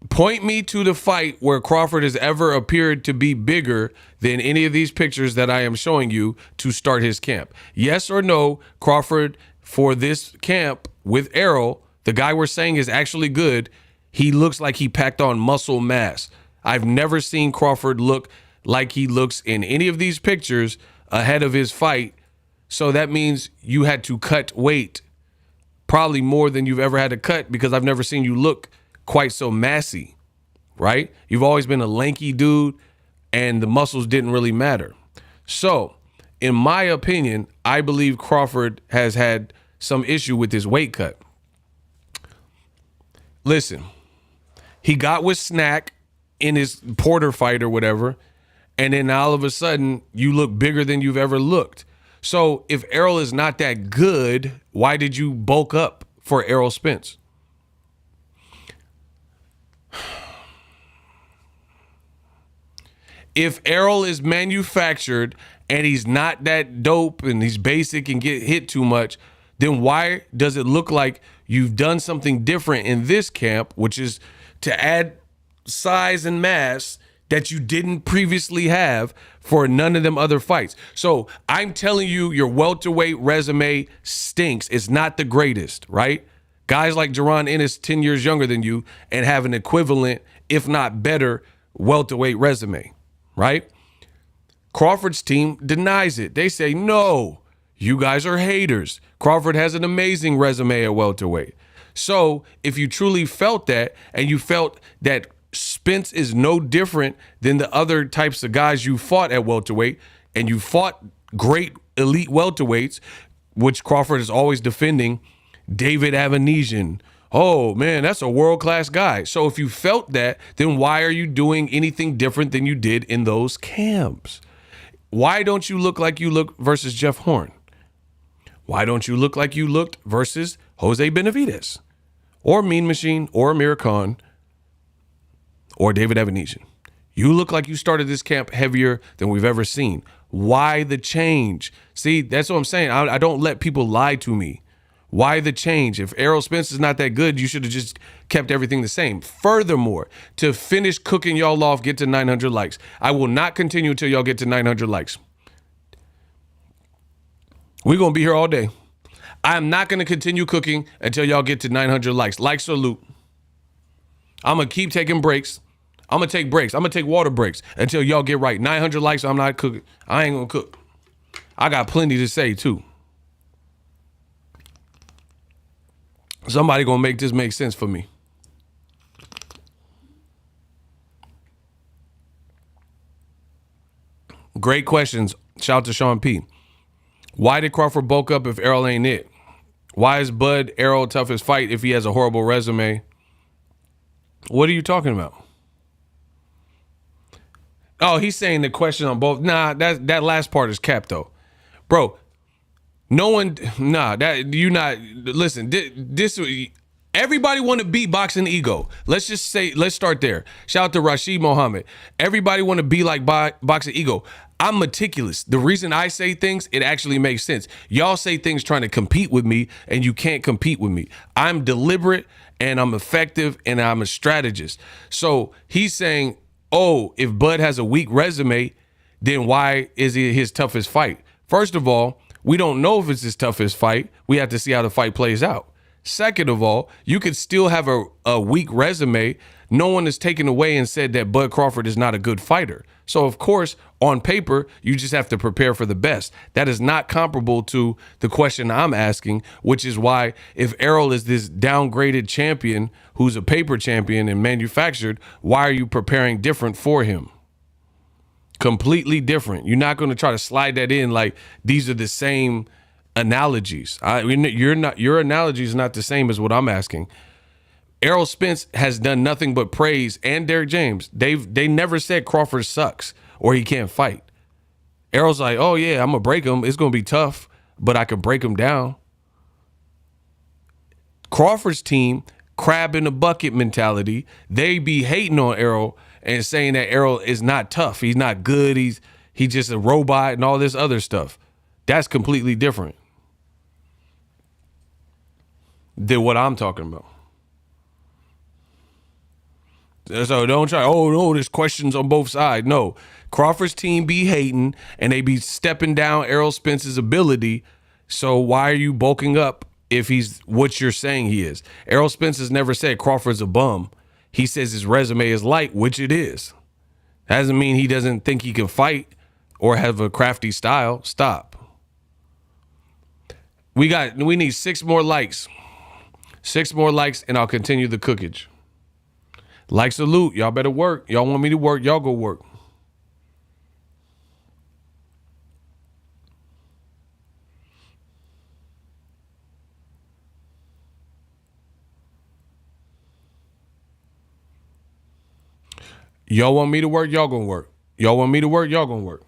Point me to the fight where Crawford has ever appeared to be bigger than any of these pictures that I am showing you to start his camp. Yes or no, Crawford, for this camp with Errol, the guy we're saying is actually good, he looks like he packed on muscle mass. I've never seen Crawford look like he looks in any of these pictures ahead of his fight. So that means you had to cut weight, probably more than you've ever had to cut, because I've never seen you look quite so massy, right? You've always been a lanky dude and the muscles didn't really matter. So, in my opinion, I believe Crawford has had some issue with his weight cut. Listen, he got with Snack in his Porter fight or whatever, and then all of a sudden you look bigger than you've ever looked. So if Errol is not that good, why did you bulk up for Errol Spence? If Errol is manufactured and he's not that dope and he's basic and get hit too much, then why does it look like you've done something different in this camp, which is to add size and mass that you didn't previously have for none of them other fights? So I'm telling you, your welterweight resume stinks. It's not the greatest, right? Guys like Jaron Ennis, 10 years younger than you, and have an equivalent, if not better, welterweight resume. Right? Crawford's team denies it. They say, no, you guys are haters. Crawford has an amazing resume at welterweight. So if you truly felt that, and you felt that Spence is no different than the other types of guys you fought at welterweight, and you fought great elite welterweights, which Crawford is always defending, David Avanesian, oh, man, that's a world-class guy. So if you felt that, then why are you doing anything different than you did in those camps? Why don't you look like you look versus Jeff Horn? Why don't you look like you looked versus Jose Benavidez or Mean Machine or Amir Khan or David Avanesian? You look like you started this camp heavier than we've ever seen. Why the change? See, that's what I'm saying. I don't let people lie to me. Why the change? If Errol Spence is not that good, you should have just kept everything the same. Furthermore, to finish cooking y'all off, get to 900 likes. I will not continue until y'all get to 900 likes. We're going to be here all day. I'm not going to continue cooking until y'all get to 900 likes. Like salute. I'm going to keep taking breaks. I'm going to take breaks. I'm going to take water breaks until y'all get right. 900 likes, I'm not cooking. I ain't going to cook. I got plenty to say, too. Somebody going to make this make sense for me. Great questions. Shout out to Sean P. Why did Crawford bulk up if Errol ain't it? Why is Bud Errol toughest fight if he has a horrible resume? What are you talking about? Oh, he's saying the question on both. Nah, that last part is cap though. Bro, no one, that you not, listen, this everybody want to beat Boxingego. Let's start there. Shout out to Rashid Mohammed. Everybody want to be like Boxingego. I'm meticulous. The reason I say things, it actually makes sense. Y'all say things trying to compete with me, and you can't compete with me. I'm deliberate, and I'm effective, and I'm a strategist. So he's saying, oh, if Bud has a weak resume, then why is it his toughest fight? First of all, we don't know if it's his toughest fight. We have to see how the fight plays out. Second of all, you could still have a weak resume. No one has taken away and said that Bud Crawford is not a good fighter. So, of course, on paper, you just have to prepare for the best. That is not comparable to the question I'm asking, which is why if Errol is this downgraded champion who's a paper champion and manufactured, why are you preparing different for him? Completely different. You're not going to try to slide that in like these are the same analogies. Your analogy is not the same as what I'm asking. Errol Spence has done nothing but praise, and Derek James. They never said Crawford sucks or he can't fight. Errol's like, oh yeah, I'm gonna break him. It's gonna be tough, but I can break him down. Crawford's team, crab in the bucket mentality. They be hating on Errol and saying that Errol is not tough. He's not good. He's just a robot and all this other stuff. That's completely different than what I'm talking about. So don't try, oh no, there's questions on both sides. No, Crawford's team be hating and they be stepping down Errol Spence's ability. So why are you bulking up if he's what you're saying he is? Errol Spence has never said Crawford's a bum. He says his resume is light, which it is. That doesn't mean he doesn't think he can fight or have a crafty style. Stop. We need 6 more likes. 6 more likes and I'll continue the cookage. Like salute. Y'all better work. Y'all want me to work, y'all go work. Y'all want me to work, y'all gonna work. Y'all want me to work, y'all gonna work.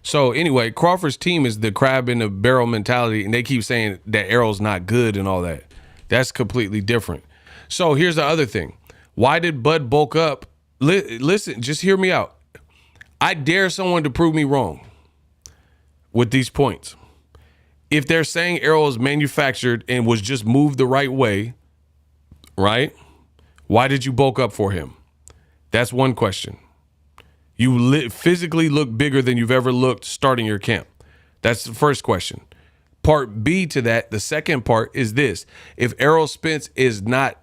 So anyway, Crawford's team is the crab in the barrel mentality, and they keep saying that Errol's not good and all that. That's completely different. So here's the other thing. Why did Bud bulk up? Listen, just hear me out. I dare someone to prove me wrong with these points. If they're saying Errol is manufactured and was just moved the right way, right? Why did you bulk up for him? That's one question. You physically look bigger than you've ever looked starting your camp. That's the first question. Part B to that, the second part is this. If Errol Spence is not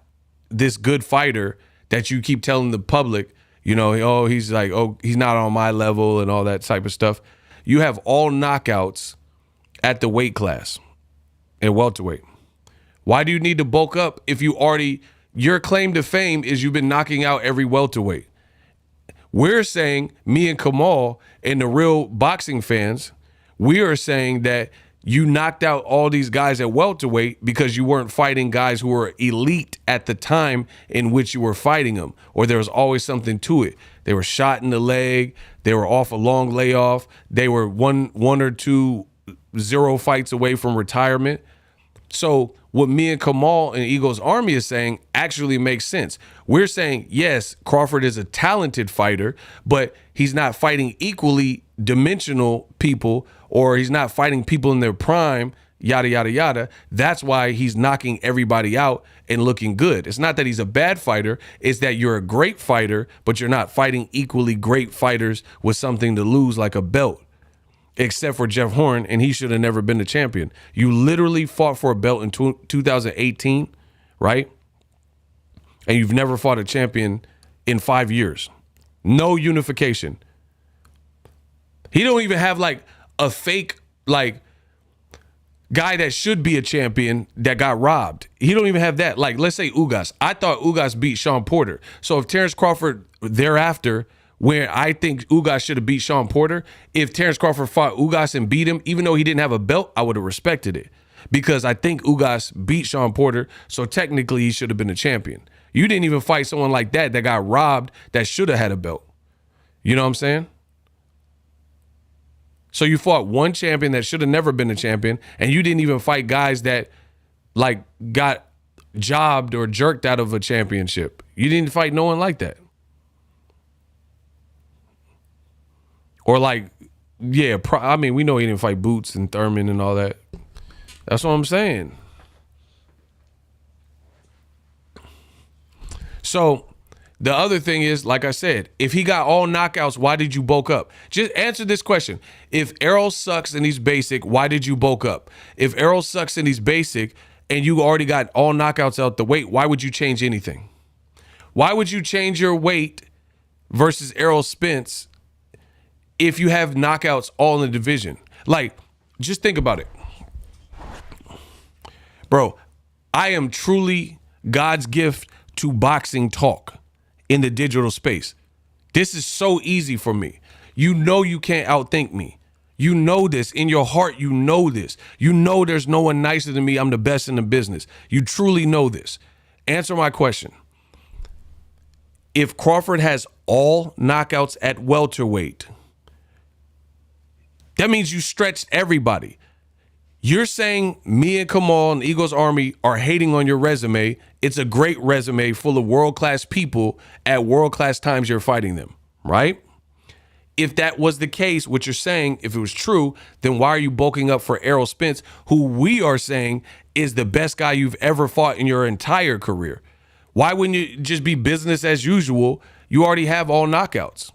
this good fighter that you keep telling the public, you know, oh, he's not on my level and all that type of stuff. You have all knockouts at the weight class at welterweight. Why do you need to bulk up if your claim to fame is you've been knocking out every welterweight? We're saying, me and Kamal and the real boxing fans, we are saying that you knocked out all these guys at welterweight because you weren't fighting guys who were elite at the time in which you were fighting them, or there was always something to it. They were shot in the leg. They were off a long layoff. They were one or two 0 fights away from retirement. So what me and Kamal and Ego's Army is saying actually makes sense. We're saying, yes, Crawford is a talented fighter, but he's not fighting equally dimensional people, or he's not fighting people in their prime, yada, yada, yada. That's why he's knocking everybody out and looking good. It's not that he's a bad fighter. It's that you're a great fighter, but you're not fighting equally great fighters with something to lose like a belt. Except for Jeff Horn, and he should have never been the champion. You literally fought for a belt in 2018, right? And you've never fought a champion in 5 years. No unification. He don't even have like a fake like guy that should be a champion that got robbed. He don't even have that. Like, let's say Ugas. I thought Ugas beat Sean Porter. So if Terence Crawford thereafter, where I think Ugas should have beat Sean Porter, if Terence Crawford fought Ugas and beat him, even though he didn't have a belt, I would have respected it. Because I think Ugas beat Sean Porter, so technically he should have been a champion. You didn't even fight someone like that got robbed that should have had a belt. You know what I'm saying? So you fought one champion that should have never been a champion, and you didn't even fight guys that like got jobbed or jerked out of a championship. You didn't fight no one like that. Or like, yeah, I mean, we know he didn't fight Boots and Thurman and all that. That's what I'm saying. So the other thing is, like I said, if he got all knockouts, why did you bulk up? Just answer this question. If Errol sucks and he's basic, why did you bulk up? If Errol sucks and he's basic and you already got all knockouts out the weight, why would you change anything? Why would you change your weight versus Errol Spence if you have knockouts all in the division? Like, just think about it. Bro, I am truly God's gift to boxing talk in the digital space. This is so easy for me. You know you can't outthink me. You know this. In your heart, you know this. You know there's no one nicer than me. I'm the best in the business. You truly know this. Answer my question. If Crawford has all knockouts at welterweight, that means you stretched everybody. You're saying me and Kamal and Eagles Army are hating on your resume. It's a great resume full of world-class people at world-class times you're fighting them, right? If that was the case, what you're saying, if it was true, then why are you bulking up for Errol Spence, who we are saying is the best guy you've ever fought in your entire career? Why wouldn't you just be business as usual? You already have all knockouts.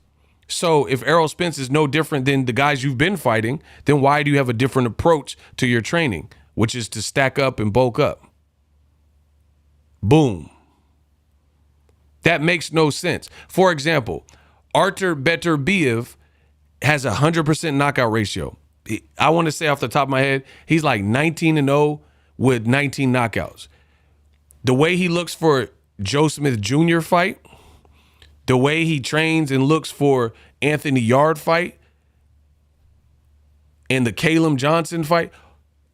So if Errol Spence is no different than the guys you've been fighting, then why do you have a different approach to your training, which is to stack up and bulk up? Boom. That makes no sense. For example, Artur Beterbiev has a 100% knockout ratio. I want to say off the top of my head, he's like 19-0 with 19 knockouts. The way he looks for Joe Smith Jr. fight, the way he trains and looks for Anthony Yard fight, and the Caleb Johnson fight,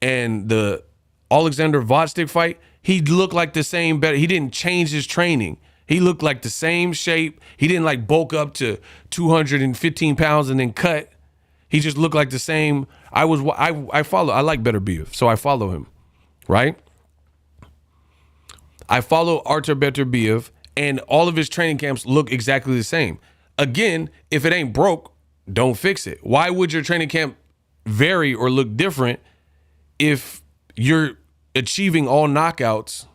and the Alexander Vostik fight, he looked like the same better. He didn't change his training. He looked like the same shape. He didn't like bulk up to 215 pounds and then cut. He just looked like the same. I like Beterbiev, so I follow him, right? I follow Artur Beterbiev, and all of his training camps look exactly the same. Again, if it ain't broke, don't fix it. Why would your training camp vary or look different if you're achieving all knockouts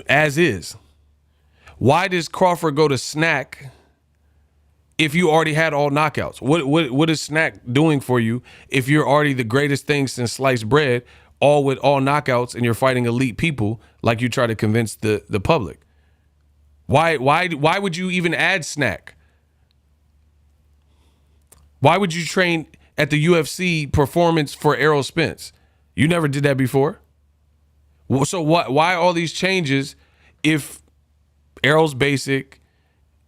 as is? Why does Crawford go to snack if you already had all knockouts? What is snack doing for you if you're already the greatest thing since sliced bread, all with all knockouts, and you're fighting elite people like you try to convince the public? Why would you even add snack? Why would you train at the UFC performance for Errol Spence? You never did that before. So why all these changes if Errol's basic,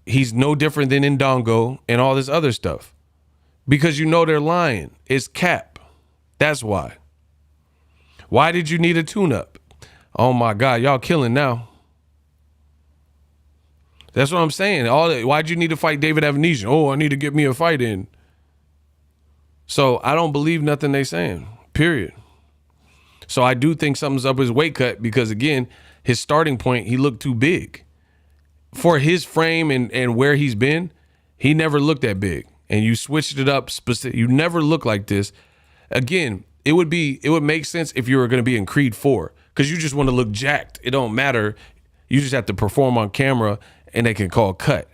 he's no different than Ndongo and all this other stuff? Because you know they're lying. It's cap. That's why. Why did you need a tune-up? Oh my God, y'all killing now. That's what I'm saying. Why'd you need to fight David Avanesian? Oh, I need to get me a fight in. So I don't believe nothing they saying, period. So I do think something's up his weight cut because, again, his starting point, he looked too big. For his frame and where he's been, he never looked that big. And you switched it up. You never look like this. Again, it would make sense if you were going to be in Creed 4 because you just want to look jacked. It don't matter. You just have to perform on camera and they can call cut.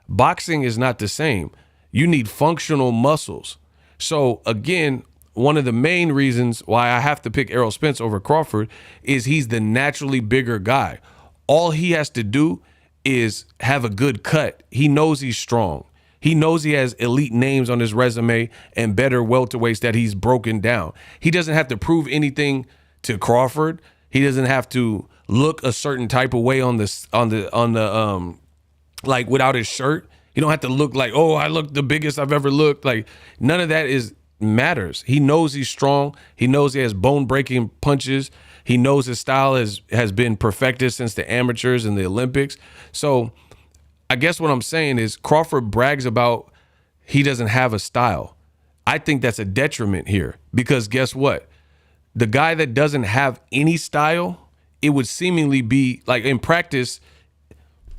Boxing is not the same. You need functional muscles. So again, one of the main reasons why I have to pick Errol Spence over Crawford is he's the naturally bigger guy. All he has to do is have a good cut. He knows he's strong. He knows he has elite names on his resume and better welterweights that he's broken down. He doesn't have to prove anything to Crawford. He doesn't have to look a certain type of way on the like without his shirt. You don't have to look like, oh, I look the biggest I've ever looked. Like none of that matters. He knows he's strong. He knows he has bone-breaking punches. He knows his style has been perfected since the amateurs and the Olympics. So I guess what I'm saying is Crawford brags about he doesn't have a style. I think that's a detriment here because guess what? The guy that doesn't have any style, it would seemingly be like in practice,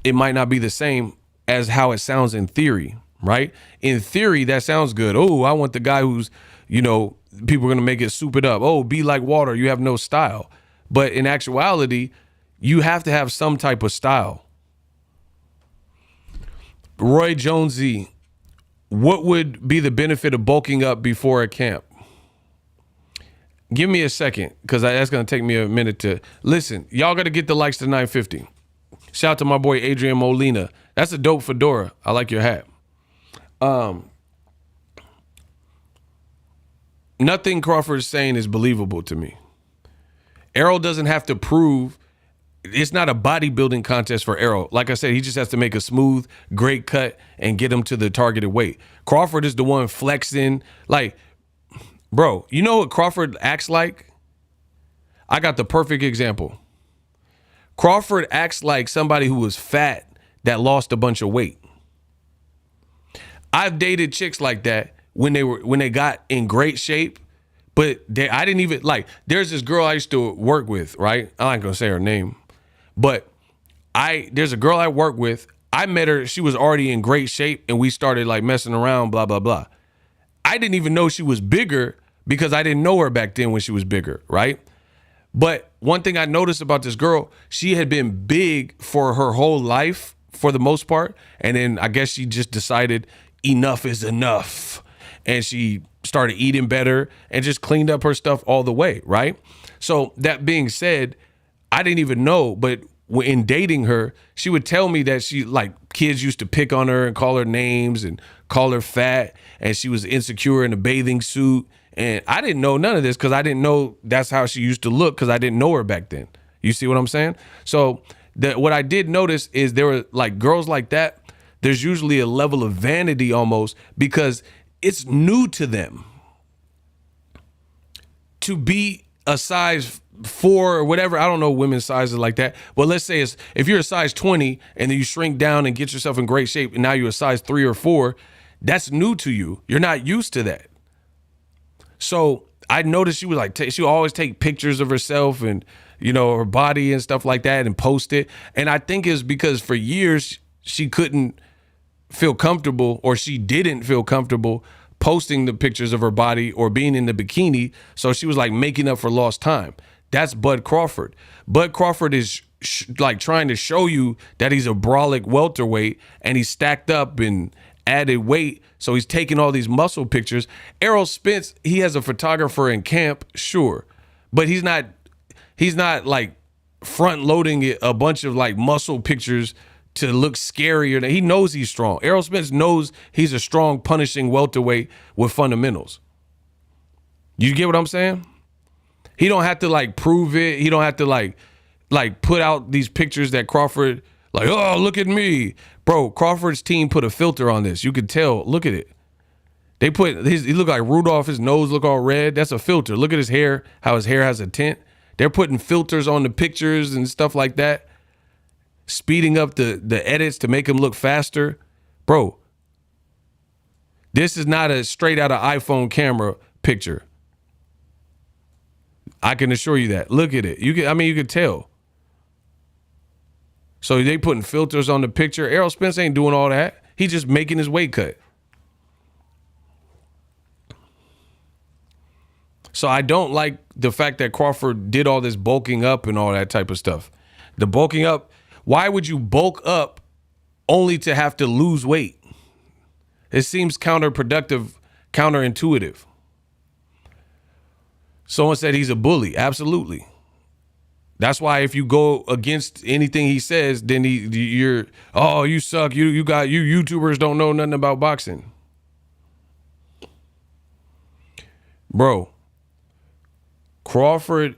it might not be the same as how it sounds in theory, right? In theory, that sounds good. Oh, I want the guy who's, people are going to make it soup it up. Oh, be like water. You have no style. But in actuality, you have to have some type of style. Roy Jonesy, what would be the benefit of bulking up before a camp? Give me a second, because that's going to take me a minute to listen. Y'all got to get the likes to 950. Shout out to my boy Adrian Molina. That's a dope fedora. I like your hat. Nothing Crawford is saying is believable to me. Errol doesn't have to prove. It's not a bodybuilding contest for Errol. Like I said, he just has to make a smooth, great cut and get him to the targeted weight. Crawford is the one flexing. Like, bro, you know what Crawford acts like? I got the perfect example. Crawford acts like somebody who was fat that lost a bunch of weight. I've dated chicks like that when they got in great shape, but I didn't even like. There's this girl I used to work with, right? I'm not gonna say her name, but there's a girl I work with. I met her. She was already in great shape, and we started like messing around. Blah blah blah. I didn't even know she was bigger because I didn't know her back then when she was bigger, right? But one thing I noticed about this girl, she had been big for her whole life for the most part. And then I guess she just decided enough is enough. And she started eating better and just cleaned up her stuff all the way, right? So that being said, I didn't even know, but in dating her, she would tell me that kids used to pick on her and call her names and call her fat. And she was insecure in a bathing suit. And I didn't know none of this because I didn't know that's how she used to look because I didn't know her back then. You see what I'm saying? So what I did notice is there were like girls like that. There's usually a level of vanity almost because it's new to them to be a size 4 or whatever. I don't know women's sizes like that. But let's say if you're a size 20 and then you shrink down and get yourself in great shape and now you're a size 3 or 4, that's new to you. You're not used to that. So I noticed she was like, she would always take pictures of herself and, her body and stuff like that and post it. And I think it's because for years she couldn't feel comfortable or she didn't feel comfortable posting the pictures of her body or being in the bikini. So she was like making up for lost time. That's Bud Crawford. Bud Crawford is like trying to show you that he's a brolic welterweight and he's stacked up and added weight. So he's taking all these muscle pictures. Errol Spence, he has a photographer in camp, sure. But he's not like front loading a bunch of like muscle pictures to look scarier. He knows he's strong. Errol Spence knows he's a strong, punishing welterweight with fundamentals. You get what I'm saying? He don't have to like prove it. He don't have to like put out these pictures that Crawford like, oh, look at me. Bro, Crawford's team put a filter on this. You could tell. Look at it. They he looked like Rudolph. His nose look all red. That's a filter. Look at his hair, how his hair has a tint. They're putting filters on the pictures and stuff like that, speeding up the edits to make him look faster. Bro, this is not a straight out of iPhone camera picture. I can assure you that. Look at it. You could tell. So they putting filters on the picture. Errol Spence ain't doing all that. He just making his weight cut. So I don't like the fact that Crawford did all this bulking up and all that type of stuff. The bulking up, why would you bulk up only to have to lose weight? It seems counterproductive, counterintuitive. Someone said he's a bully. Absolutely. That's why if you go against anything he says, then you suck. You YouTubers don't know nothing about boxing. Bro, Crawford,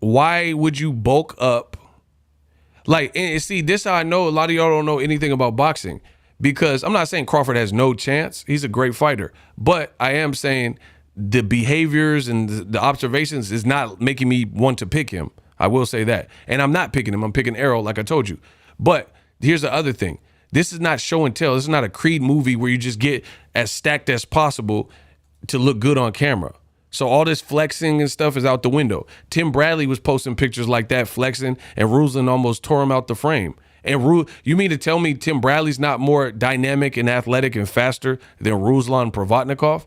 why would you bulk up? Like, and see, this is how I know a lot of y'all don't know anything about boxing, because I'm not saying Crawford has no chance. He's a great fighter, but I am saying the behaviors and the observations is not making me want to pick him. I will say that. And I'm not picking him. I'm picking Errol, like I told you. But here's the other thing. This is not show and tell. This is not a Creed movie where you just get as stacked as possible to look good on camera. So all this flexing and stuff is out the window. Tim Bradley was posting pictures like that, flexing, and Ruslan almost tore him out the frame. And you mean to tell me Tim Bradley's not more dynamic and athletic and faster than Ruslan Provodnikov?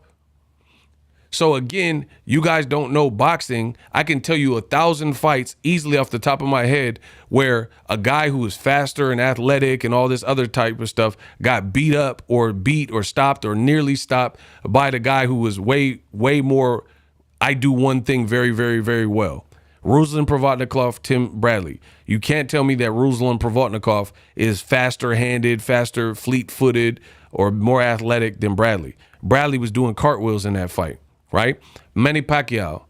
So again, you guys don't know boxing. I can tell you 1,000 fights easily off the top of my head where a guy who is faster and athletic and all this other type of stuff got beat up or beat or stopped or nearly stopped by the guy who was way, way more, I do one thing very, very, very well. Ruslan Provodnikov, Tim Bradley. You can't tell me that Ruslan Provodnikov is faster-handed, faster, fleet-footed, or more athletic than Bradley. Bradley was doing cartwheels in that fight. Right? Manny Pacquiao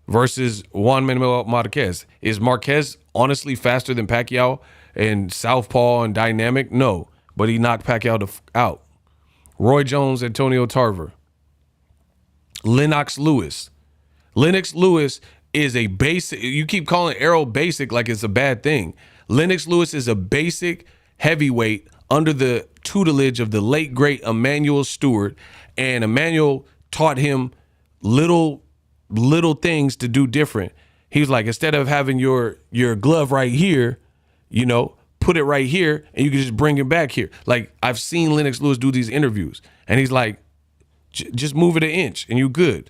versus Juan Manuel Marquez. Is Marquez honestly faster than Pacquiao and southpaw and dynamic? No, but he knocked Pacquiao out. Roy Jones, Antonio Tarver. Lennox Lewis. Lennox Lewis is a basic. You keep calling Errol basic like it's a bad thing. Lennox Lewis is a basic heavyweight under the tutelage of the late, great Emmanuel Stewart. And Emmanuel taught him little things to do different. He was like, instead of having your glove right here, put it right here and you can just bring it back here. Like, I've seen Lennox Lewis do these interviews and he's like, just move it an inch and you good.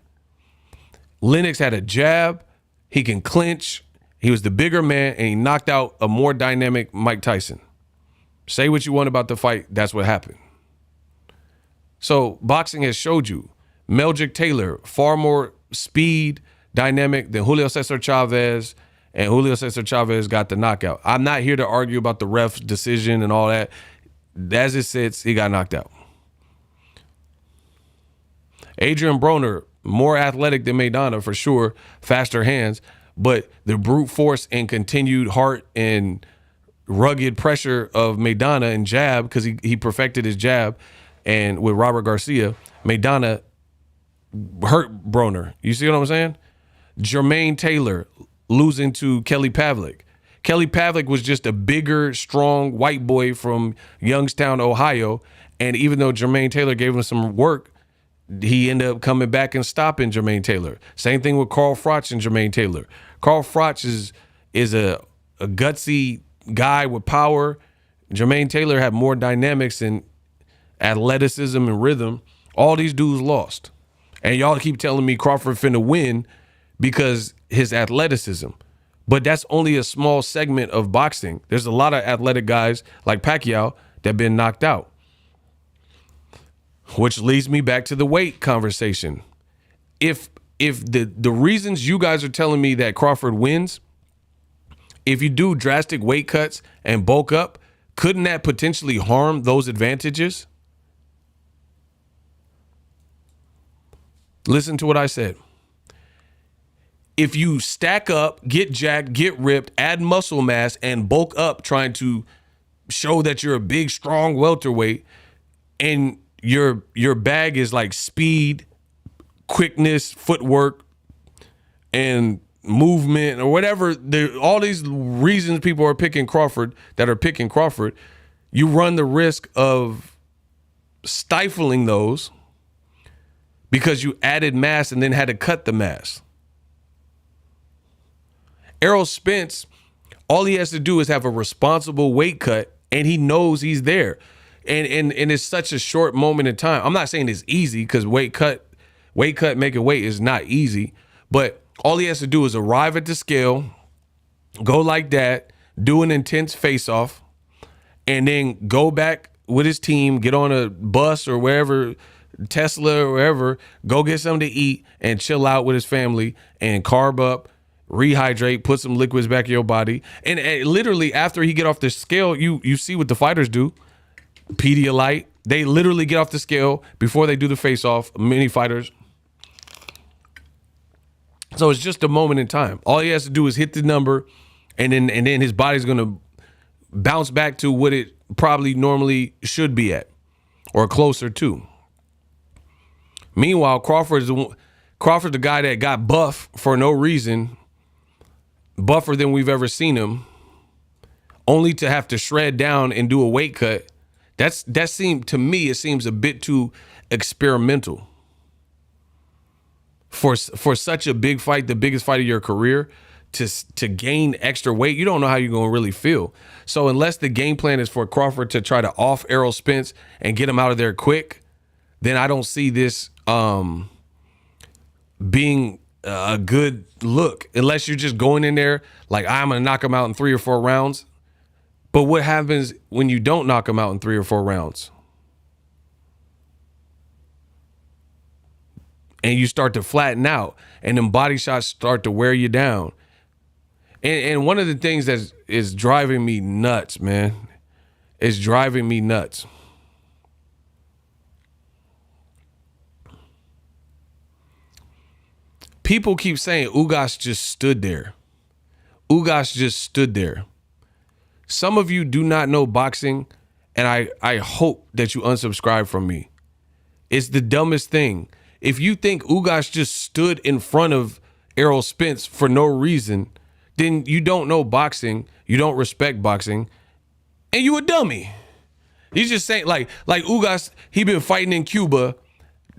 Lennox had a jab. He can clinch. He was the bigger man and he knocked out a more dynamic Mike Tyson. Say what you want about the fight. That's what happened. So boxing has showed you Meldrick Taylor, far more speed, dynamic than Julio Cesar Chavez, and Julio Cesar Chavez got the knockout. I'm not here to argue about the ref's decision and all that. As it sits, he got knocked out. Adrian Broner, more athletic than Maidana for sure, faster hands, but the brute force and continued heart and rugged pressure of Maidana and jab, because he perfected his jab, and with Robert Garcia, Maidana hurt Broner. You see what I'm saying? Jermaine Taylor losing to Kelly Pavlik. Kelly Pavlik was just a bigger, strong white boy from Youngstown, Ohio. And even though Jermaine Taylor gave him some work, he ended up coming back and stopping Jermaine Taylor. Same thing with Carl Froch and Jermaine Taylor. Carl Froch is a gutsy guy with power. Jermaine Taylor had more dynamics and athleticism and rhythm. All these dudes lost. And y'all keep telling me Crawford finna win because his athleticism. But that's only a small segment of boxing. There's a lot of athletic guys like Pacquiao that been knocked out. Which leads me back to the weight conversation. If the reasons you guys are telling me that Crawford wins, if you do drastic weight cuts and bulk up, couldn't that potentially harm those advantages? Listen to what I said. If you stack up, get jacked, get ripped, add muscle mass, and bulk up trying to show that you're a big, strong welterweight, and your bag is like speed, quickness, footwork, and movement, or whatever, all these reasons people are picking Crawford, you run the risk of stifling those because you added mass and then had to cut the mass. Errol Spence, all he has to do is have a responsible weight cut, and he knows he's there. And it's such a short moment in time. I'm not saying it's easy, because weight cut, making weight is not easy. But all he has to do is arrive at the scale, go like that, do an intense face-off, and then go back with his team, get on a bus or wherever, Tesla or wherever, go get something to eat and chill out with his family and carb up, rehydrate, put some liquids back in your body. And literally after he get off the scale, you see what the fighters do. Pedialyte, they literally get off the scale before they do the face-off, many fighters. So it's just a moment in time. All he has to do is hit the number, and then his body's gonna bounce back to what it probably normally should be at, or closer to. Meanwhile, Crawford's the guy that got buff for no reason, buffer than we've ever seen him, only to have to shred down and do a weight cut. That seemed, to me, it seems a bit too experimental for such a big fight, the biggest fight of your career, to gain extra weight. You don't know how you're going to really feel. So unless the game plan is for Crawford to try to off Errol Spence and get him out of there quick, then I don't see this being a good look, unless you're just going in there like, I'm going to knock him out in 3 or 4 rounds. But what happens when you don't knock him out in 3 or 4 rounds? And you start to flatten out, and then body shots start to wear you down. And one of the things that is driving me nuts, man, is driving me nuts. People keep saying Ugas just stood there. Ugas just stood there. Some of you do not know boxing, and I hope that you unsubscribe from me. It's the dumbest thing. If you think Ugas just stood in front of Errol Spence for no reason, then you don't know boxing, you don't respect boxing, and you a dummy. He's just saying, like Ugas, he been fighting in Cuba,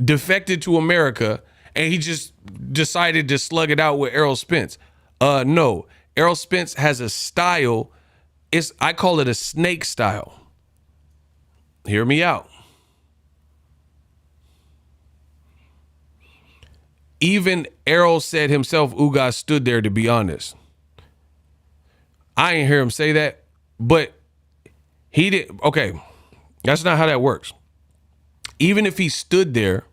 defected to America, and he just decided to slug it out with Errol Spence. No, Errol Spence has a style. I call it a snake style. Hear me out. Even Errol said himself, Ugas stood there, to be honest. I ain't hear him say that, but he did. Okay, that's not how that works. Even if he stood there,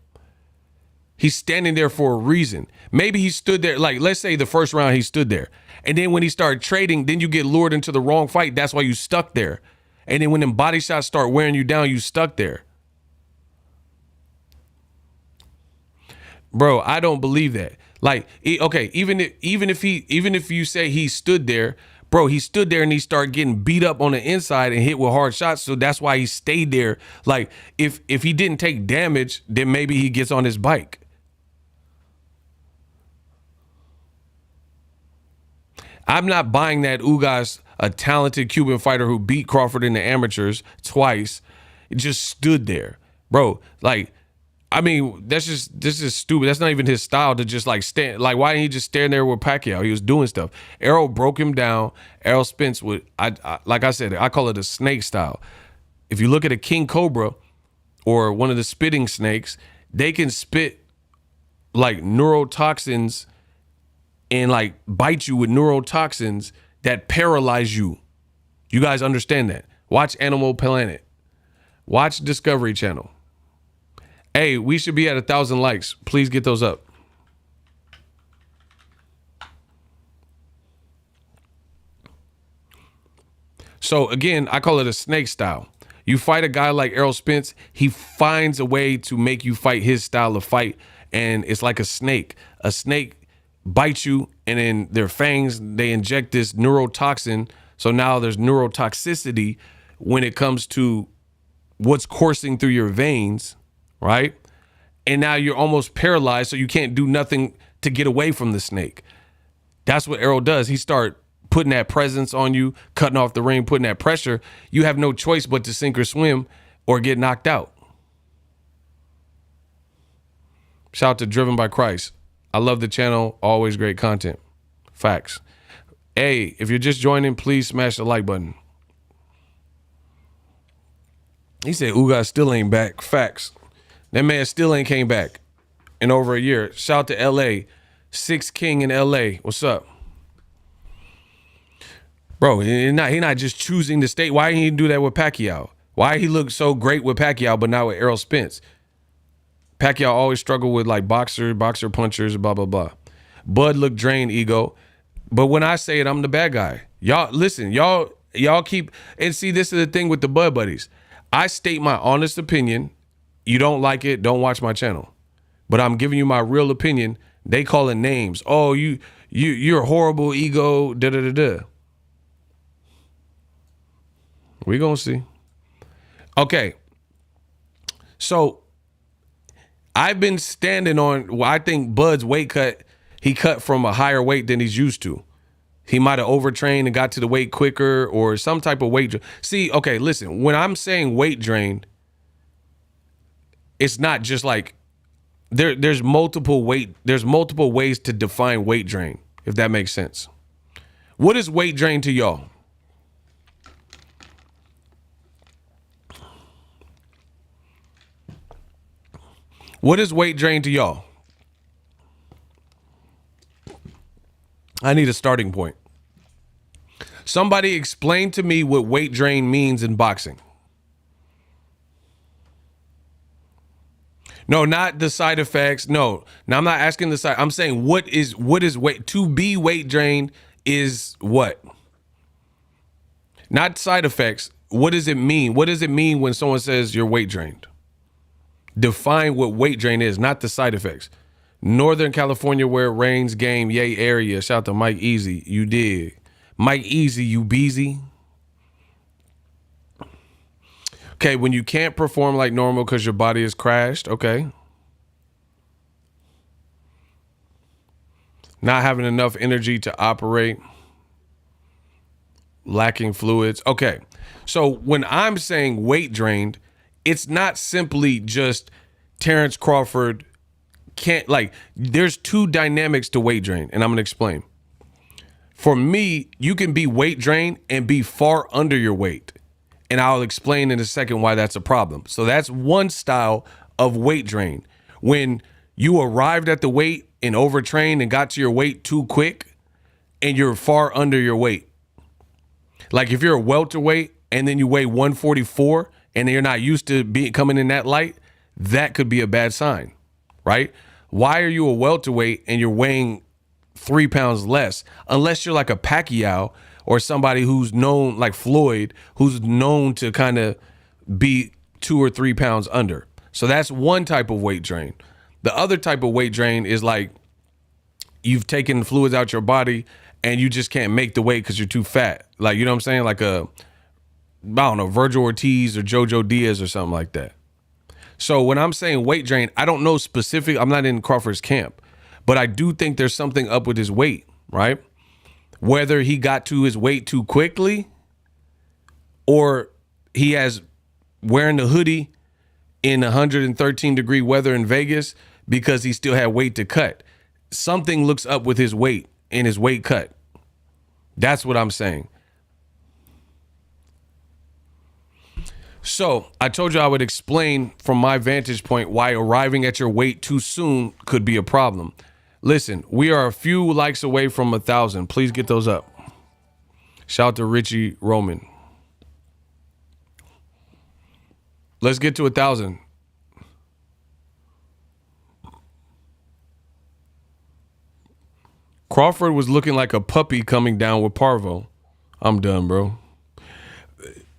he's standing there for a reason. Maybe he stood there, like, let's say the first round he stood there. And then when he started trading, then you get lured into the wrong fight. That's why you stuck there. And then when them body shots start wearing you down, you stuck there. Bro, I don't believe that. Like, okay, even if you say he stood there, bro, he stood there and he started getting beat up on the inside and hit with hard shots. So that's why he stayed there. Like, if he didn't take damage, then maybe he gets on his bike. I'm not buying that Ugas, a talented Cuban fighter who beat Crawford in the amateurs twice, just stood there. Bro, like, I mean, this is stupid. That's not even his style to just like stand. Like, why didn't he just stand there with Pacquiao? He was doing stuff. Errol broke him down. Errol Spence would, like I said, I call it a snake style. If you look at a king cobra or one of the spitting snakes, they can spit like neurotoxins and like bite you with neurotoxins that paralyze you. You guys understand that? Watch Animal Planet. Watch Discovery Channel. Hey, we should be at 1,000 likes. Please get those up. So again, I call it a snake style. You fight a guy like Errol Spence, he finds a way to make you fight his style of fight, and it's like a snake. A snake bites you, and then their fangs, they inject this neurotoxin. So now there's neurotoxicity when it comes to what's coursing through your veins, right? And now you're almost paralyzed, so you can't do nothing to get away from the snake. That's what Errol does. He start putting that presence on you, cutting off the ring, putting that pressure. You have no choice but to sink or swim or get knocked out. Shout out to Driven by Christ. I love the channel. Always great content. Facts. Hey, if you're just joining, please smash the like button. He said Ugas still ain't back. Facts. That man still ain't came back in over a year. Shout out to LA. Six King in LA. What's up? Bro, he not just choosing to stay. Why he didn't do that with Pacquiao? Why he looked so great with Pacquiao, but not with Errol Spence? Pacquiao always struggled with like boxer punchers, blah, blah, blah. Bud looked drained, ego. But when I say it, I'm the bad guy. Y'all, listen, y'all keep, and see, this is the thing with the Bud Buddies. I state my honest opinion. You don't like it, don't watch my channel. But I'm giving you my real opinion. They calling names. Oh, you're horrible, ego, da-da-da-da. We gonna see. Okay. So I've been standing on, well, I think Bud's weight cut, he cut from a higher weight than he's used to. He might have overtrained and got to the weight quicker or some type of weight. See, okay, listen, when I'm saying weight drain, it's not just like there's multiple ways to define weight drain, if that makes sense. What is weight drain to y'all? What is weight drain to y'all? I need a starting point. Somebody explain to me what weight drain means in boxing. No, not the side effects. No, I'm not asking the side. I'm saying what is weight, to be weight drained is what? Not side effects. What does it mean? What does it mean when someone says you're weight drained? Define what weight drain is, not the side effects. Northern California where it rains, game, yay area. Shout out to Mike Easy. You did. Mike Easy, you beezy. Okay, when you can't perform like normal because your body is crashed. Okay. Not having enough energy to operate. Lacking fluids. Okay. So when I'm saying weight drained, it's not simply just Terence Crawford can't, like, there's two dynamics to weight drain, and I'm going to explain. For me, you can be weight drained and be far under your weight. And I'll explain in a second why that's a problem. So that's one style of weight drain. When you arrived at the weight and overtrained and got to your weight too quick and you're far under your weight. Like if you're a welterweight and then you weigh 144 and you're not used to coming in that light, that could be a bad sign, right? Why are you a welterweight and you're weighing 3 pounds less? Unless you're like a Pacquiao or somebody who's known, like Floyd, who's known to kind of be 2 or 3 pounds under. So that's one type of weight drain. The other type of weight drain is like you've taken fluids out your body and you just can't make the weight because you're too fat. Like, you know what I'm saying? Like I don't know, Virgil Ortiz or Jojo Diaz or something like that. So when I'm saying weight drain, I don't know specific. I'm not in Crawford's camp, but I do think there's something up with his weight, right? Whether he got to his weight too quickly or he has wearing the hoodie in 113-degree weather in Vegas because he still had weight to cut. Something looks up with his weight and his weight cut. That's what I'm saying. So I told you I would explain from my vantage point why arriving at your weight too soon could be a problem. Listen, we are a few likes away from 1,000. Please get those up. Shout out to Richie Roman. Let's get to 1,000. Crawford was looking like a puppy coming down with Parvo. I'm done, bro.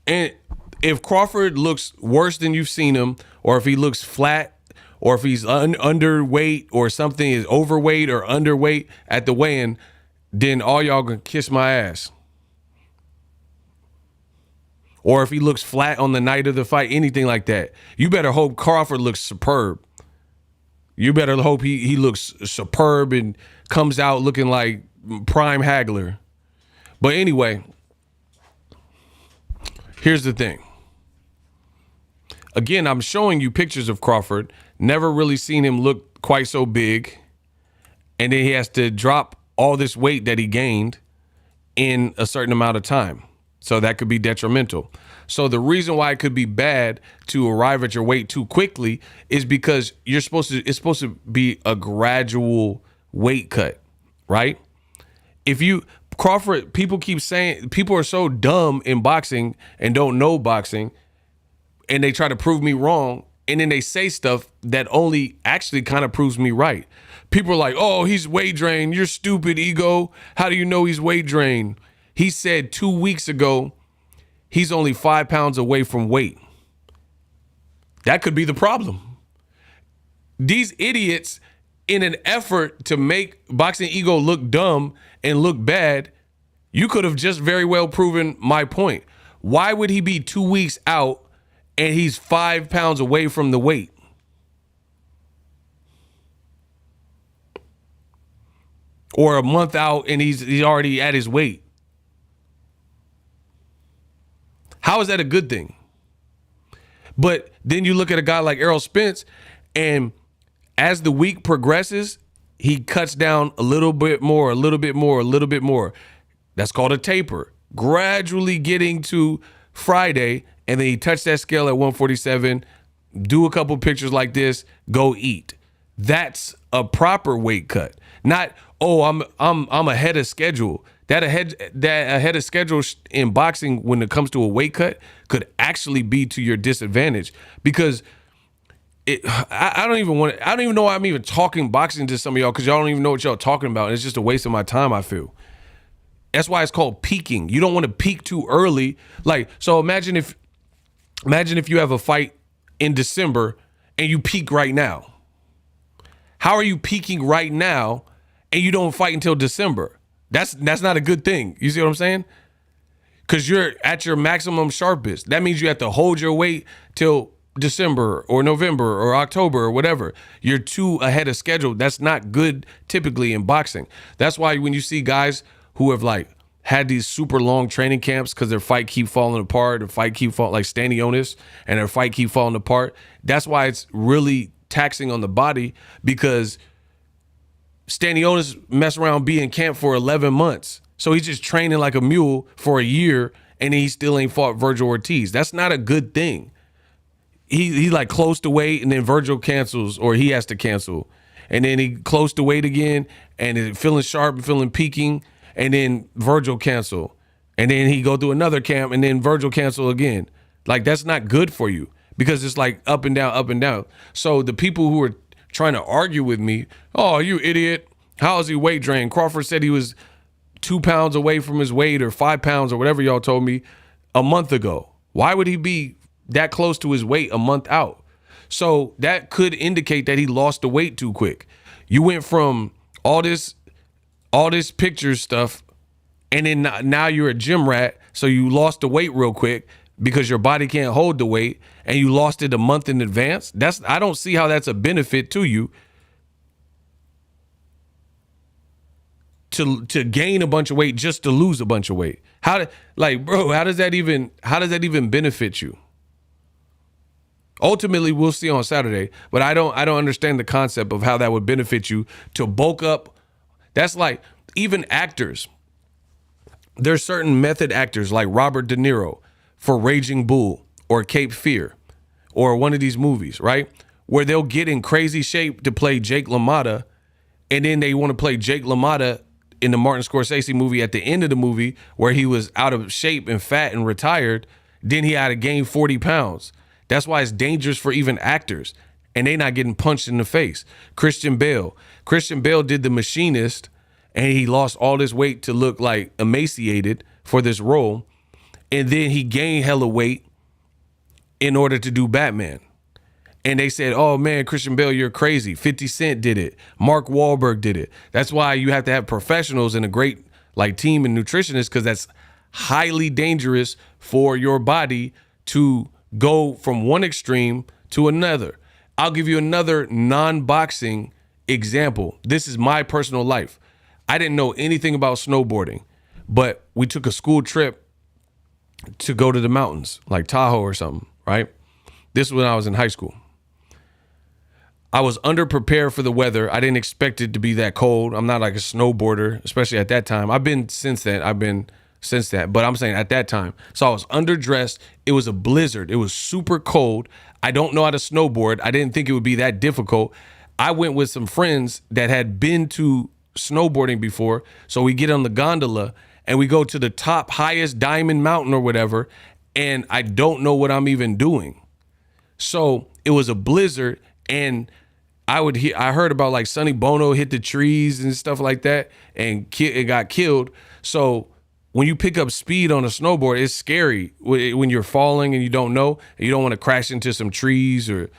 And if Crawford looks worse than you've seen him, or if he looks flat, or if he's underweight, or something is overweight or underweight at the weigh-in, then all y'all gonna kiss my ass. Or if he looks flat on the night of the fight, anything like that, you better hope Crawford looks superb. You better hope he looks superb and comes out looking like prime Hagler. But anyway, here's the thing. Again, I'm showing you pictures of Crawford. Never really seen him look quite so big. And then he has to drop all this weight that he gained in a certain amount of time. So that could be detrimental. So the reason why it could be bad to arrive at your weight too quickly is because it's supposed to be a gradual weight cut, right? Crawford, people keep saying, people are so dumb in boxing and don't know boxing, and they try to prove me wrong, and then they say stuff that only actually kind of proves me right. People are like, oh, he's weight drained. You're stupid, Ego. How do you know he's weight drained? He said 2 weeks ago he's only 5 pounds away from weight. That could be the problem. These idiots, in an effort to make Boxingego look dumb and look bad, you could have just very well proven my point. Why would he be 2 weeks out and he's 5 pounds away from the weight? Or a month out and he's already at his weight? How is that a good thing? But then you look at a guy like Errol Spence, and as the week progresses, he cuts down a little bit more, a little bit more, a little bit more. That's called a taper. Gradually getting to Friday, and then he touched that scale at 147, do a couple pictures like this, go eat. That's a proper weight cut. Not, oh, I'm ahead of schedule. That ahead of schedule in boxing when it comes to a weight cut could actually be to your disadvantage, because I don't even know why I'm even talking boxing to some of y'all, because y'all don't even know what y'all talking about. It's just a waste of my time, I feel. That's why it's called peaking. You don't want to peak too early. Like, so imagine if you have a fight in December and you peak right now. How are you peaking right now and you don't fight until December? That's not a good thing. You see what I'm saying? Because you're at your maximum sharpest. That means you have to hold your weight till December or November or October or whatever. You're too ahead of schedule. That's not good typically in boxing. That's why when you see guys who have like had these super long training camps because their fight keep falling apart, like Stanionis, and their fight keep falling apart. That's why it's really taxing on the body, because Stanionis mess around be in camp for 11 months. So he's just training like a mule for a year, and he still ain't fought Virgil Ortiz. That's not a good thing. He like close to weight, and then Virgil cancels, or he has to cancel. And then he close to weight again, and is feeling sharp and feeling peaking, and then Virgil cancel. And then he go through another camp, and then Virgil cancel again. Like, that's not good for you, because it's like up and down, up and down. So the people who are trying to argue with me, oh, you idiot, how is he weight drained? Crawford said he was 2 pounds away from his weight, or 5 pounds, or whatever y'all told me a month ago. Why would he be that close to his weight a month out? So that could indicate that he lost the weight too quick. You went from all this picture stuff, and then now you're a gym rat, so you lost the weight real quick because your body can't hold the weight, and you lost it a month in advance. I don't see how that's a benefit to you, to gain a bunch of weight just to lose a bunch of weight. How does that even benefit you? Ultimately, we'll see on Saturday, but I don't understand the concept of how that would benefit you to bulk up. That's like, even actors. There's certain method actors like Robert De Niro for Raging Bull or Cape Fear or one of these movies, right? Where they'll get in crazy shape to play Jake LaMotta, and then they want to play Jake LaMotta in the Martin Scorsese movie at the end of the movie where he was out of shape and fat and retired. Then he had to gain 40 pounds. That's why it's dangerous for even actors, and they not getting punched in the face. Christian Bale did The Machinist, and he lost all this weight to look like emaciated for this role. And then he gained hella weight in order to do Batman. And they said, oh man, Christian Bale, you're crazy. 50 Cent did it. Mark Wahlberg did it. That's why you have to have professionals and a great like team and nutritionists, because that's highly dangerous for your body to go from one extreme to another. I'll give you another non-boxing example. This is my personal life. I didn't know anything about snowboarding, but we took a school trip to go to the mountains, like Tahoe or something, right? This was when I was in high school. I was underprepared for the weather. I didn't expect it to be that cold. I'm not like a snowboarder, especially at that time. I've been since then. But I'm saying at that time. So I was underdressed. It was a blizzard. It was super cold. I don't know how to snowboard. I didn't think it would be that difficult. I went with some friends that had been to snowboarding before. So we get on the gondola and we go to the top highest diamond mountain or whatever. And I don't know what I'm even doing. So it was a blizzard, and I heard about like Sonny Bono hit the trees and stuff like that, and it got killed. So when you pick up speed on a snowboard, it's scary when you're falling and you don't know, and you don't want to crash into some trees or,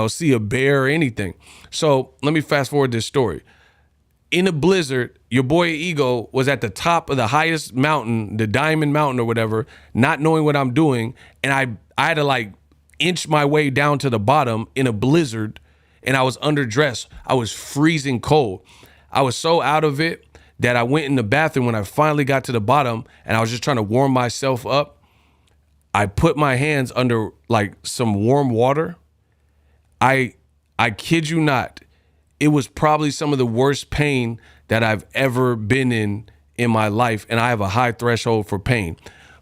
see a bear or anything. So let me fast forward this story. In a blizzard, your boy Ego was at the top of the highest mountain, the Diamond Mountain or whatever, not knowing what I'm doing, and I had to like inch my way down to the bottom in a blizzard, and I was underdressed. I was freezing cold. I was so out of it that I went in the bathroom when I finally got to the bottom, and I was just trying to warm myself up. I put my hands under like some warm water. I kid you not, it was probably some of the worst pain that I've ever been in my life, and I have a high threshold for pain.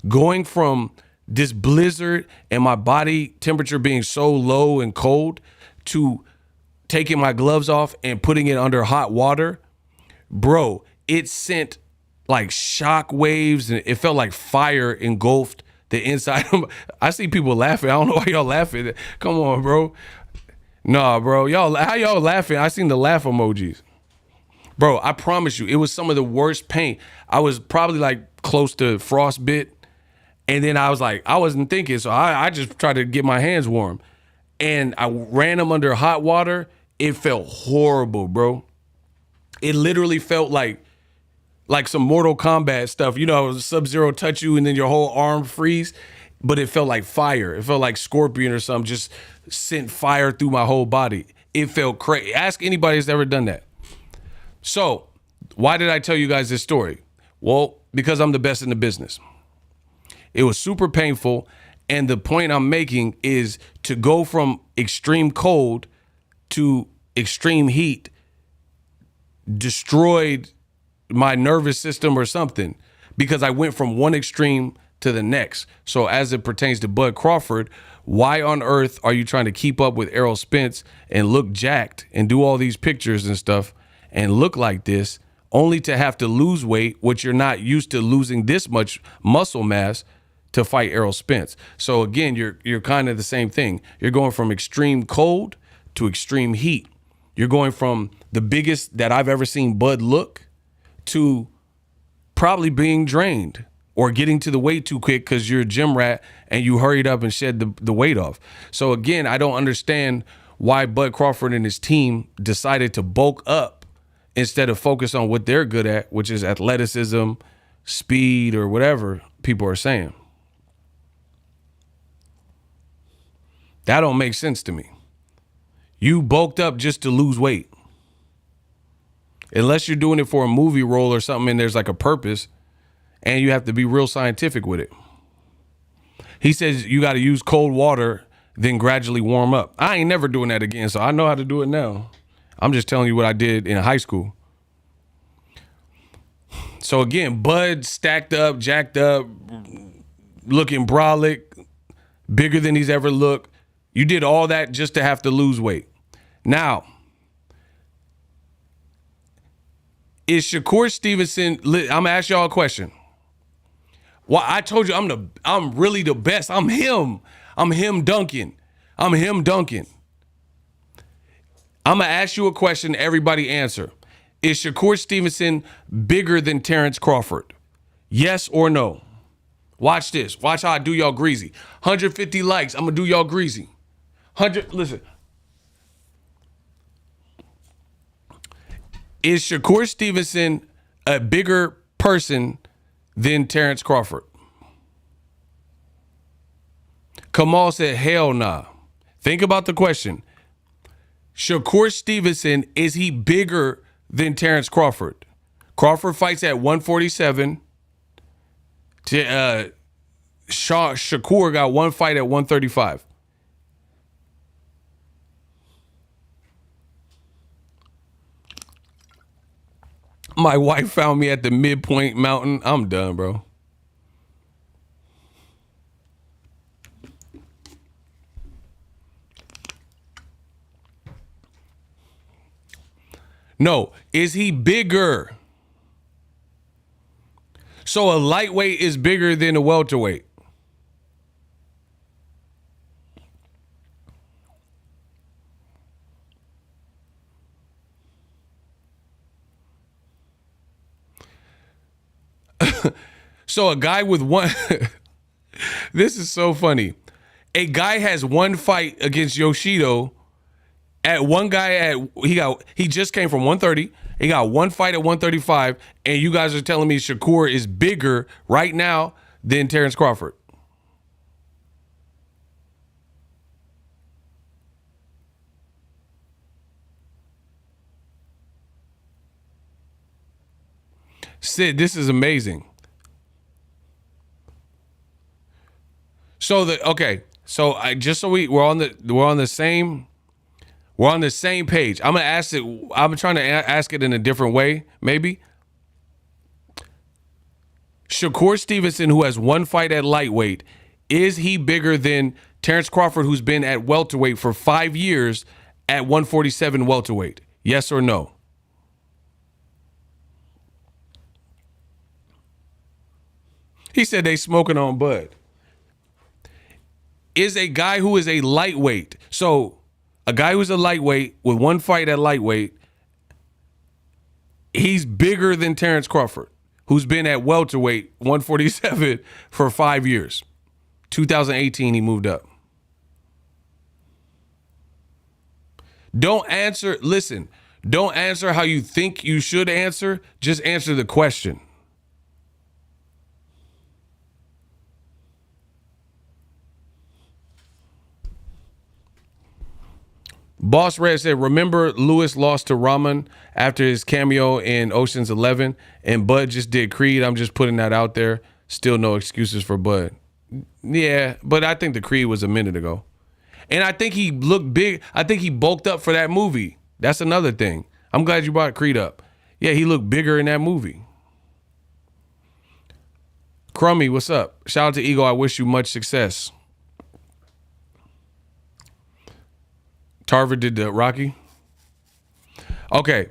Going from this blizzard and my body temperature being so low and cold to taking my gloves off and putting it under hot water, bro, it sent like shock waves, and it felt like fire engulfed the inside of I see people laughing. I don't know why y'all laughing. Come on, bro. Nah, bro. How y'all laughing? I seen the laugh emojis. Bro, I promise you, it was some of the worst pain. I was probably like close to frostbite. And then I was like, I wasn't thinking, so I just tried to get my hands warm. And I ran them under hot water. It felt horrible, bro. It literally felt like some Mortal Kombat stuff. Sub-Zero touch you and then your whole arm freeze. But it felt like fire. It felt like Scorpion or something just sent fire through my whole body. It felt crazy. Ask anybody that's ever done that. So why did I tell you guys this story? Well, because I'm the best in the business. It was super painful, and the point I'm making is to go from extreme cold to extreme heat destroyed my nervous system or something, because I went from one extreme to the next. So as it pertains to Bud Crawford, why on earth are you trying to keep up with Errol Spence and look jacked and do all these pictures and stuff and look like this, only to have to lose weight, which you're not used to losing this much muscle mass, to fight Errol Spence? So again, you're kind of the same thing. You're going from extreme cold to extreme heat. You're going from the biggest that I've ever seen Bud look to probably being drained or getting to the weight too quick because you're a gym rat and you hurried up and shed the weight off. So again, I don't understand why Bud Crawford and his team decided to bulk up instead of focus on what they're good at, which is athleticism, speed, or whatever people are saying. That don't make sense to me. You bulked up just to lose weight. Unless you're doing it for a movie role or something and there's like a purpose, and you have to be real scientific with it. He says you got to use cold water, then gradually warm up. I ain't never doing that again, so I know how to do it now. I'm just telling you what I did in high school. So again, Bud stacked up, jacked up, looking brolic, bigger than he's ever looked. You did all that just to have to lose weight. Now, is Shakur Stevenson, I'm gonna ask y'all a question. Well, I told you I'm really the best. I'm him Duncan. I'm him Duncan. I'm gonna ask you a question, everybody answer. Is Shakur Stevenson bigger than Terence Crawford? Yes or no? Watch this. Watch how I do y'all greasy. 150 likes, I'm gonna do y'all greasy. Listen. Is Shakur Stevenson a bigger person than Terence Crawford? Kamal said, hell nah. Think about the question. Shakur Stevenson, is he bigger than Terence Crawford? Crawford fights at 147. Shakur got one fight at 135. My wife found me at the midpoint mountain. I'm done, bro. No, is he bigger? So a lightweight is bigger than a welterweight. So a guy with one, this is so funny. A guy has one fight against Yoshido. He just came from 130. He got one fight at 135, and you guys are telling me Shakur is bigger right now than Terence Crawford. Sid, this is amazing. So we're on the same page. I'm gonna ask it. I'm trying to ask it in a different way, maybe. Shakur Stevenson, who has one fight at lightweight, is he bigger than Terence Crawford, who's been at welterweight for 5 years at 147 welterweight? Yes or no? He said they smoking on bud. Is a guy who is a lightweight. So a guy who's a lightweight with one fight at lightweight, he's bigger than Terence Crawford, who's been at welterweight 147 for 5 years. 2018, he moved up. Don't answer how you think you should answer. Just answer the question. Boss Red said, remember Lewis lost to Rahman after his cameo in Ocean's 11 and Bud just did Creed. I'm just putting that out there. Still no excuses for Bud. Yeah, but I think the Creed was a minute ago. And I think he looked big. I think he bulked up for that movie. That's another thing. I'm glad you brought Creed up. Yeah, he looked bigger in that movie. Crummy, what's up? Shout out to Ego. I wish you much success. Tarver did the Rocky. Okay.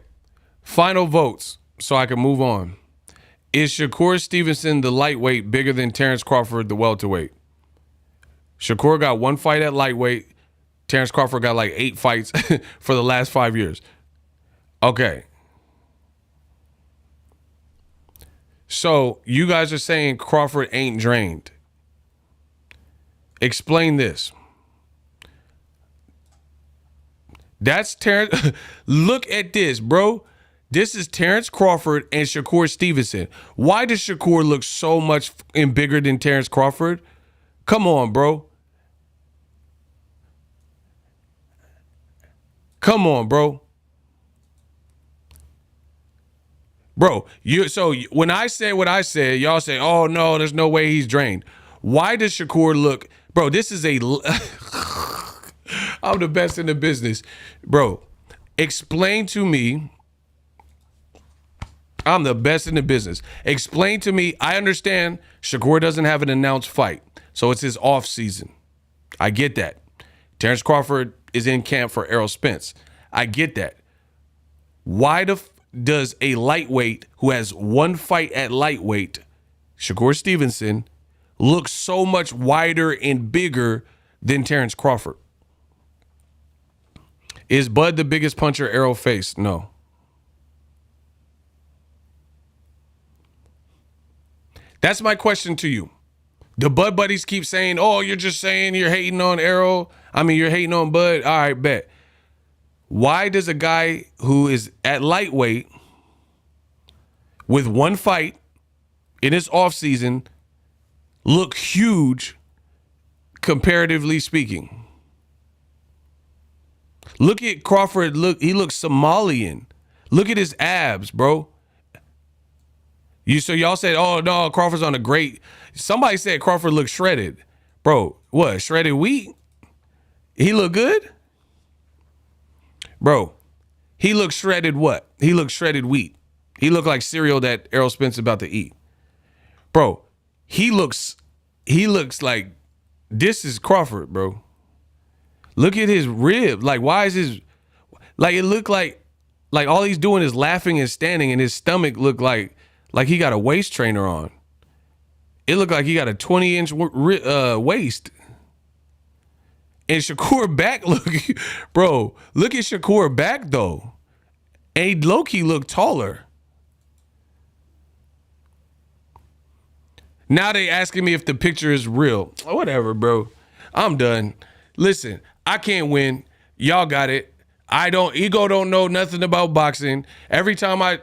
Final votes so I can move on. Is Shakur Stevenson, the lightweight, bigger than Terence Crawford, the welterweight? Shakur got one fight at lightweight. Terence Crawford got like 8 fights for the last 5 years. Okay. So you guys are saying Crawford ain't drained. Explain this. That's Terence. Look at this, bro. This is Terence Crawford and Shakur Stevenson. Why does Shakur look so much and bigger than Terence Crawford? Come on, bro. Come on, bro. Bro, when I say what I said, y'all say, oh no, there's no way he's drained. Why does Shakur look, bro, this is I'm the best in the business. Bro, explain to me. I'm the best in the business. Explain to me. I understand Shakur doesn't have an announced fight, so it's his off season. I get that. Terence Crawford is in camp for Errol Spence. I get that. Why does a lightweight who has one fight at lightweight, Shakur Stevenson, look so much wider and bigger than Terence Crawford? Is Bud the biggest puncher Errol faced? No. That's my question to you. The Bud buddies keep saying, oh, you're just saying you're hating on Errol. You're hating on Bud. All right, bet. Why does a guy who is at lightweight with one fight in his offseason look huge, comparatively speaking? Look at Crawford. He looks Somalian. Look at his abs, bro. So y'all said, oh no, Crawford's on a great. Somebody said Crawford looked shredded. Bro, what? Shredded wheat? He look good? Bro, he looks shredded what? He looks shredded wheat. He looked like cereal that Errol Spence is about to eat. Bro, he looks like this is Crawford, bro. Look at his rib. Like, why is his, like, it looked like all he's doing is laughing and standing, and his stomach looked like he got a waist trainer on. It looked like he got a 20-inch waist. And Shakur back, look at Shakur back, though. And low-key looked taller. Now they asking me if the picture is real. Whatever, bro. I'm done. Listen, I can't win. Y'all got it. Ego don't know nothing about boxing. Every time I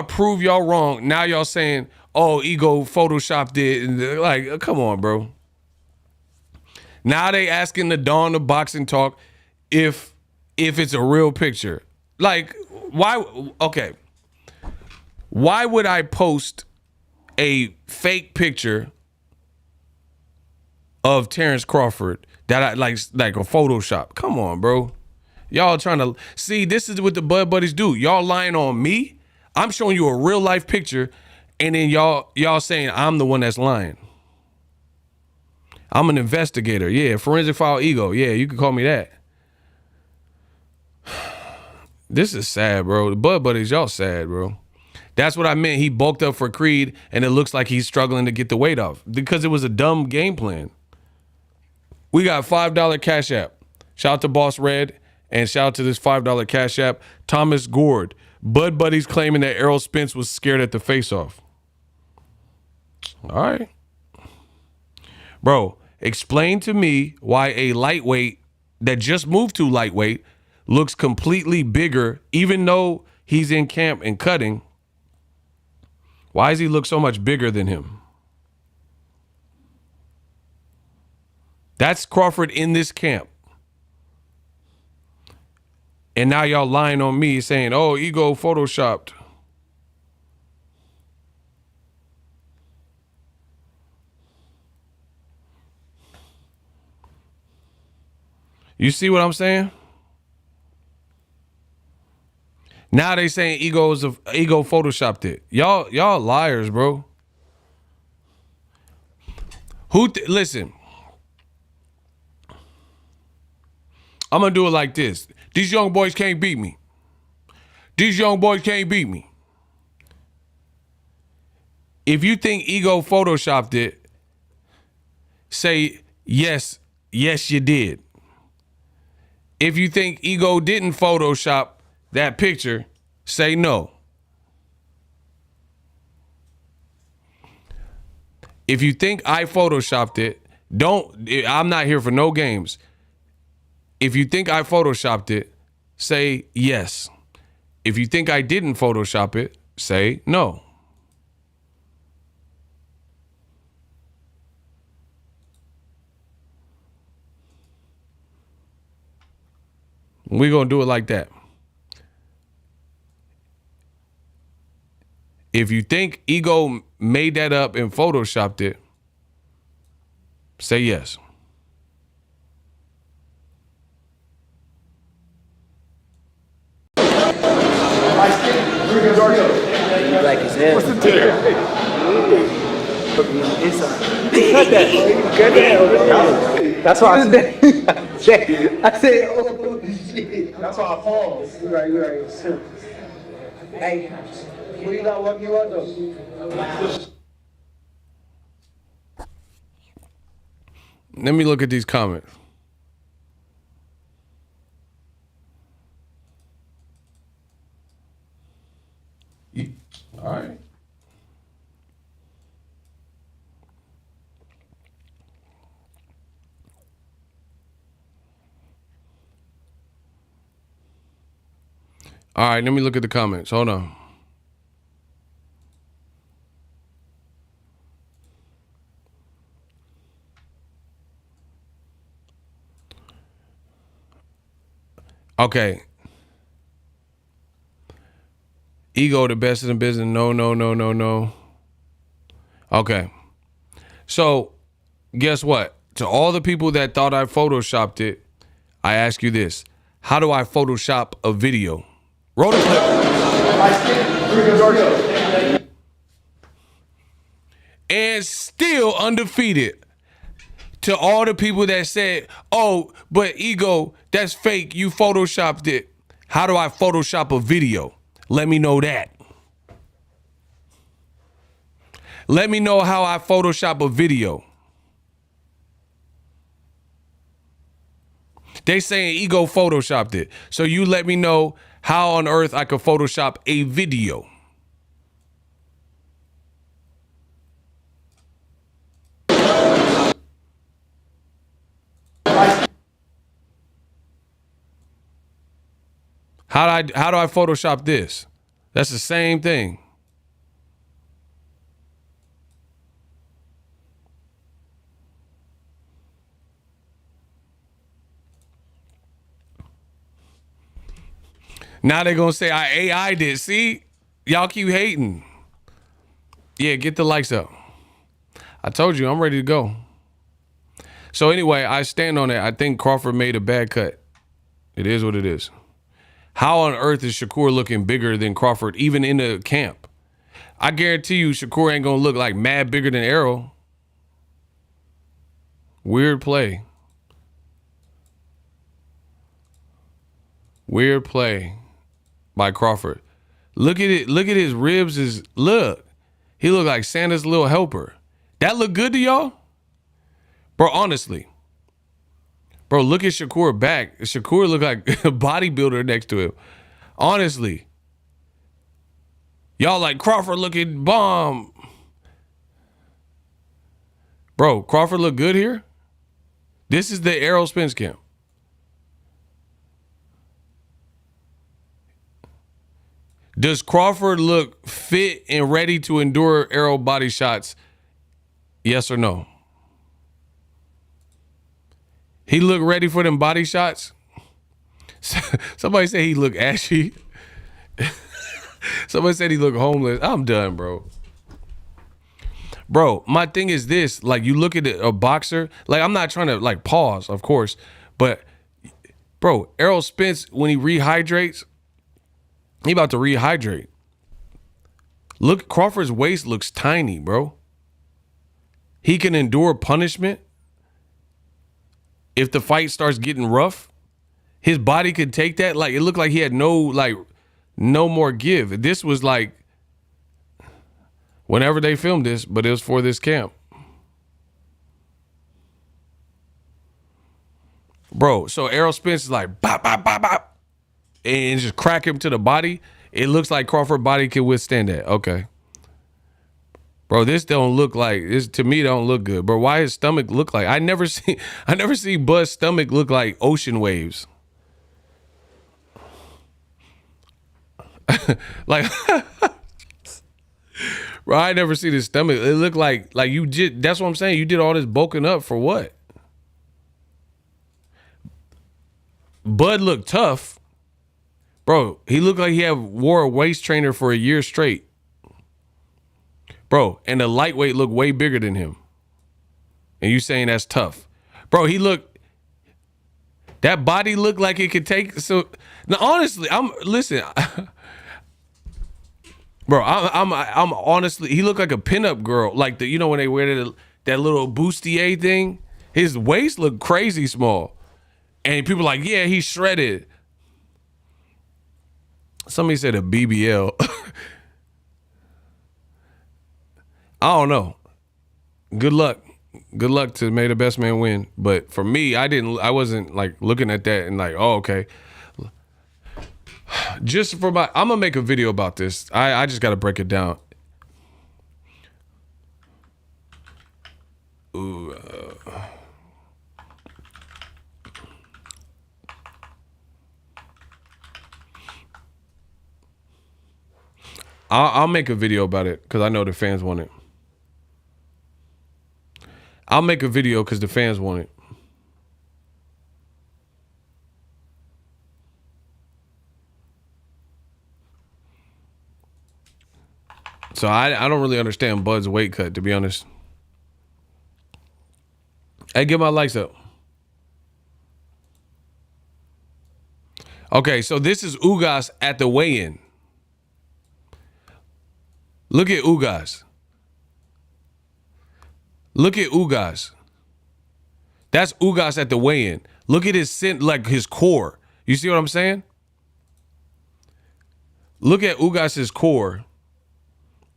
prove y'all wrong, now y'all saying, oh, Ego photoshopped it. And like, come on, bro. Now they asking the Dawn of Boxing Talk if it's a real picture. Like, why? Okay. Why would I post a fake picture of Terence Crawford that I like a Photoshop? Come on, bro. Y'all trying to see, this is what the Bud Buddies do. Y'all lying on me. I'm showing you a real life picture, and then y'all saying I'm the one that's lying. I'm an investigator. Yeah, forensic file ego. Yeah, you can call me that. This is sad, bro. The Bud Buddies, y'all sad, bro. That's what I meant. He bulked up for Creed, and it looks like he's struggling to get the weight off because it was a dumb game plan. We got $5 Cash App. Shout out to Boss Red, and shout out to this $5 Cash App. Thomas Gord. Bud Buddies claiming that Errol Spence was scared at the face-off. All right. Bro, explain to me why a lightweight that just moved to lightweight looks completely bigger, even though he's in camp and cutting. Why does he look so much bigger than him? That's Crawford in this camp. And now y'all lying on me saying, oh, Ego photoshopped. You see what I'm saying? Now they saying Ego photoshopped it. Y'all liars, bro. Listen. I'm gonna do it like this. These young boys can't beat me. These young boys can't beat me. If you think Ego photoshopped it, say yes, you did. If you think Ego didn't Photoshop that picture, say no. If you think I Photoshopped it, I'm not here for no games. If you think I Photoshopped it, say yes. If you think I didn't Photoshop it, say no. We're going to do it like that. If you think Ego made that up and Photoshopped it, say yes. Like his head. What's the deal? Cut that. Cut that. That's why I said, oh shit. That's why I paused. You're right. Hey, what you got? What you want though? Let me look at these comments. All right. All right, let me look at the comments. Hold on. Okay. Ego the best in the business. No. Okay. So, guess what? To all the people that thought I Photoshopped it, I ask you this. How do I Photoshop a video? Roll the clip. And still undefeated. To all the people that said, oh, but Ego, that's fake. You photoshopped it. How do I Photoshop a video? Let me know that. Let me know how I Photoshop a video. They saying Ego Photoshopped it. So you let me know how on earth I could Photoshop a video. How do I Photoshop this? That's the same thing. Now they're gonna say I AI'd it. See? Y'all keep hating. Yeah, get the likes up. I told you, I'm ready to go. So anyway, I stand on it. I think Crawford made a bad cut. It is what it is. How on earth is Shakur looking bigger than Crawford, even in the camp? I guarantee you Shakur ain't gonna look like mad bigger than Errol. Weird play. Weird play by Crawford. Look at it. Look at his ribs. Look. He look like Santa's little helper. That look good to y'all? Bro, honestly. Bro, look at Shakur back. Shakur look like a bodybuilder next to him. Honestly. Y'all like Crawford looking bomb. Bro, Crawford look good here? This is the Errol Spence camp. Does Crawford look fit and ready to endure Errol body shots? Yes or no? He look ready for them body shots? Somebody said he look ashy. Somebody said he look homeless. I'm done, bro. Bro, my thing is this. Like, you look at a boxer. Like, I'm not trying to, like, pause, of course. But, bro, Errol Spence, when he rehydrates, he about to rehydrate. Look, Crawford's waist looks tiny, bro. He can endure punishment. If the fight starts getting rough, his body could take that. Like, it looked like he had no more give. This was like whenever they filmed this, but it was for this camp. Bro, so Errol Spence is like, bop, bop, bop, bop, and just crack him to the body. It looks like Crawford body can withstand that. Okay. Bro, this don't look like this. To me, don't look good. Bro, why his stomach look like? I never see Bud's stomach look like ocean waves. Like, bro, I never see his stomach. It looked like you did. That's what I'm saying. You did all this bulking up for what? Bud looked tough, bro. He looked like he wore a waist trainer for a year straight. Bro, and the lightweight looked way bigger than him. And you saying that's tough. Bro, that body looked like it could take, so, now honestly, listen. Bro, I'm honestly, he looked like a pinup girl. Like, when they wear that little bustier thing, his waist looked crazy small. And people like, yeah, he's shredded. Somebody said a BBL. I don't know. Good luck. Good luck to May the Best Man win. But for me, I wasn't like looking at that and like, oh, okay. Just for I'm gonna make a video about this. I just gotta break it down. Ooh, I'll make a video about it because I know the fans want it. I'll make a video because the fans want it. So I don't really understand Bud's weight cut, to be honest. Hey, get my likes up. Okay, so this is Ugas at the weigh-in. Look at Ugas. Look at Ugas. That's Ugas at the weigh-in. Look at his core. You see what I'm saying? Look at Ugas's core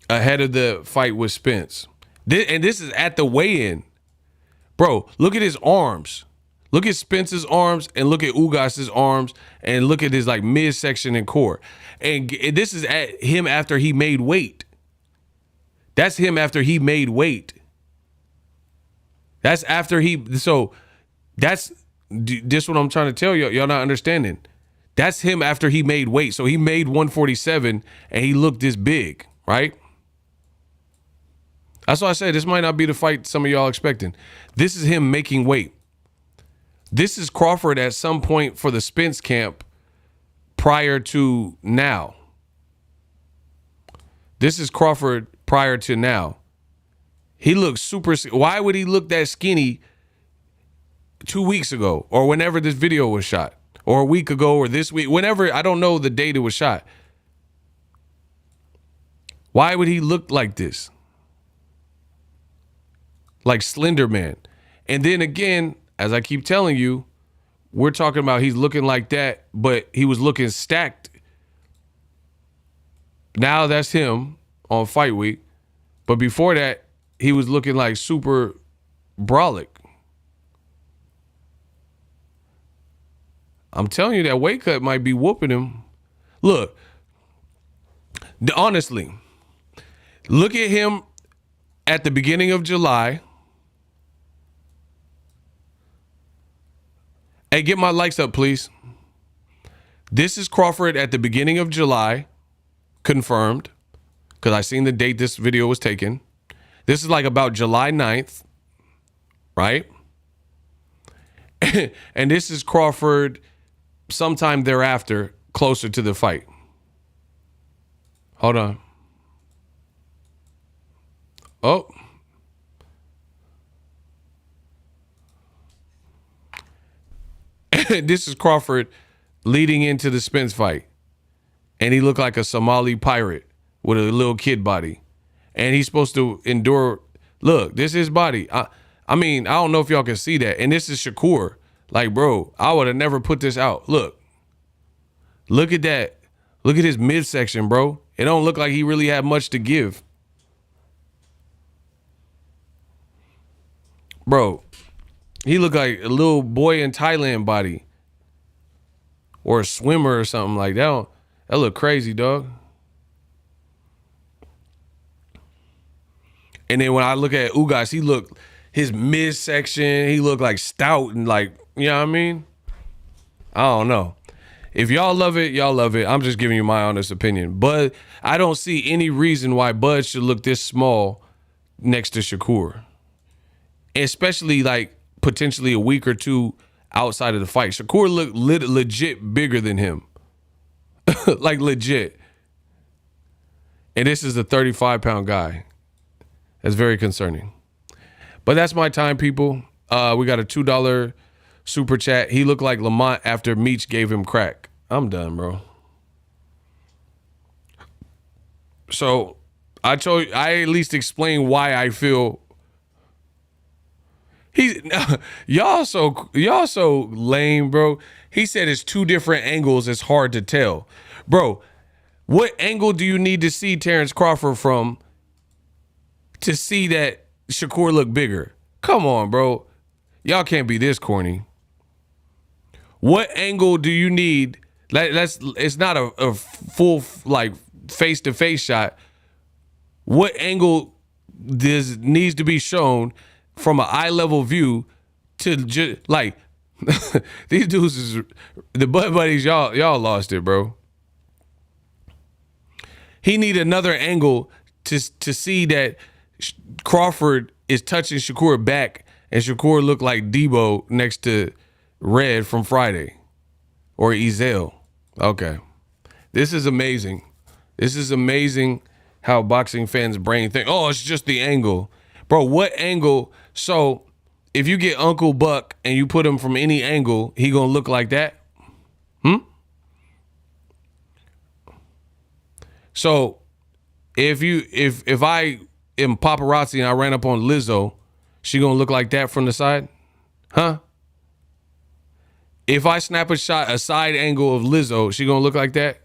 ahead of the fight with Spence. This is at the weigh-in. Bro, look at his arms. Look at Spence's arms and look at Ugas's arms and look at his like midsection and core. And this is at him after he made weight. That's him after he made weight. That's after that's what I'm trying to tell you. Y'all not understanding. That's him after he made weight. So he made 147 and he looked this big, right? That's why I said this might not be the fight some of y'all expecting. This is him making weight. This is Crawford at some point for the Spence camp prior to now. This is Crawford prior to now. He looks super. Why would he look that skinny 2 weeks ago or whenever this video was shot or a week ago or this week, whenever, I don't know the date it was shot. Why would he look like this? Like Slender Man. And then again, as I keep telling you, we're talking about he's looking like that, but he was looking stacked. Now that's him on fight week. But before that, he was looking like super brolic. I'm telling you, that weight cut might be whooping him. Look, honestly, look at him at the beginning of July. Hey, get my likes up, please. This is Crawford at the beginning of July, confirmed, because I seen the date this video was taken. This is like about July 9th, right? And this is Crawford sometime thereafter, closer to the fight. Hold on. Oh. This is Crawford leading into the Spence fight. And he looked like a Somali pirate with a little kid body. And he's supposed to endure. Look, this is his body. I mean, I don't know if y'all can see that. And this is Shakur. Like, bro, I would have never put this out. Look. Look at that. Look at his midsection, bro. It don't look like he really had much to give. Bro, he looked like a little boy in Thailand body. Or a swimmer or something like that. That look crazy, dog. And then when I look at Ugas, his midsection, he looked like stout and like, you know what I mean? I don't know. If y'all love it, y'all love it. I'm just giving you my honest opinion. But I don't see any reason why Bud should look this small next to Shakur. Especially like potentially a week or two outside of the fight. Shakur looked legit bigger than him. Like legit. And this is a 35-pound guy. That's very concerning. But that's my time, people. We got a $2 super chat. He looked like Lamont after Meech gave him crack. I'm done, bro. So I at least explained why I feel y'all so lame, bro. He said it's two different angles. It's hard to tell. Bro, what angle do you need to see Terence Crawford from to see that Shakur look bigger? Come on, bro. Y'all can't be this corny. What angle do you need? It's not a full like face-to-face shot. What angle needs to be shown from an eye-level view to just like these dudes is the Bud Buddies, y'all lost it, bro. He need another angle to see that Crawford is touching Shakur back and Shakur look like Debo next to Red from Friday or Zelle. Okay. This is amazing. This is amazing how boxing fans' brain think, oh, it's just the angle. Bro, what angle? So if you get Uncle Buck and you put him from any angle, he gonna look like that? So if I am paparazzi and I ran up on Lizzo, she gonna look like that from the side? Huh? If I snap a side angle of Lizzo, she gonna look like that?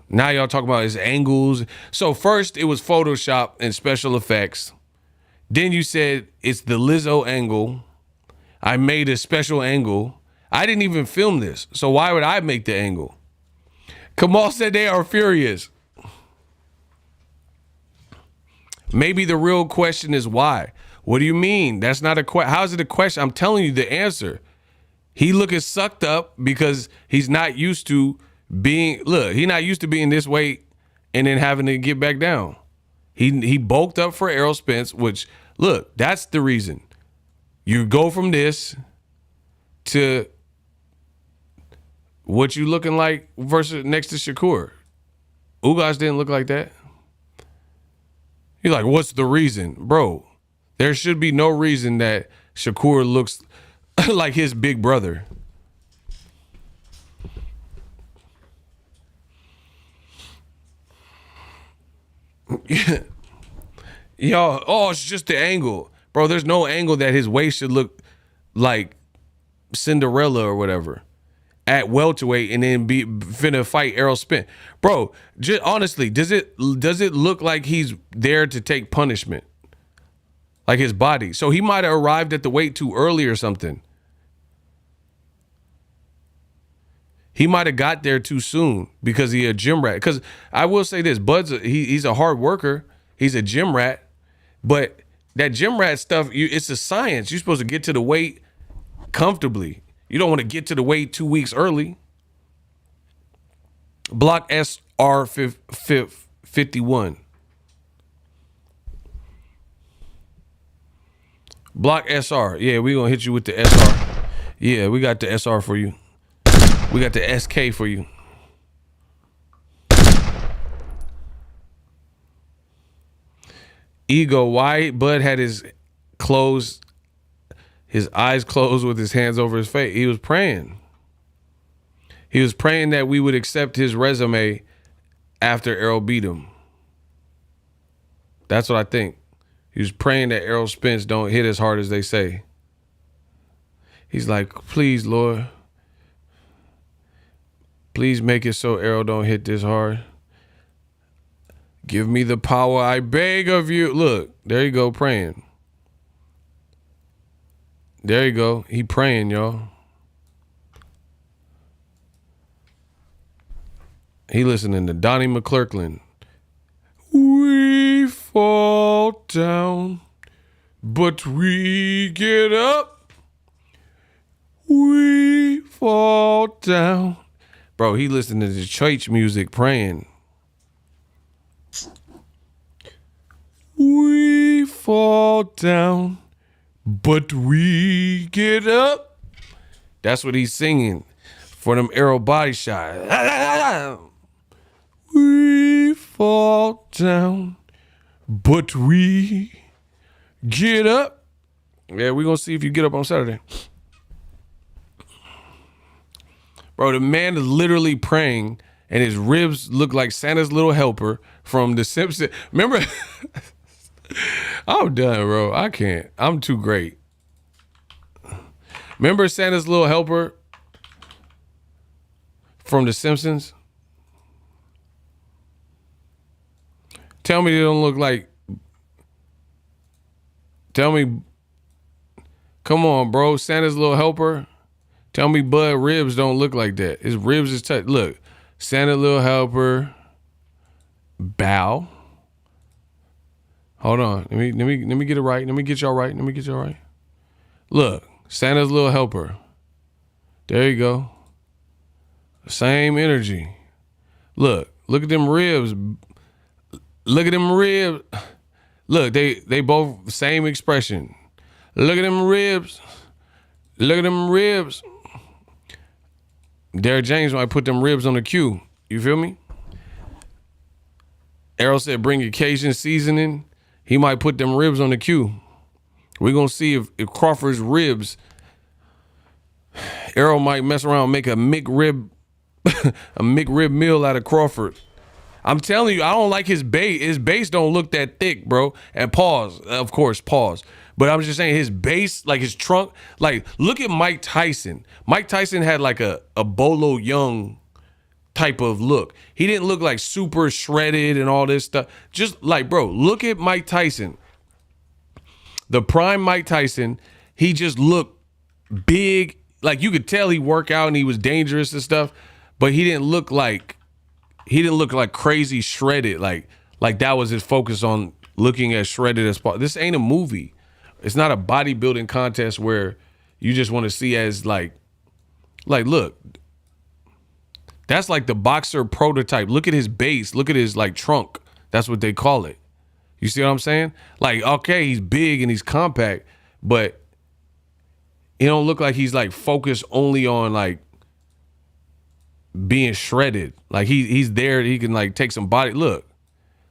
Now y'all talking about his angles. So first it was Photoshop and special effects. Then you said it's the Lizzo angle. I made a special angle. I didn't even film this. So why would I make the angle? Kamal said they are furious. Maybe the real question is why. What do you mean? That's not a question. How is it a question? I'm telling you the answer. He looking sucked up because he's not used to being, he's not used to being this weight and then having to get back down. He bulked up for Errol Spence, which, look, that's the reason. You go from this to what you looking like versus next to Shakur. Ugas didn't look like that. You're like, what's the reason? Bro, there should be no reason that Shakur looks like his big brother. Y'all, it's just the angle. Bro, there's no angle that his waist should look like Cinderella or whatever at welterweight and then be finna fight Errol Spence. Bro, just honestly, does it look like he's there to take punishment? Like his body. So he might have arrived at the weight too early or something. He might have got there too soon because he a gym rat. Because I will say this, Bud's he's a hard worker. He's a gym rat. But that gym rat stuff, it's a science. You're supposed to get to the weight comfortably. You don't want to get to the weight 2 weeks early. Block SR 51. Block SR. Yeah, we gonna hit you with the SR. Yeah, we got the SR for you. We got the SK for you. Ego, why Bud had his eyes closed with his hands over his face? He was praying. He was praying that we would accept his resume after Errol beat him. That's what I think. He was praying that Errol Spence don't hit as hard as they say. He's like, please, Lord. Please make it so Errol don't hit this hard. Give me the power, I beg of you. Look, there you go, praying. There you go. He praying, y'all. He listening to Donnie McClurkin. We fall down, but we get up. We fall down. Bro, he listening to the church music praying. We fall down, but we get up. That's what he's singing for them Errol body shots. We fall down, but we get up. Yeah, we're going to see if you get up on Saturday. Bro, the man is literally praying, and his ribs look like Santa's little helper from The Simpsons. Remember? I'm done, bro. I can't. I'm too great. Remember Santa's little helper from The Simpsons? Tell me they don't look like. Tell me. Come on, bro. Santa's little helper. Tell me Bud ribs don't look like that. His ribs is tight. Look, Santa little helper. Bow. Hold on. Let me get it right. Let me get y'all right. Look, Santa's little helper. There you go. Same energy. Look at them ribs. Look at them ribs. Look, they both same expression. Look at them ribs. Look at them ribs. Derrick James might put them ribs on the queue. You feel me? Errol said bring your Cajun seasoning. He might put them ribs on the queue. We're going to see if Crawford's ribs Errol might mess around and make a McRib a McRib meal out of Crawford. I'm telling you, I don't like his base. His base don't look that thick, bro. And pause, of course, pause. But I'm just saying his base, like his trunk, like look at Mike Tyson. Mike Tyson had like a Bolo Young type of look. He didn't look like super shredded and all this stuff. Just like, bro, look at Mike Tyson. The prime Mike Tyson, he just looked big. Like you could tell he worked out and he was dangerous and stuff, but he didn't look like crazy shredded. Like that was his focus on looking as shredded as possible. This ain't a movie. It's not a bodybuilding contest where you just want to see as like look, that's like the boxer prototype. Look at his base. Look at his like trunk. That's what they call it. You see what I'm saying? Like, okay, he's big and he's compact, but he don't look like he's like focused only on like being shredded. Like he's there. He can like take some body. Look,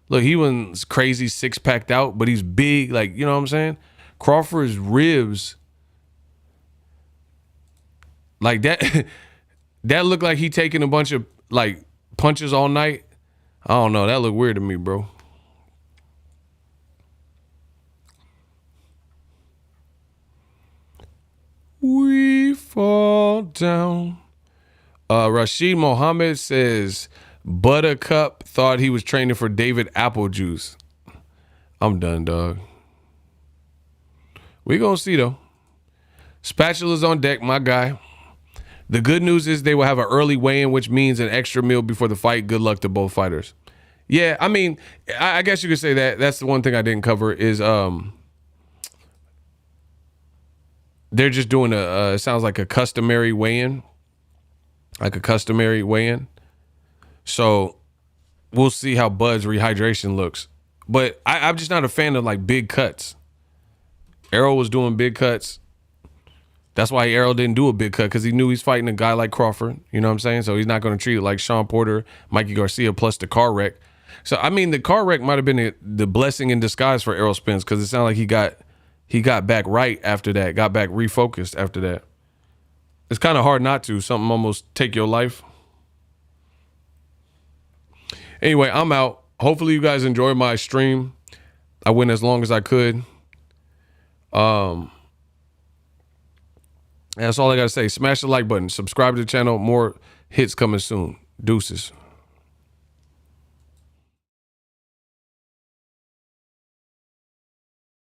he wasn't crazy 6-packed out, but he's big. Like, you know what I'm saying? Crawford's ribs, like that, that looked like he taking a bunch of like punches all night. I don't know. That looked weird to me, bro. We fall down. Rashid Mohammed says Buttercup thought he was training for David Applejuice. I'm done, dog. We gonna see though. Spatula's on deck, my guy. The good news is they will have an early weigh-in, which means an extra meal before the fight. Good luck to both fighters. Yeah, I mean, I guess you could say that. That's the one thing I didn't cover is they're just doing it sounds like a customary weigh-in. Like a customary weigh-in. So we'll see how Bud's rehydration looks. But I'm just not a fan of like big cuts. Errol was doing big cuts. That's why Errol didn't do a big cut, because he knew he's fighting a guy like Crawford. You know what I'm saying? So he's not going to treat it like Sean Porter, Mikey Garcia, plus the car wreck. So, I mean, the car wreck might have been the blessing in disguise for Errol Spence, because it sounded like he got back right after that, got back refocused after that. It's kind of hard not to. Something almost take your life. Anyway, I'm out. Hopefully you guys enjoy my stream. I went as long as I could. That's all I got to say. Smash the like button. Subscribe to the channel. More hits coming soon. Deuces.